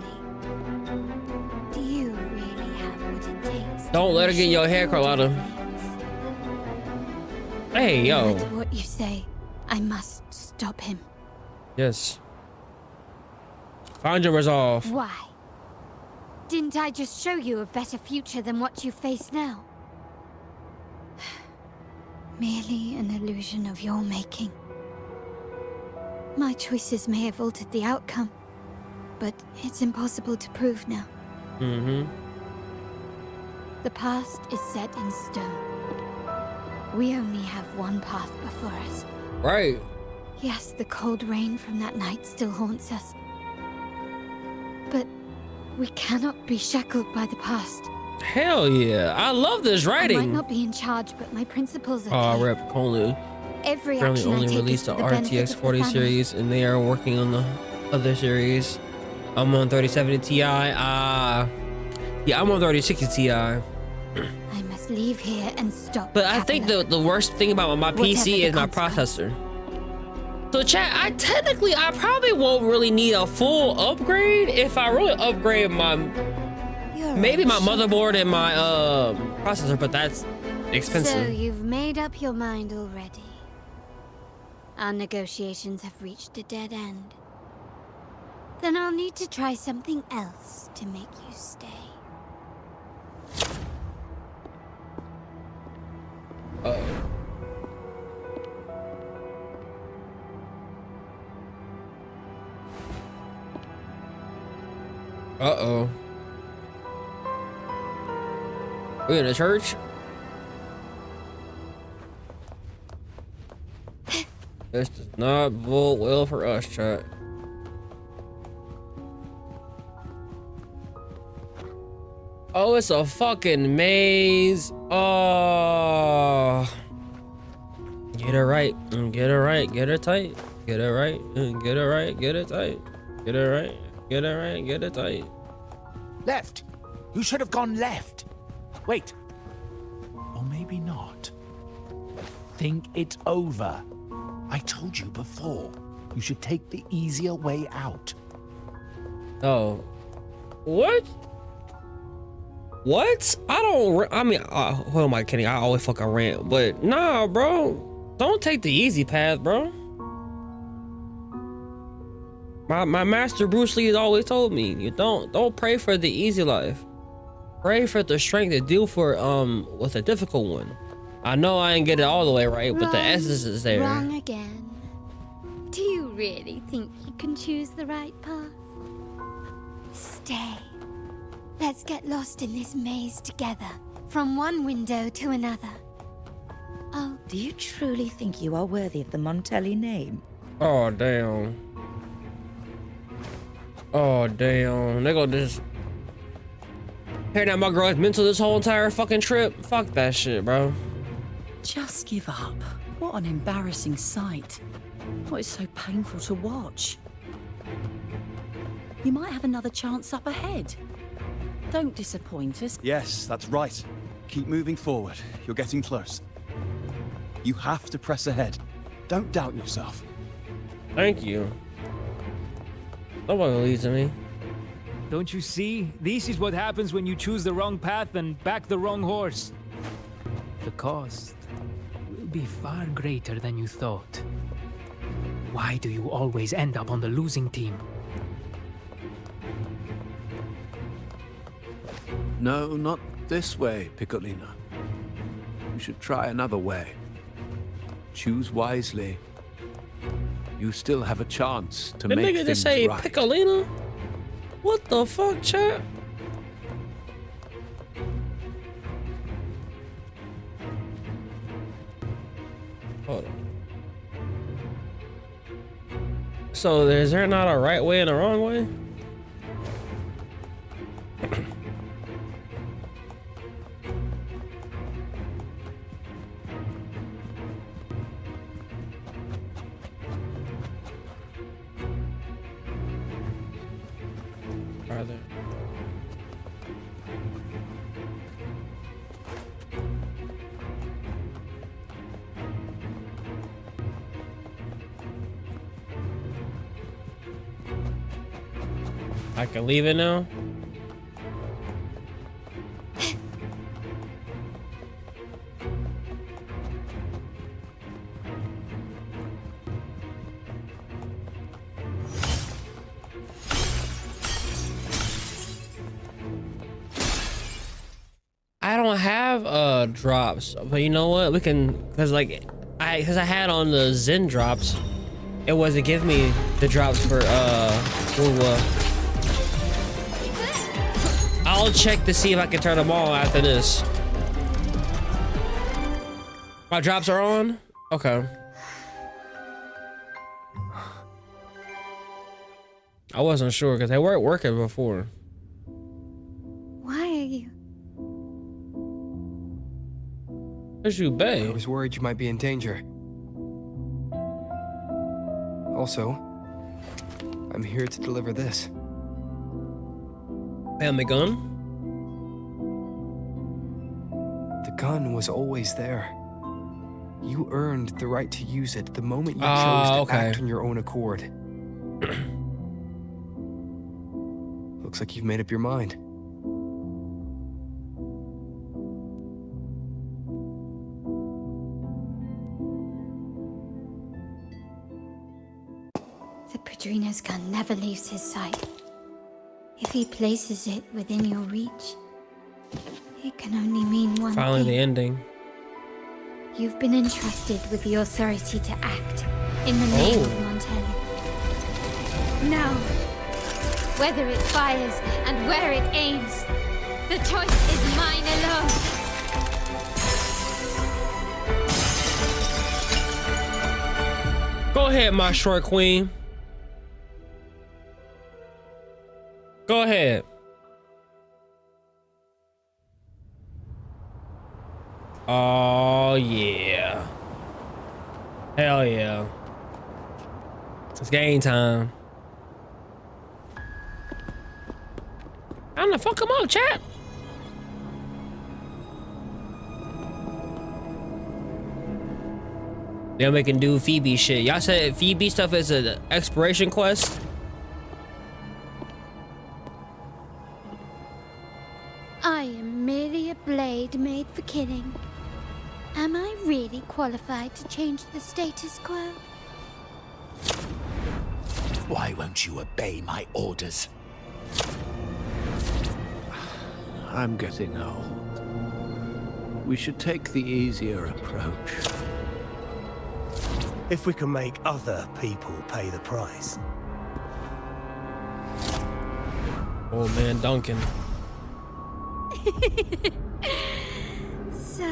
Do you really have what it takes? Don't let her get in your hair, Carlotta. Hey, No yo. matter what you say, I must stop him. Yes. Find your resolve. Why? Didn't I just show you a better future than what you face now? Merely an illusion of your making. My choices may have altered the outcome, but it's impossible to prove now. Mm-hmm. The past is set in stone. We only have one path before us. Right. Yes, the cold rain from that night still haunts us. But we cannot be shackled by the past. Hell yeah. I love this I writing. might not be in charge, but my principles are clear. Rep Kolu. Every Currently action I only take released is the for the benefit RTX of the 40 family. series, and they are working on the other series. I'm on 3070 Ti. Yeah, I'm on 3060 Ti. I must leave here and stop. But I think the worst thing about my Whatever PC the is my processor. So chat, I probably won't really need a full upgrade if I really upgrade my maybe my motherboard and my processor, but that's expensive. So you've made up your mind already. Our negotiations have reached a dead end. Then I'll need to try something else to make you stay. Uh-oh. Uh-oh. We in a church? This does not bode well for us, chat. Oh, it's a fucking maze. Oh. Get it right. Get it right. Get it tight. Get it right. Get it right. Get it tight. Get it right. Get it right. Get it tight. Left. You should have gone left. Wait. Or maybe not. Think it over. I told you before. You should take the easier way out. Oh. What? What? I mean, who am I kidding? I always fucking rant, but nah, bro. Don't take the easy path, bro. My master Bruce Lee has always told me, you don't pray for the easy life. Pray for the strength to deal with a difficult one. I know I didn't get it all the way right, but the essence is there. Wrong again. Do you really think you can choose the right path? Stay. Let's get lost in this maze together, from one window to another. Oh, do you truly think you are worthy of the Montelli name? Oh, damn. Oh, damn. They gonna just... Hey, now my girl is mental this whole entire fucking trip. Fuck that shit, bro. Just give up. What an embarrassing sight. Oh, it's so painful to watch. You might have another chance up ahead. Don't disappoint us. Yes, that's right. Keep moving forward. You're getting close. You have to press ahead. Don't doubt yourself. Thank you. Nobody believes in me. Don't you see? This is what happens when you choose the wrong path and back the wrong horse. The cost will be far greater than you thought. Why do you always end up on the losing team? No, not this way, Piccolino. You should try another way. Choose wisely. You still have a chance to The make nigga things just say right. Piccolino? What the fuck, chat? Hold on. So is there not a right way and a wrong way? Are there? I can leave it now? I don't have drops, but you know what? We can, cause I had on the Zen drops. It wasn't give me the drops for WuWa. I'll check to see if I can turn them on after this. My drops are on? Okay. I wasn't sure because they weren't working before. Why are you? Cause you babe. I was worried you might be in danger. Also, I'm here to deliver this. Family gun? The gun was always there. You earned the right to use it the moment you Oh, chose to okay. act on your own accord. Looks like you've made up your mind. The Padrino's gun never leaves his sight. If he places it within your reach, it can only mean one Finally, the thing. ending. You've been entrusted with the authority to act in the name of Montelli. Now, Whether it fires and where it aims, the choice is mine alone. Go ahead, my short queen. Go ahead. Oh yeah. Hell yeah. It's game time. I'm gonna fuck him up, chat. Then we can do Phoebe shit. Y'all said Phoebe stuff is an exploration quest. I am merely a blade made for killing. Am I really qualified to change the status quo? Why won't you obey my orders? I'm getting old. We should take the easier approach. If we can make other people pay the price. Oh man, Duncan. So,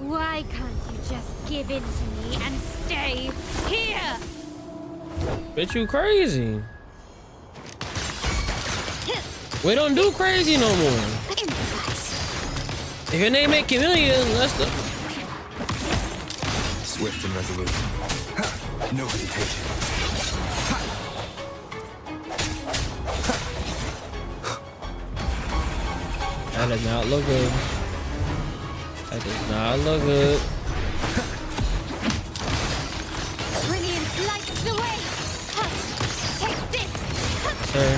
why can't you just give in to me and stay here? Bitch, you crazy. We don't do crazy no more. If your name ain't Chameleon, that's the... Swift and resolute. No hesitation. That does not look good. That does not look good. Brilliant lights the way. Take this. Sir.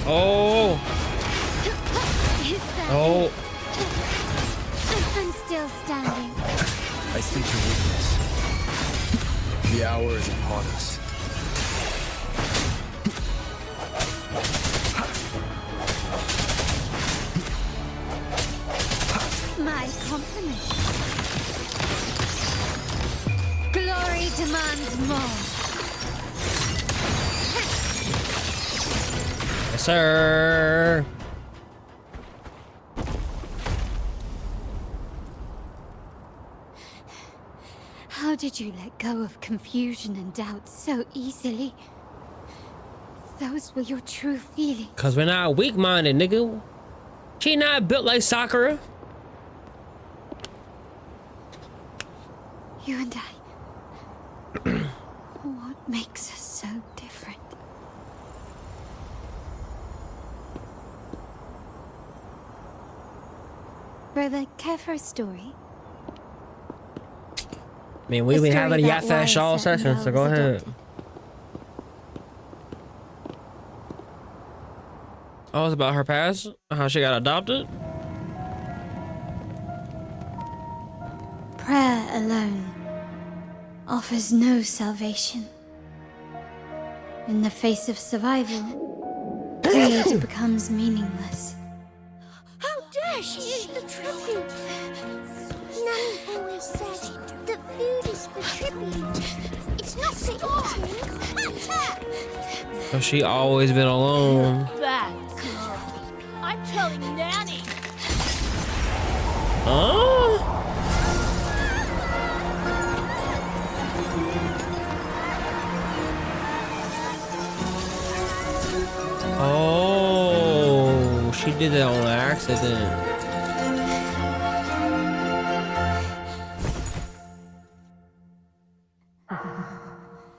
Oh. Oh. I'm still standing. I sense your weakness. The hour is upon us. My compliments. Glory demands more. Yes, sir. How did you let go of confusion and doubt so easily? Those were your true feelings. Cause we're not weak-minded, nigga. She not built like Sakura. You and I. What makes us so different? Brother, care for a story? I mean, we've been having a yacht fast all session, so go ahead. Oh, it's about her past? How she got adopted? Prayer alone offers no salvation. In the face of survival, greed becomes meaningless. How dare she eat the tribute? Nanny always said that food is for tribute. It's not for eating. So she always been alone. Bad girl. I'm telling Nanny. Huh? Oh, she did that on accident.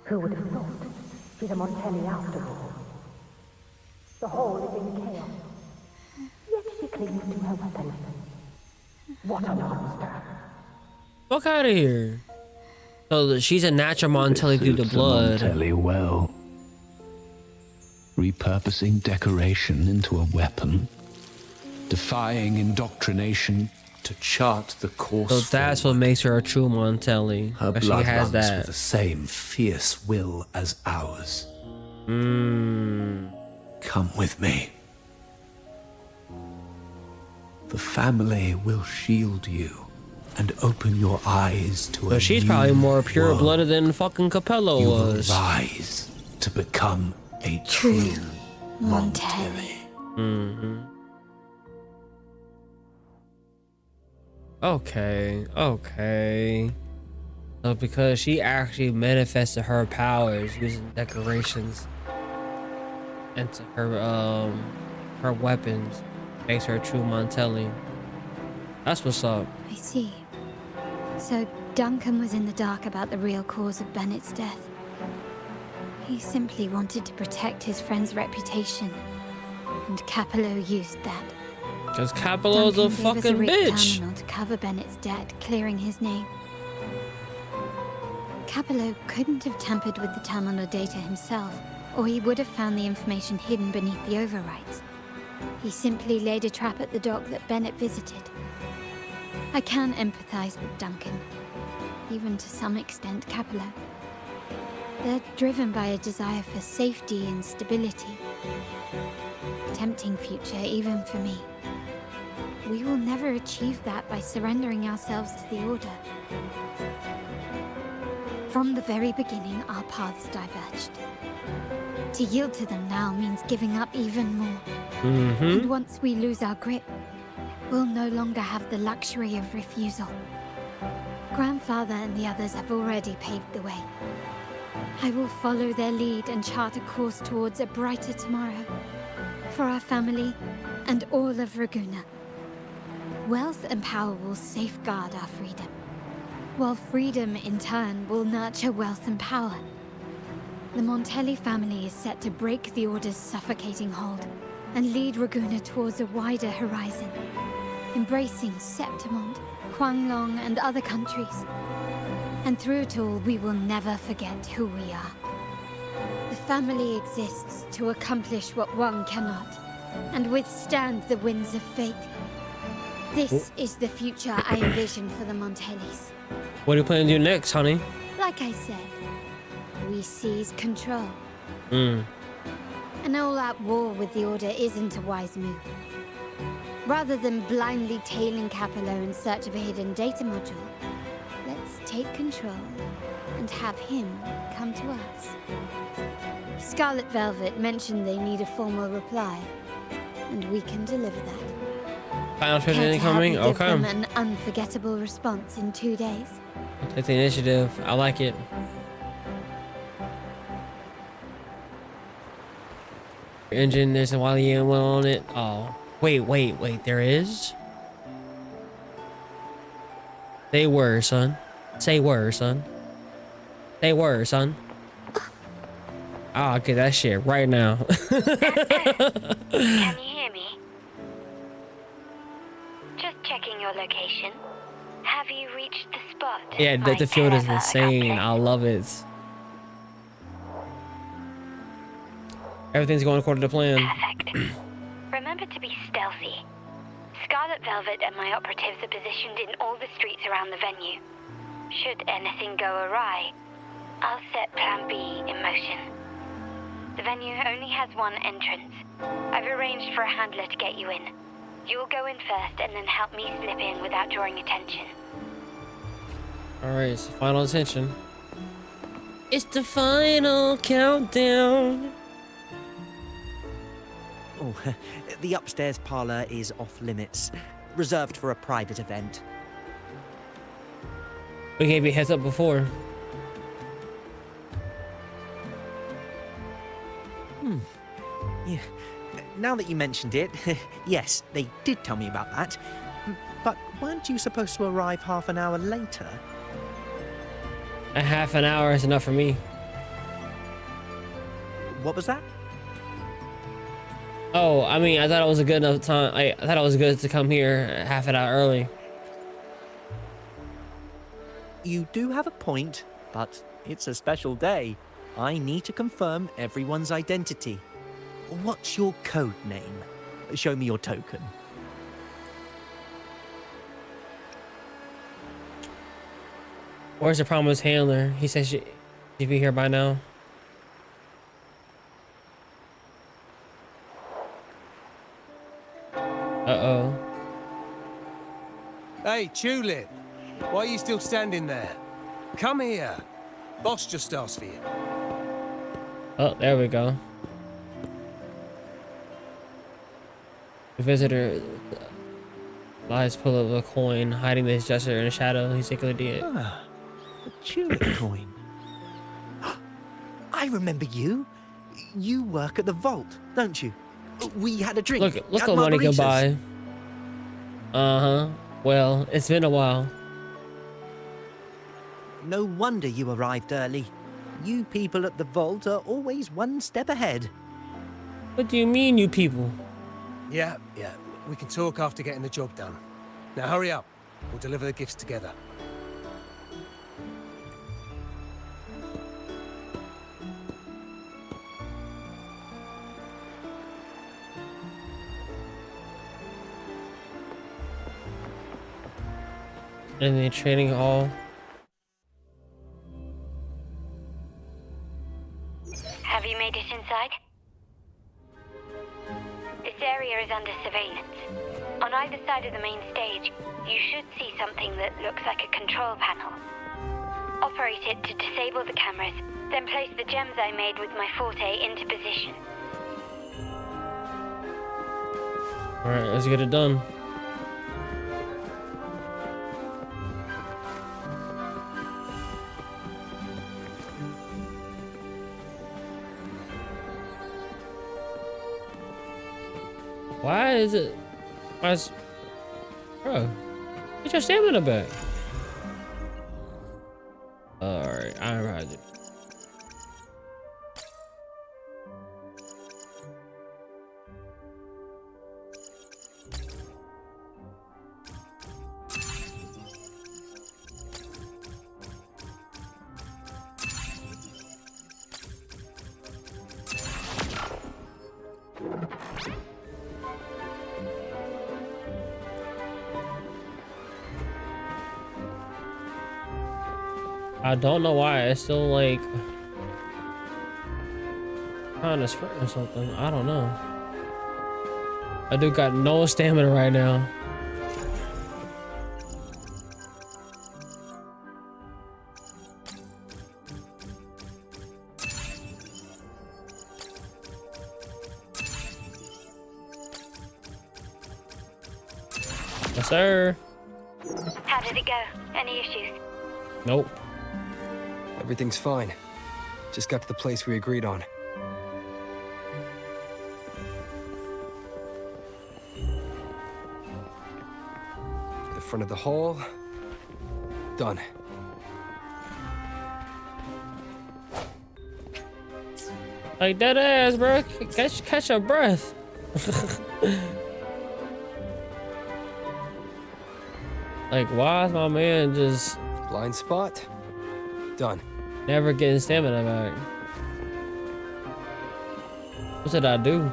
Who would have thought? She's a Montelli after all. The hall is in chaos. Yet she clings to her weapon. What a monster. Fuck out of here. So she's a natural Montelli through the blood. Montelli well. Repurposing decoration into a weapon. Defying indoctrination to chart the course. So that's what makes her a true Montelli. Her She blood has runs that. with the same fierce will as ours. Come with me. The family will shield you and open your eyes to So a she's new probably more pure world. blooded than fucking Capollo You was. will rise to become a true Montelli. Okay. So because she actually manifested her powers using decorations into her weapons, makes her a true Montelli. That's what's up. I see. So Duncan was in the dark about the real cause of Bennett's death. He simply wanted to protect his friend's reputation, and Capollo used that. Because Capollo's a Duncan gave us fucking Rick bitch. Terminal to cover Bennett's debt, clearing his name. Capollo couldn't have tampered with the terminal data himself, or he would have found the information hidden beneath the overwrites. He simply laid a trap at the dock that Benett visited. I can empathize with Duncan, even to some extent Capollo. They're driven by a desire for safety and stability. Tempting future even for me. We will never achieve that by surrendering ourselves to the Order. From the very beginning, our paths diverged. To yield to them now means giving up even more. And once we lose our grip, we'll no longer have the luxury of refusal. Grandfather and the others have already paved the way. I will follow their lead and chart a course towards a brighter tomorrow. For our family and all of Raguna. Wealth and power will safeguard our freedom, while freedom in turn will nurture wealth and power. The Montelli family is set to break the Order's suffocating hold and lead Raguna towards a wider horizon, embracing Septimond, Huanglong, and other countries. And through it all, we will never forget who we are. The family exists to accomplish what one cannot, and withstand the winds of fate. This is the future I envision for the Montellis. What do you plan to do next, honey? Like I said, we seize control. Hmm. An all-out war with the Order isn't a wise move. Rather than blindly tailing Capollo in search of a hidden data module, let's take control and have him come to us. Scarlet Velvet mentioned they need a formal reply, and we can deliver that. Final Care tragedy to help me coming? give them Okay. an unforgettable response in 2 days. Take the initiative. I like it. Engine, there's a YLM on it. Oh, wait. There is? They were, son. Say were, son. They were, son. I'll get that shit right now. Can you hear me? Just checking your location. Have you reached the spot? Yeah, the field is insane. I love it. Everything's going according to plan. Perfect. Remember to be stealthy. Scarlet Velvet and my operatives are positioned in all the streets around the venue. Should anything go awry, I'll set Plan B in motion. The venue only has one entrance. I've arranged for a handler to get you in. You'll go in first and then help me slip in without drawing attention. Alright, it's the final attention. It's the final countdown. Oh, the upstairs parlor is off limits, reserved for a private event. We gave you a heads up before. Yeah. Now that you mentioned it, yes, they did tell me about that. But weren't you supposed to arrive half an hour later? A half an hour is enough for me. What was that? Oh, I mean, I thought it was a good enough time. I thought it was good to come here half an hour early. You do have a point, but it's a special day. I need to confirm everyone's identity. What's your code name? Show me your token. Where's the promised handler? He says she'd be here by now. Uh-oh. Hey, Tulip. Why are you still standing there? Come here. Boss just asked for you. Oh, there we go. The visitor lies full of a coin, hiding his gesture in a shadow. He secretly did. Ah, a tulip coin. I remember you. You work at the vault, don't you? We had a drink. Look at what money can Margaritas. buy. Uh-huh. Well, it's been a while. No wonder you arrived early. You people at the vault are always one step ahead. What do you mean, you people? Yeah. We can talk after getting the job done. Now hurry up. We'll deliver the gifts together. In the training hall. Have you made it inside? This area is under surveillance. On either side of the main stage, you should see something that looks like a control panel. Operate it to disable the cameras, then place the gems I made with my forte into position. Alright, let's get it done. Why is it? Bro, get your stamina back. Alright, I remember how to do. I don't know why it's still like trying to sprint or something. I don't know. I do got no stamina right now. Yes, sir. How did it go? Any issues? Nope. Everything's fine. Just got to the place we agreed on. The front of the hall. Done. Like that ass, bro. Catch your breath. Like, why is my man just blind spot? Done. Never getting stamina back. What did I do?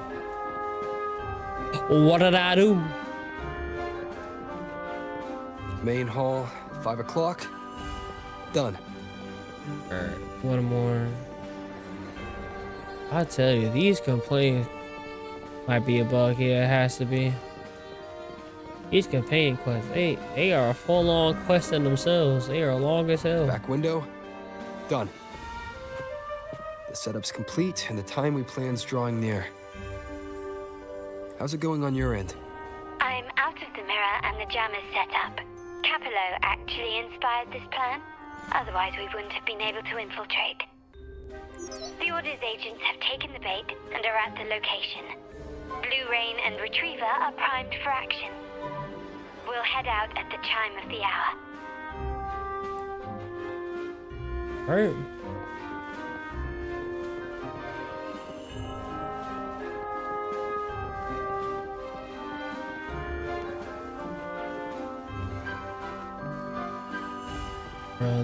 What did I do? Main hall, 5 o'clock. Done. Alright, one more. I tell you, these complaints might be a bug. Yeah, it has to be. These companion quests, they are a full-on quest in themselves. They are long as hell. Back window. Done. The setup's complete and the time we plan's drawing near. How's it going on your end? I'm out of the mirror and the jam is set up. Capollo actually inspired this plan. Otherwise, we wouldn't have been able to infiltrate. The Order's agents have taken the bait and are at the location. Blue Rain and Retriever are primed for action. We'll head out at the chime of the hour. Alright.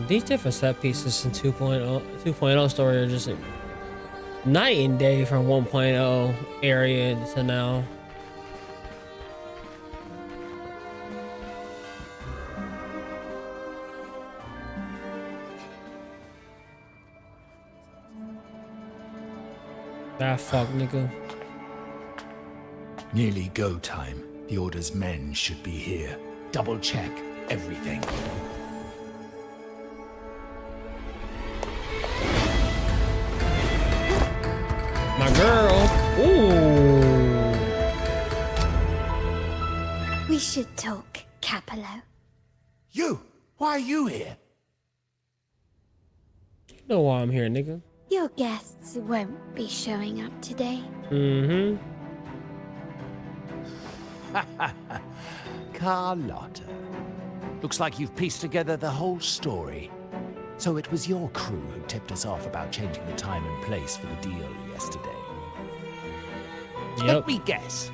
These different set pieces in 2.0 story are just night and day from 1.0 area to now. Ah, fuck, nigga. Nearly go time. The Order's men should be here. Double check everything. My girl. Ooh. We should talk, Capollo. You! Why are you here? You know why I'm here, nigga. Your guests won't be showing up today. Mm-hmm. Carlotta. Looks like you've pieced together the whole story. So it was your crew who tipped us off about changing the time and place for the deal yesterday. Yep. Let me guess.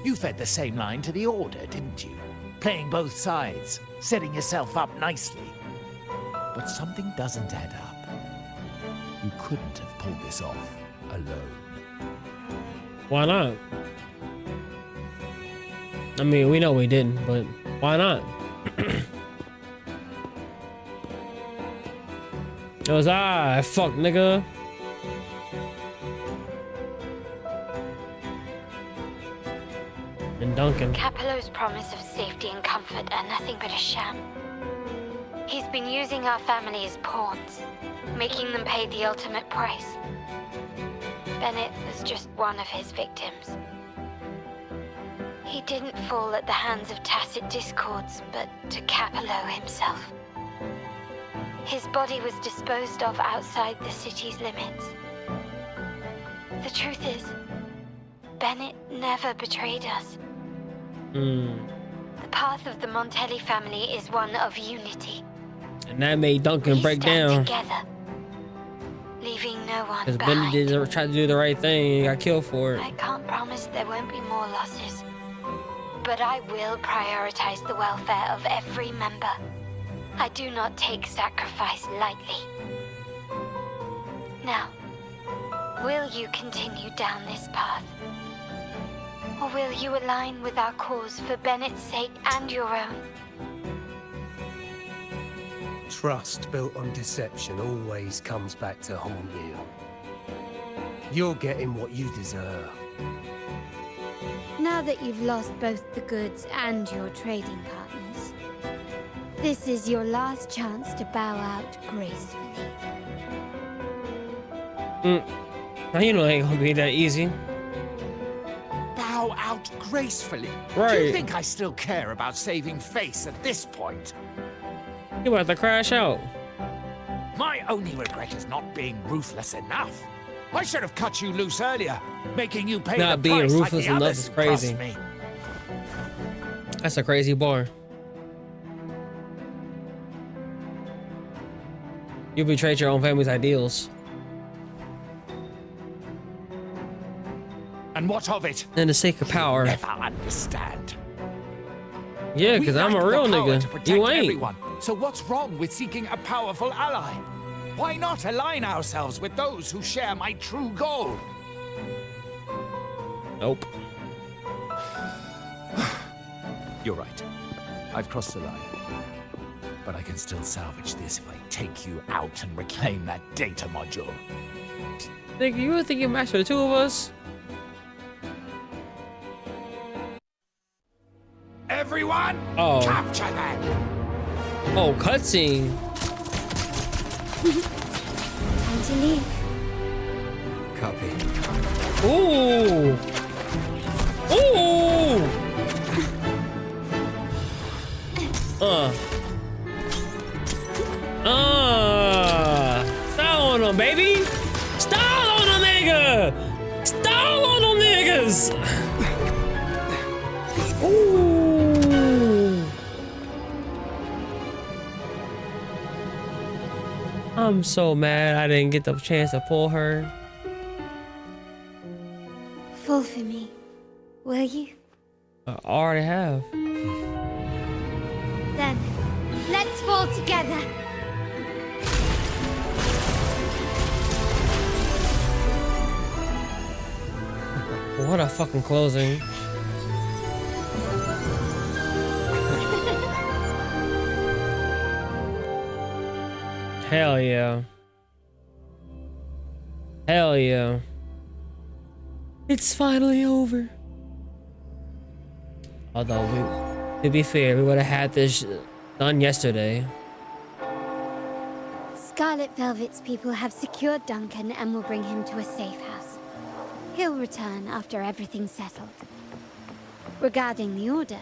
You fed the same line to the Order, didn't you? Playing both sides, setting yourself up nicely. But something doesn't add up. You couldn't have pulled this off alone. Why not? I mean, we know we didn't, but why not? It was fuck, nigga. And Duncan. Capollo's promise of safety and comfort are nothing but a sham. He's been using our family as pawns, making them pay the ultimate price. Benett was just one of his victims. He didn't fall at the hands of tacit discords, but to Capollo himself. His body was disposed of outside the city's limits. The truth is, Benett never betrayed us. The path of the Montelli family is one of unity. And that made Duncan break down. Together, leaving no one Because behind. Benny did try to do the right thing and got killed for it. I can't promise there won't be more losses, but I will prioritize the welfare of every member. I do not take sacrifice lightly. Now, will you continue down this path? Or will you align with our cause for Benett's sake and your own? Trust built on deception always comes back to haunt you. You're getting what you deserve. Now that you've lost both the goods and your trading partners, this is your last chance to bow out gracefully. Now you know it ain't gonna be that easy. Bow out gracefully. Do Right. you think I still care about saving face at this point? You about to crash out. My only regret is not being ruthless enough. I should have cut you loose earlier, making you pay Not the being price ruthless like the enough others is who crossed crazy. me. That's a crazy bar. You betrayed your own family's ideals. And what of it? In the sake of power. Never understand. Yeah, because I'm a real nigga. You ain't. Everyone. So what's wrong with seeking a powerful ally? Why not align ourselves with those who share my true goal? Nope. You're right. I've crossed the line. But I can still salvage this if I take you out and reclaim that data module. Nigga, you really think you match for the two of us? Everyone, Oh. capture them! Oh, cutscene. Time to leave. Copy. Ooh. Ooh. Stall on them, baby. Stall on them, nigga. Stall on them niggas. Ooh. I'm so mad I didn't get the chance to pull her. Fall for me, will you? I already have. Then, let's fall together. What a fucking closing. Hell yeah. Hell yeah. It's finally over. Although, to be fair, we would have had this done yesterday. Scarlet Velvet's people have secured Duncan and will bring him to a safe house. He'll return after everything's settled. Regarding the order,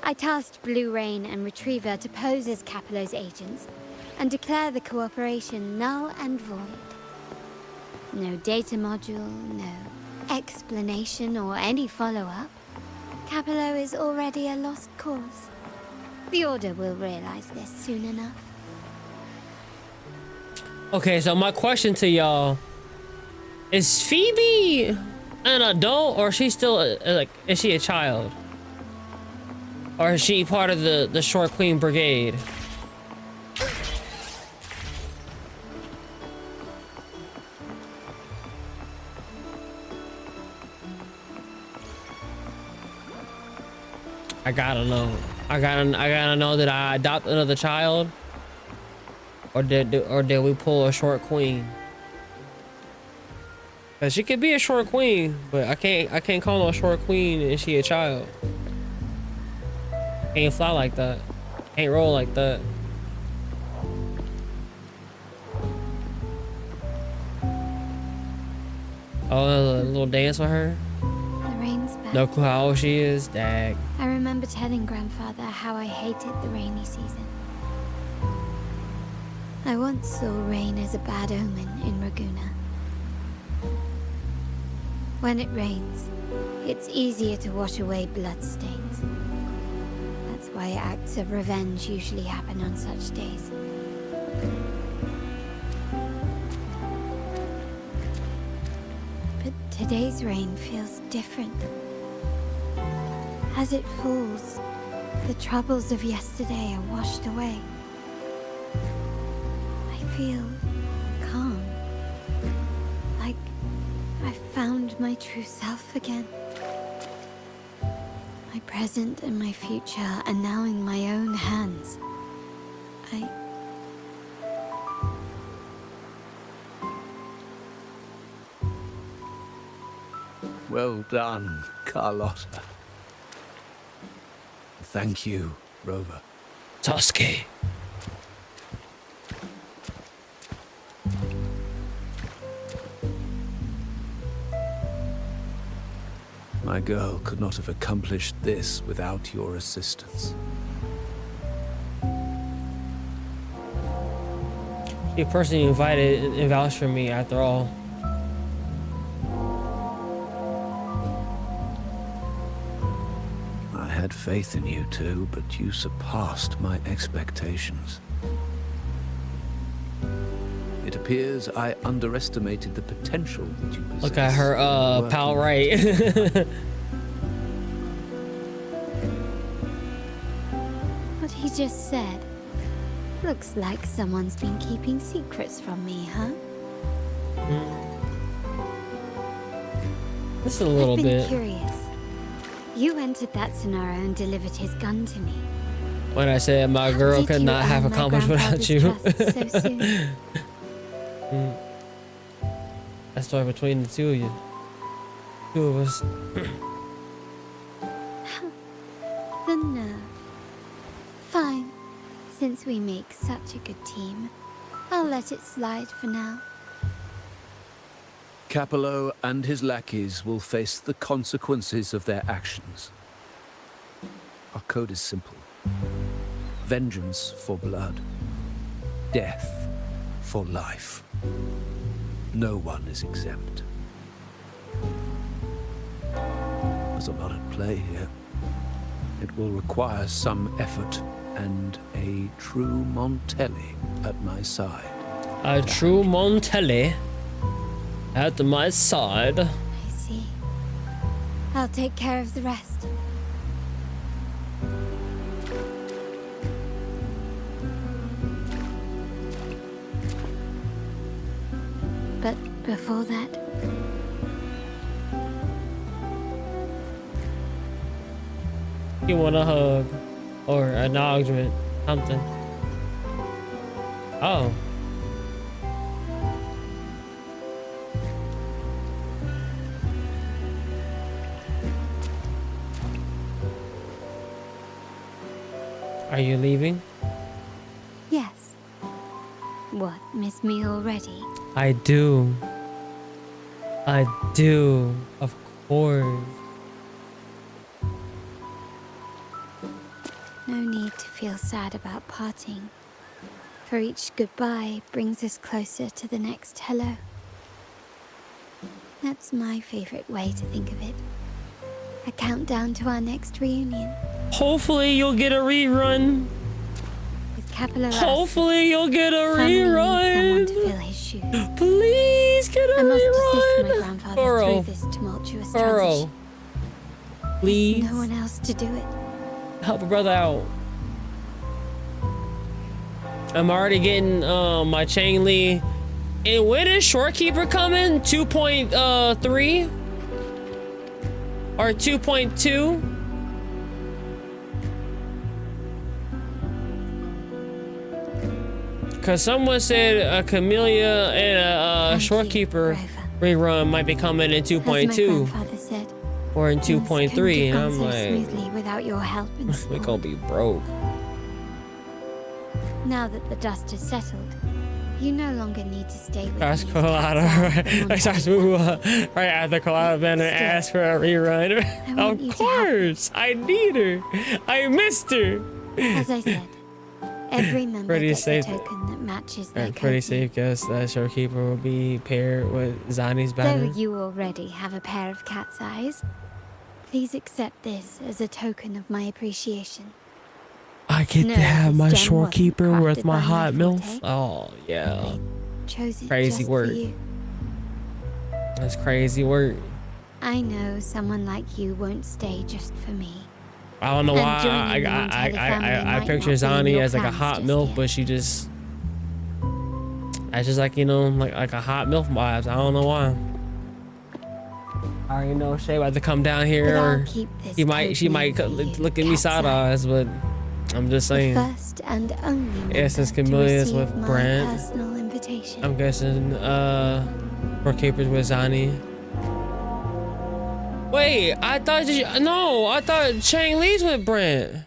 I tasked Blue Rain and Retriever to pose as Capollo's agents and declare the cooperation null and void. No data module, no explanation or any follow-up. Capollo is already a lost cause. The Order will realize this soon enough. Okay, so my question to y'all is Phoebe an adult or is she still like is she a child? Or is she part of the Short Queen Brigade? I gotta know. I gotta know that I adopt another child, or did we pull a Short Queen? Cause she could be a Short Queen, but I can't call her a Short Queen and she a child. Can't fly like that. Can't roll like that. Oh, a little dance with her. The rain's back. No clue how old she is. Dag. I remember telling Grandfather how I hated the rainy season. I once saw rain as a bad omen in Raguna. When it rains, it's easier to wash away bloodstains. That's why acts of revenge usually happen on such days. But today's rain feels different. As it falls, the troubles of yesterday are washed away. I feel calm. Like I've found my true self again. My present and my future are now in my own hands. Well done, Carlotta. Thank you, Rover. Tusky. My girl could not have accomplished this without your assistance. You personally invited and vouched for me after all. I had faith in you too, but you surpassed my expectations. It appears I underestimated the potential that you possess. Look at her, pal, right? What he just said. Looks like someone's been keeping secrets from me, huh? Just a little I've been bit. curious. You entered that scenario and delivered his gun to me. When I said my girl did could you not have earn my accomplished without you. grandfather's trust so soon? That story between the two of you. Two of us. The nerve. Fine. Since we make such a good team, I'll let it slide for now. Capollo and his lackeys will face the consequences of their actions. Our code is simple. Vengeance for blood. Death for life. No one is exempt. There's a lot at play here. It will require some effort and a true Montelli at my side. A true Montelli at my side. I see. I'll take care of the rest. But before that... You want a hug or acknowledgement, something. Oh. Are you leaving? Yes. What, miss me already? I do. I do. Of course. No need to feel sad about parting. For each goodbye brings us closer to the next hello. That's my favorite way to think of it. A countdown to our next reunion. Hopefully you'll get a rerun. With Capollo. Hopefully you'll get a rerun. Someone to fill his shoes. Please get a I must rerun. assist my grandfather through this tumultuous transition. Please. There's no one else to do it. Help a brother out. I'm already getting my chain Lee. And when is Shorekeeper coming? 2.3 or 2.2? Cause someone said a Camellia and a Shorekeeper rerun might be coming in 2.2 or in 2.3, and I'm like, smoothly without your help and we gonna be broke. Now that the dust has settled, you no longer need to stay with That's me. Carlotta, right? That's WuWa, right after Carlotta Benett asked for a rerun. Of course, I need her. I missed her. As I said, every member Pretty gets safe. a token that matches their Pretty code. safe guess that Shorekeeper will be paired with Zani's Though banner. you already have a pair of cat's eyes, please accept this as a token of my appreciation. I get No, to have this my gem wasn't Shorekeeper with crafted my by hot my milf. forte. Oh yeah, Chose it crazy just work. for you. That's crazy work. I know someone like you won't stay just for me. I don't know And why joining the Montelli family I might picture not be in Zani your as like a plans hot just milf, yet. but she just that's just like, you know, like a hot milf vibes. I don't know why. I already know Shay about to come down here, But I'll or keep this she might code name for look at me Cat's side Eye. eyes, but I'm just The saying. first and only Yeah, since member to Camellia's receive with my Brand, personal invitation. I'm guessing Shorekeeper's with Zani. Wait, I thought Chang Lee's with Brent.